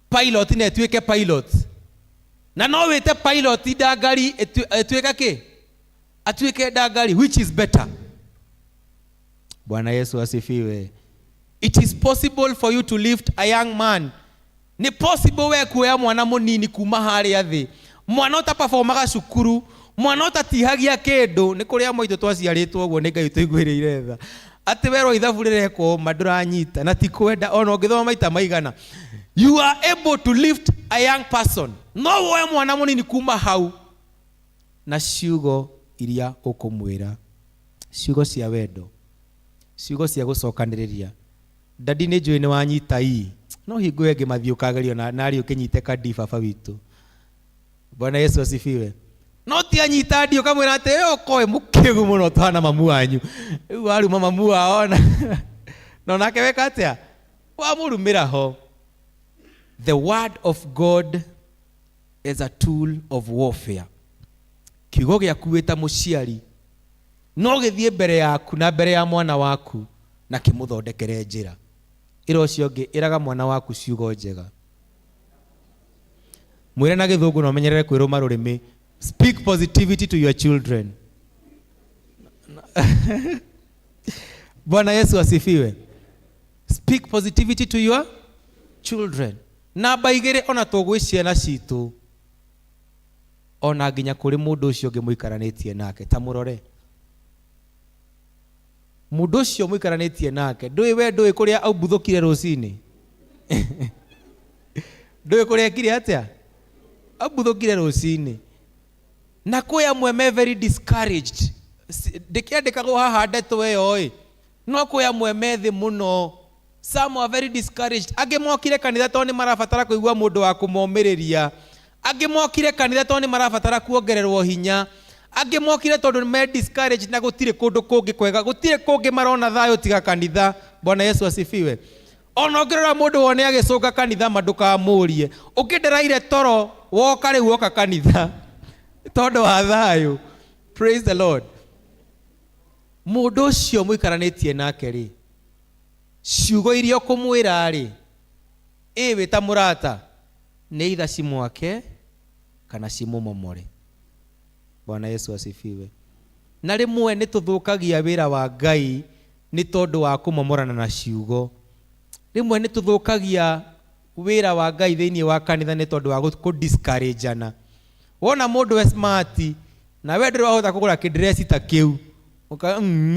pilot na ĩtuĩke pilot, na no wĩte pilot ndangari ĩtuĩke kĩ? Atuĩke ndangari. Which is better? Bwana Yesu asifiwe. It is possible for you to lift a young man. Ni possible we kuoya mwana mũnini kuma harĩa thĩ, mwana ũtaperformaga cukuru, mwana ũtatihagia kĩndũ. Nĩ kũrĩa moitũ twaciarĩtwo ũguo nĩ Ngai tũiguĩrĩire tha, atĩ werwo ithabu rĩrekwo ma ndũranyita na ti kwenda ona ũngĩthoma maita maigana. You are able to lift a young person. No woye mwana mũnini kuma hau na ciugo iria ũkũmwĩra, ciugo cia wendo, ciugo cia gũcokanĩrĩria. Dadi nĩ njũĩ nĩ wanyita ii, no hingo ĩngĩ mathiĩ ũkagerio na narĩ ũkĩnyite kandi baba witũ. Bwana Yesu asifiwe. No ti anyita ndi ũkamwĩra atĩ ũkoe mũkĩgu mũno twana mamu wanyu, rĩu waruma mamu wao no nake weka atĩa? Wamũrumĩra ho. The word of God is a tool of warfare. Kiugo gĩaku wĩta mũciari no gĩthiĩ mbere yaku na mbere ya mwana waku na kĩmũthondekere njĩra. Ĩra ũcio ũngĩ, ĩraga mwana waku ciugo njega. Mwĩre na gĩthũngũ na ũmenyerere kwĩrũma rũrĩmĩ. Speak positivity to your children. Bwana Yesu asifiwe. Speak positivity to your children. Namba igĩrĩ, ona tũgwĩ ciana citũ, ona nginya kũrĩ mũndũ ũcio ũngĩ mũikaranĩtie nake, ta mũrore mũndũ ũcio mũikaranĩtie nake. Ndũĩ we ndũĩ kũrĩa aumbũthũkire rũcinĩ? Ndũĩ kũrĩa ekire atĩa? Aumbũthũkire rũcinĩ. Na kwĩ amwe me very discouraged. Ndĩkĩandĩkagwo haha ndeto ĩyo no kwĩ amwe me thĩ mũno. Some are very discouraged. Angĩ mokire kanitha tondũ nĩ marabatara kũigua mũndũ wa kũmomĩrĩria. Angĩ mokire kanitha tondũ nĩ marabatara kuongererwo hinya. Angĩ mokire tondũ me discouraged na gũtirĩ kũndũ kũngĩ kwega, gũtirĩ kũngĩ marona thayũ tiga kanitha. Bwana Yesu asifiwe. Ona ũngĩrora mũndũ wone agĩcũnga kanitha ma ndũkamũrie, ũkĩndĩraire toro woka rĩu woka kanitha tondũ wa thayũ. Praise the Lord. Mũndũ ũcio mũikaranĩtie nake rĩ, ciugo iria ũkũmwĩra rĩ, wĩ ta mũrata, nĩ itha cimwake kana cimũmomore. Bwana Yesu asifiwe. Na rĩmwe nĩ tũthũkagia wĩra wa Ngai nĩ tondũ wa kũmomorana na ciugo. Rĩmwe nĩ tũthũkagia wĩra wa Ngai thĩinĩ wa kanitha nĩ tondũ wa kũ-discourage-ana. Wona mũndũ we smart na we ndũrĩ wahota kũgũra kĩndresi ta kĩu,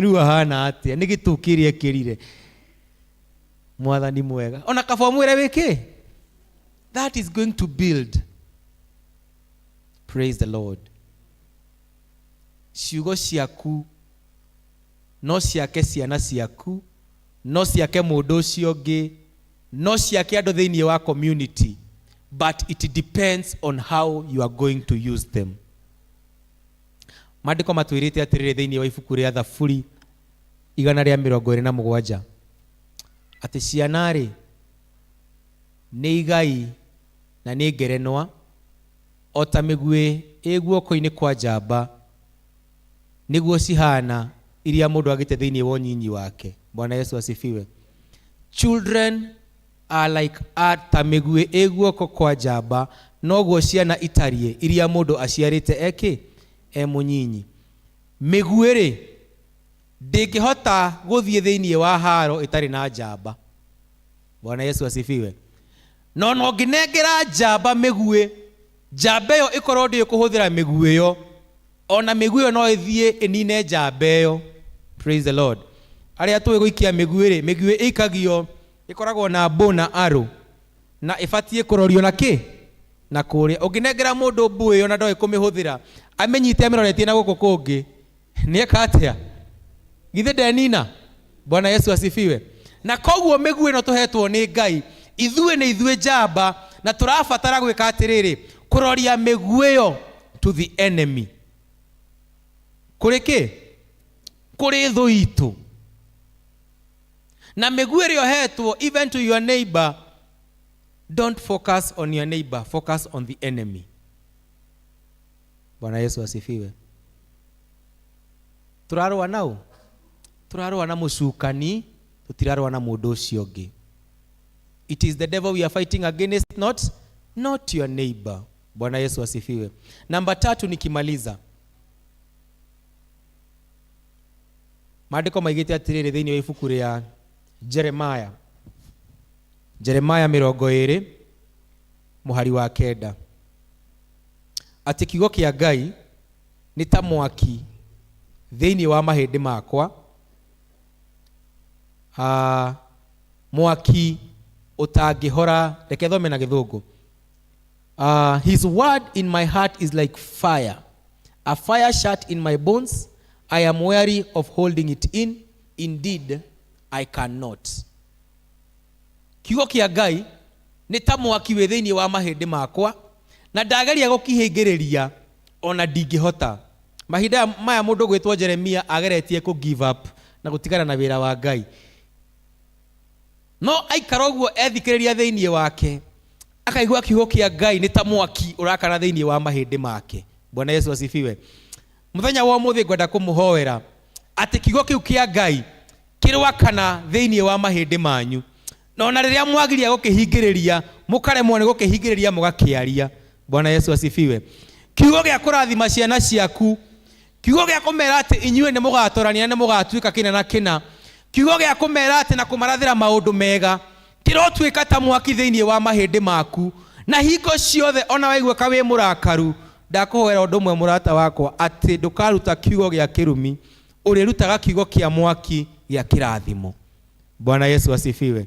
rĩu ahana atĩa, nĩ gĩtũ kĩrĩa ekĩrire. Mwathani mwega. Ona kaba ũmwĩre wĩkĩ? That is going to build. Praise the Lord. Ciugo ciaku no ciake ciana ciaku, no ciake mũndũ ũcio ũngĩ, no ciake andũ thĩinĩ wa community, but it depends on how you are going to use them. Maandĩko matwĩrĩte atĩrĩrĩ thĩinĩ wa ibuku rĩa Thaburi 127 atĩ ciana rĩ nĩ igai na nĩ ngerenwa o ta mĩguĩ ĩ guoko-inĩ kwa njamba, nĩguo cihana iria mũndũ agĩte thĩinĩ wa ũnyinyi wake. Bwana Yesu asifiwe. Children are like ta mĩguĩ ĩ guoko kwa njamba, noguo ciana itariĩ iria mũndũ aciarĩte mũnyinyi. Mĩguĩ rĩ ndĩngĩhota gũthiĩ thĩinĩ wa haro ĩtarĩ na njamba. Bwana Yesu asifiwe. no nginengera njamba mĩguĩ, njamba ĩyo ĩkorwo ndĩ kũhũthĩra mĩguĩ ĩyo, ona mĩguĩ ĩyo no ĩthiĩ ĩnine njamba ĩyo. Praise the Lord. Arĩa tũĩ gũikia mĩguĩ-rĩ, mĩguĩ ĩikagio ĩkoragwo na bow na arrow, na ĩbatiĩ kũrorio na kĩ? Na kũrĩa. Ũngĩnengera mũndũ mbuĩ ĩyo na ndoĩ kũmĩhũthĩra, amenyite amĩroretie na gũkũ kũngĩ, nĩeka atĩa? Githĩ ndenina? Bwana Yesu asifiwe. Na koguo mĩguĩ ĩno tũhetwo nĩ Ngai, ithuĩ nĩ ithuĩ njamba, na tũrabatara gwĩka atĩrĩrĩ, kũroria mĩguĩ ĩyo to the enemy. Kũrĩ kĩ? Kũrĩ thũ itũ. Na mĩguĩ ĩrĩa ũhetwo, even to your neighbor, don't focus on your neighbor, focus on the enemy. Bwana Yesu asifiwe. Turarũa nao? Turarũa na mũcukani, tutirarũa na mũndũ ũcio ũngĩ. It is the devil we are fighting against, not your neighbor. Bwana Yesu asifiwe. Namba 3 nikimaliza. Maandĩko maigĩte atĩrĩrĩ thĩinĩ wa ibuku rĩa Jeremiah 20 mũhari wa 9, atĩ kiugo kĩa Ngai nĩ ta mwaki thĩinĩ wa mahĩndĩ makwa, mwaki ũtangĩhora. Reke thome na Gĩthũngũ. His word in my heart is like fire, a fire shut in my bones. I am weary of holding it in, indeed I cannot. Kiugo kĩa Ngai nĩ ta mwaki wĩ thĩinĩ wa mahĩndĩ makwa, na ndageria gũkĩhĩngĩrĩria ona ndingĩhota. Mahinda maya mũndũ gwĩtwo Jeremia ageretie kũ give up na gũtigana na wĩra wa Ngai, no aikara ũguo ethikĩrĩria thĩinĩ wake, akaigua kiugo kĩa Ngai nĩ ta mwaki ũrakana thĩinĩ wa mahĩndĩ make. Bwana Yesu asifiwe. Mũthenya wa ũmũthĩ ngwenda kũmũhoera atĩ kiugo kĩu kĩa Ngai kĩrwakana thĩinĩ wa mahĩndĩ manyu, na ona rĩrĩa mwagiria gũkĩhingĩrĩria mũkaremwo nĩ gũkĩhingĩrĩria mũgakĩaria. Bwana Yesu asifiwe. Kiugo gĩa kũrathima ciana ciaku, kiugo gĩa kũmera atĩ inyuĩ nĩ mũgatorania nĩ mũgatuĩka kĩna na kĩna, kiugo gĩa kũmera atĩ na kũmarathĩra maũndũ mega kĩrotuĩka ta mwaki thĩinĩ wa mahĩndĩ maku, na hingo ciothe ona waiguĩka wĩ mũrakaru, ndakũhoera ũndũ ũmwe mũrata wakwa, atĩ ndũkaruta kiugo gĩa kĩrumi, ũrĩrutaga kiugo kĩa mwaki gĩa kĩrathimo. Bwana Yesu asifiwe.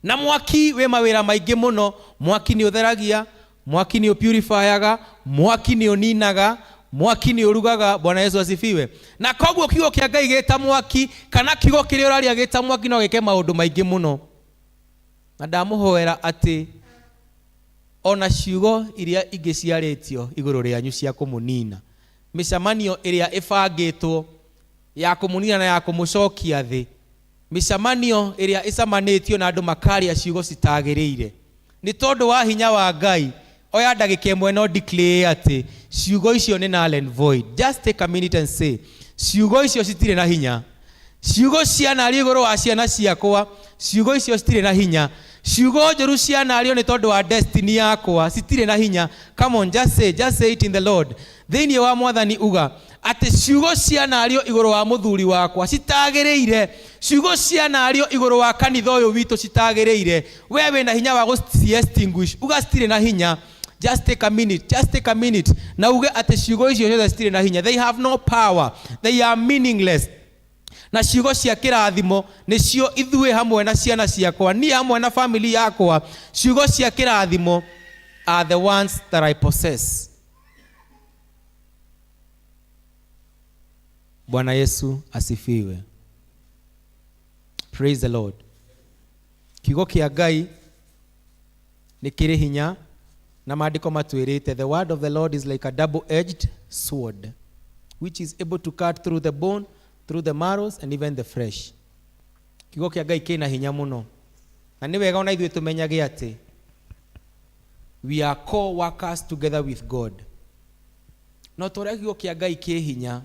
Na mwaki wĩ mawĩra maingĩ mũno. Mwaki nĩ ũtheragia, mwaki nĩ ũpurifyaga, mwaki nĩ ũninaga, mwaki nĩ ũrugaga. Bwana Yesu asifiwe. Na koguo kiugo kĩa Ngai gĩta mwaki, kana kiugo kĩrĩa ũraria gĩta mwaki, no gĩke maũndũ maingĩ mũno. Na ndamũhoera atĩ ona ciugo iria ingĩ ciarĩtio igũrũ rĩanyu cia kũmũnina, mĩcemanio ĩrĩa ĩbangĩtwo ya kũmũnina na ya kũmũcokia thĩ, mĩcemanio ĩrĩa ĩcemanĩtio na andũ makaria ciugo citagĩrĩire, nĩ tondũ wa hinya wa Ngai, oya ndagĩka ĩmwe no declare atĩ ciugo icio nĩ null and void. Just take a minute and say, ciugo icio citirĩ na hinya. Ciugo cianario igũrũ wa ciana ciakwa, ciugo icio citirĩ na hinya. Ciugo njũru cianario nĩ tondũ wa destiny yakwa, citirĩ na hinya. Come on, just say it in the Lord. Thĩinĩ wa Mwathani uga atĩ ciugo cianario igũrũ wa mũthuri wakwa citagĩrĩire, ciugo cianario igũrũ wa kanitha ũyũ witũ citagĩrĩire. We wĩna hinya wa gũci-extinguish, uga citirĩ na hinya. Just take a minute. Na uge atĩ ciugo icio ciothe citirĩ na hinya. They have no power. They are meaningless. Na ciugo cia kĩrathimo nĩcio ithuĩ hamwe na ciana ciakwa, niĩ hamwe na family yakwa, ciugo cia kĩrathimo are the ones that I possess. Bwana Yesu asifiwe. Praise the Lord. Kiugo kĩa Ngai nĩ kĩrĩ hinya, na maandĩko matwĩrĩte, the word of the Lord is like a double-edged sword, which is able to cut through the bone, through the marrows and even the flesh. Kiugo kĩa Ngai kĩna hinya mũno, na nĩ wega ona ithuĩ tũmenyage atĩ we are co-workers together with God. No tũrĩa kiugo kĩa Ngai kĩ hinya,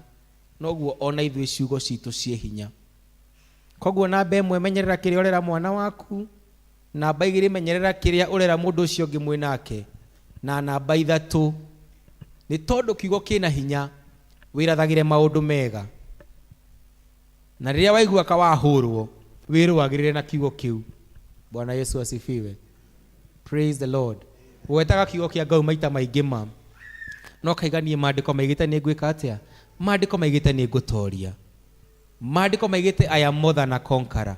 noguo ona ithuĩ ciugo citũ ciĩ hinya. Koguo namba 1 menyerera kĩrĩa ũrera mwana waku, namba 2 menyerera kĩrĩa ũrera mũndũ ũcio ũngĩ mwĩ nake, na namba 3 nĩ tondũ kiugo kĩna hinya wĩrathagĩre maũndũ mega. Na rĩrĩa waigua ka wahũrwo, wĩrũagĩrĩre na kiugo kĩu. Bwana Yesu asifiwe. Praise the Lord. Wetaga kiugo kia Ngai maita maingĩ ma. No kaiganie maandĩko maigĩte nĩ ngwĩka atĩa? Maandĩko maigĩte nĩ ngũtoria. Maandĩko maigĩte I am more than a conqueror.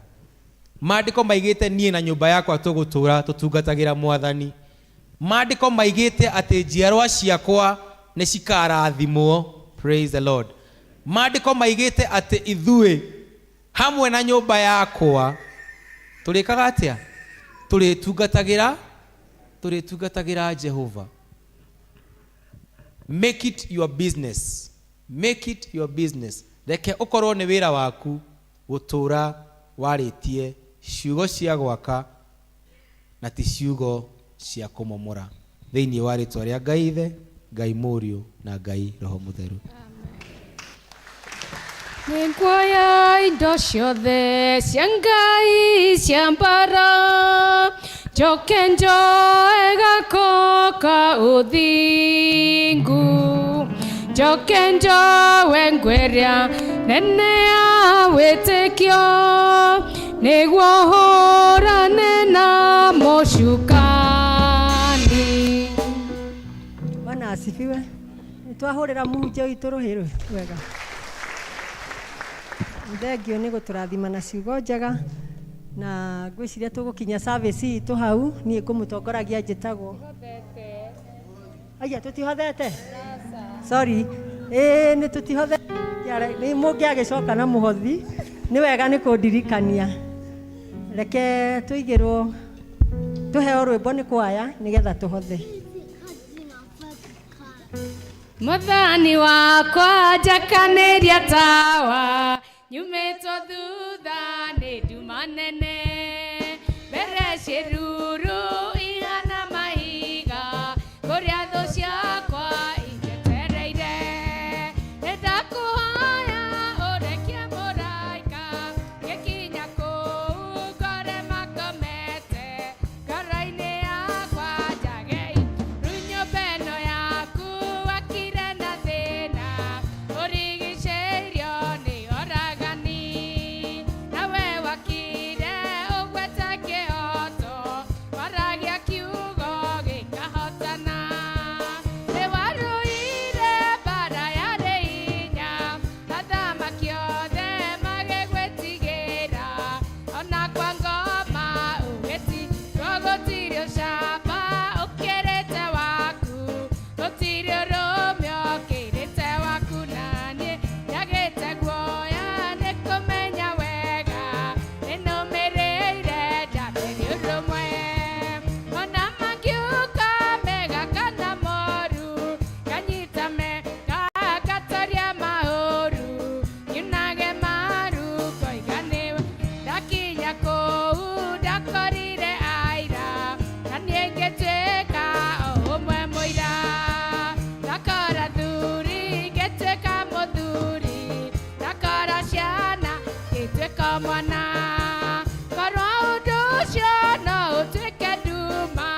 Maandĩko maigĩte niĩ na nyũmba yakwa tũgũtũũra tũtungatagĩra Mwathani. Maandĩko maigĩte atĩ njiarwa ciakwa nĩ cikarathimwo. Praise the Lord. Maandĩko maigĩte atĩ ithuĩ hamwe na nyũmba yakwa tũrĩkaga atĩa? Tũrĩtungatagĩra Jehova. Make it your business. Make it your business. Reke ũkorwo nĩ wĩra waku gũtũũra warĩtie ciugo cia gwaka na ti ciugo cia kũmomora. Thĩinĩ wa rĩĩtwa rĩa Ngai Ithe, Ngai Mũriũ na Ngai Roho Mũtheru. Nĩnguoya indo ciothe cia Ngai cia mbara, njoke njoe gako ka ũthingu, njoke njoe ngweria nene ya wĩtĩkio, nĩguo hũrane na mũcukani. Bwana asifiwe. Twahũrĩra mũhunjia witũ rũhĩ wega. Thengio nĩ gũtũrathima na ciugo njega, na ngwĩciria tũgũkinya service itũ hau. Niĩ ngũmũtongoragia njĩtagwo aya tũtihothete. Sorry, nĩ tũtihothete. Nĩ mũngĩagĩcoka na mũhothi nĩ wega nĩ kũndirikania. Reke tũigĩrwo tũheo rwĩmbo nĩ kwaya nĩgetha tũhothe. Mwathani wakwa njakanĩria tawa, nyumĩtwo thutha nĩ nduma nene, mbere ciĩruru ihana mahiga, kũrĩa thũ ciakwa ingĩtereire. Nĩndakũhoya ũrekie mũraika, gĩkinya kũu ngore makomete, ngoro-inĩ yakwa njagei rĩu nyũmba ĩno yaku wakire na thĩna, ũrigicĩirio nĩ oragani, nawe wakire ũgweta kĩhoto, waragia kiugo gĩkahotana. Nĩ warũire mbara yarĩ hinya, athamaki othe magĩgwĩtigĩra, ona kwa ngoma ũgĩtigwo gũtirĩ ũcamba ũkĩrĩte waku, gũtirĩ ũrũme ũkĩrĩte waku, naniĩ njagĩte guoya nĩ kũmenya wega nĩnũmĩrĩire ndamĩrĩ ũrũmwe. Ona mangiuka mega kana moru, nganyita mega ngatoria mahũru, nyunage maru ngoiga nĩwe ndakinya kũu ndakorire aira, na niĩ ngĩtuĩka o ũmwe mũira, ndakora thuri ngĩtuĩka mũthuri, ndakora ciana ngĩtuĩka mwana. Korwo ũndũ ũcio no ũtuĩke nduma,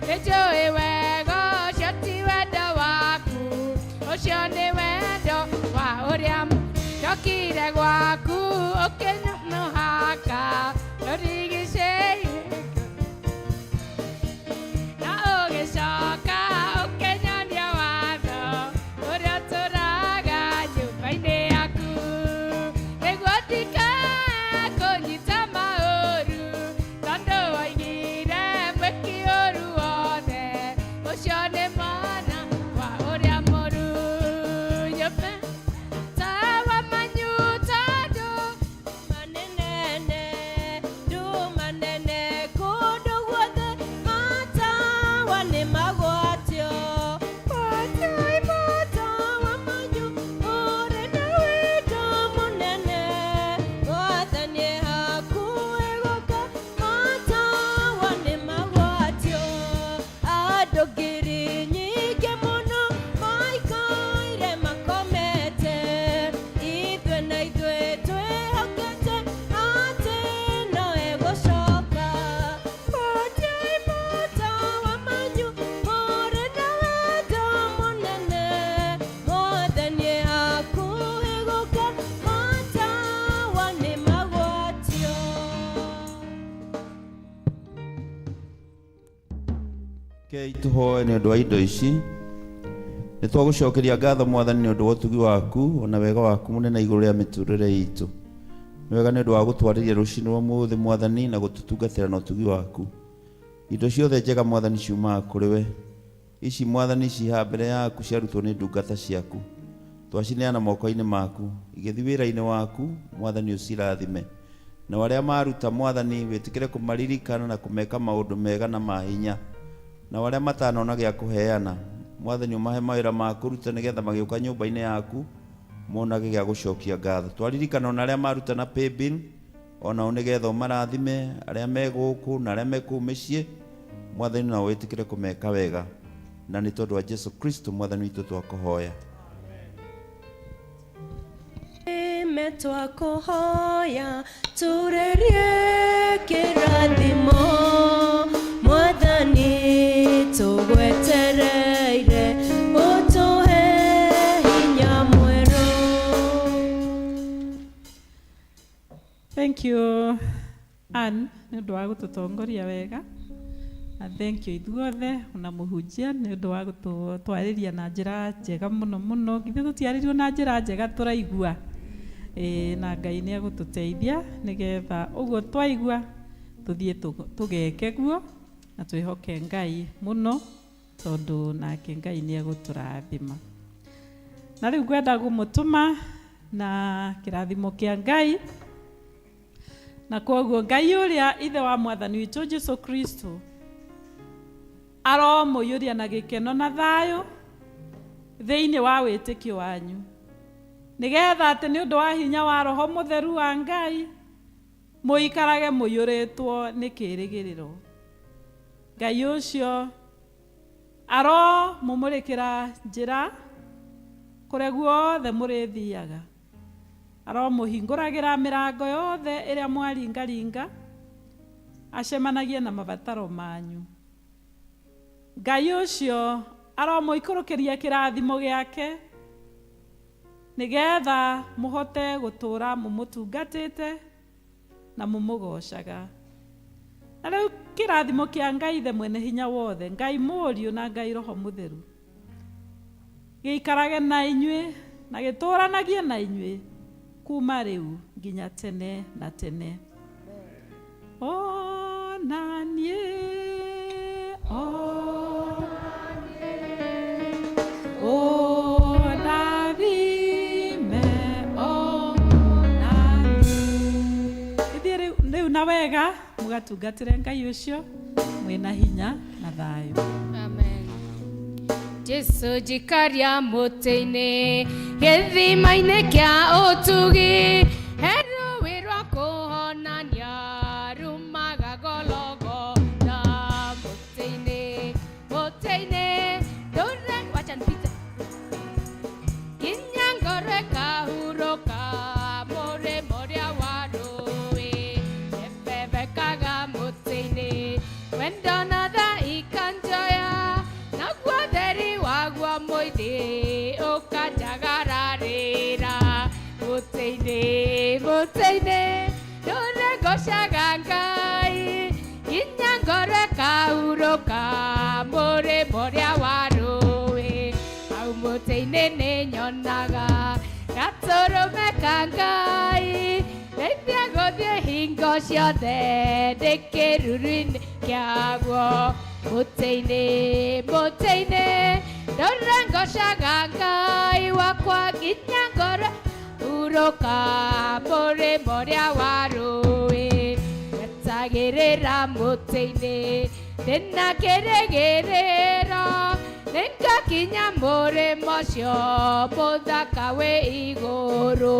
nĩnjũĩ wega ũcio ti wendo waku, ũcio nĩ wendo wa ũrĩa njokire gwaku, ũkĩnyũmũhaka ũrigicĩirie na ũgĩcoka ũkĩnyonia watho ũrĩa ũtũũraga nyũmba-inĩ yaku, nĩguo ndikae kũnyita maũru, tondũ woigire mwĩki ũũru wothe ũcio nĩ mwana wa ũrĩa mũũru. Nyũmba tawa manyuta andũ Rekei tuhoe nĩ ũndũ wa indo ici. Nĩ twagũcokeria ngatho Mwathani nĩ ũndũ wa ũtugi waku ona wega waku mũnene igũrũ rĩa mĩtũrĩre itũ. Nĩ wega nĩ ũndũ wa gũtwarĩria rũcinĩ rwa ũmũthĩ Mwathani na gũtũtungatĩra na ũtugi waku. Indo ciothe njega Mwathani ciumaga kũrĩ we. Ici Mwathani ciha mbere yaku ciarutwo nĩ ndungata ciaku. Twacineana moko-inĩ maku igĩthiĩ wĩra-inĩ waku Mwathani ũcirathime. Na arĩa maruta Mwathani wĩtĩkĩre kũmaririkana na kũmeka maũndũ mega na ma hinya. Na arĩa matanona gĩa kũheana Mwathani ũmahe mawĩra ma kũruta nĩgetha magĩũka nyũmba-inĩ yaku monage gĩa gũcokia ngatho. Twaririkana ona arĩa maruta na paybill ona nĩgetha ũmarathime arĩa me gũkũ na arĩa me kũu mĩciĩ Mwathani na wĩtĩkĩre kũmeka wega. Na nĩ tondũ wa Jesu Kristo Mwathani witũ twakũhoya. Twakũhoya turerie kĩrathimo Mwathani tũgwetereire ũtũhe hinya mwerũ. Thank you Ann nĩ ũndũ wa gũtũtongoria wega. Na thank you ithuothe ona mũhunjia nĩ ũndũ wa gũtwarĩria na njĩra njega mũno mũno. Githĩ tũtiarĩrio na njĩra njega tũraigua. Na Ngai nĩ agũtũteithia nĩgetha ũguo twaigua tũthiĩ tũgeke guo na twĩhoke Ngai mũno tondũ nake Ngai nĩ agũtũrathima. Na rĩu ngwenda gũmũtũma na kĩrathimo kĩa Ngai. Na koguo Ngai ũrĩa ithe wa Mwathani witũ Jesu Kristo aromũiyũria na gĩkeno na thayũ thĩinĩ wa wĩtĩkio wanyu. Nĩgetha atĩ nĩ ũndũ wa hinya wa Roho Mũtheru wa Ngai mũikarage mũiyũrĩtwo nĩ kĩĩrĩgĩrĩro. Ngai ũcio aromũmũrĩkĩra njĩra kũrĩa guothe mũrĩthiaga. Aromũhingũragĩra mĩrango yothe ĩrĩa mwaringaringa acemanagie na mabataro manyu. Ngai ũcio aromũikũrũkĩria kĩrathimo gĩake nĩgetha mũhote gũtũũra mũmũtungatĩte na mũmũgocaga. Na rĩu kĩrathimo kĩa Ngai ithe mwene hinya wothe, Ngai Mũriũ na Ngai Roho Mũtheru gĩikarage na inyuĩ na gĩtũũranagie na inyuĩ kuma rĩu nginya tene na tene. Ona niĩ na wega mũgatungatĩre Ngai ũcio mwĩna hinya na thayũ. Amen. Jesu jikaria mũtĩ-inĩ gĩthima-inĩ kĩa ũtugi heru wĩrwa kũhonania rumaga Gologotha mũtĩ-inĩ ndũre wacha nipite nginya ngoro ĩkahurũka mũrĩmo ũrĩa wa rũĩ ebebekaga mũtĩ-inĩ wendona tha ikanjoya naguo theri waguo mũithĩ ũkanjagararĩra mũtĩ-inĩ ndũre ngocaga Ngai nginya ngoro ĩkahurũka mũrĩmo ũrĩa wa rũĩ hau mũtĩ-inĩ nĩ nyonaga gatũrũme ka Ngai ndeithia gũthiĩ hingo ciothe ndĩ kĩruru-inĩ kĩaguo mũtĩ-inĩ ndũre ngocaga Ngai wakwa nginya ngoro hurũka mũrĩmo ũrĩa wa rũĩ ngetagĩrĩra mũtĩ-inĩ ndĩna kĩrĩgĩrĩro nĩngakinya mũrĩmo ũcio mũthaka wĩ igũrũ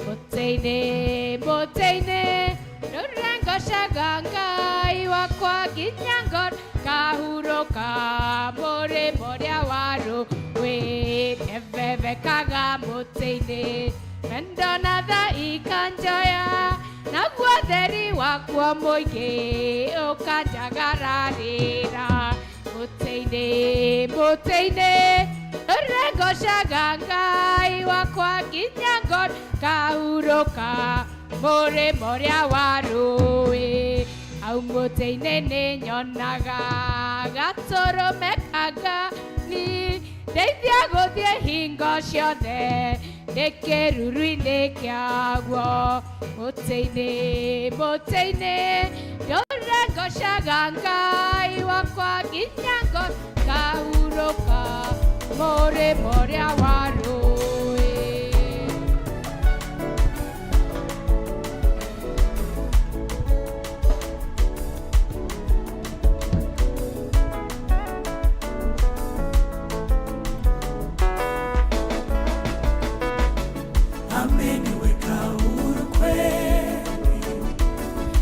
mũtĩ-inĩ ndũre ngocaga Ngai wakwa nginya ngoro kahurũka mũrĩmo ũrĩa wa rũĩ ebebekaga mũtĩ-inĩ wendona tha ikanjoya naguo theri wakuo mũingĩ ũkanjagararĩra mũtĩ-inĩ ndũre ngocaga Ngai wakwa nginya ngoro kahurũka mũrĩmo ũrĩa wa rũĩ hau hau mũtĩ-inĩ nĩ nyonaga gatũrũme ni ndeithia gũthiĩ hingo ciothe ndĩ kĩruru-inĩ kĩaguo mũtĩ-inĩ ndũre ngocaga Ngai wakwa nginya ngahurũka mũrĩmo ũrĩa warũ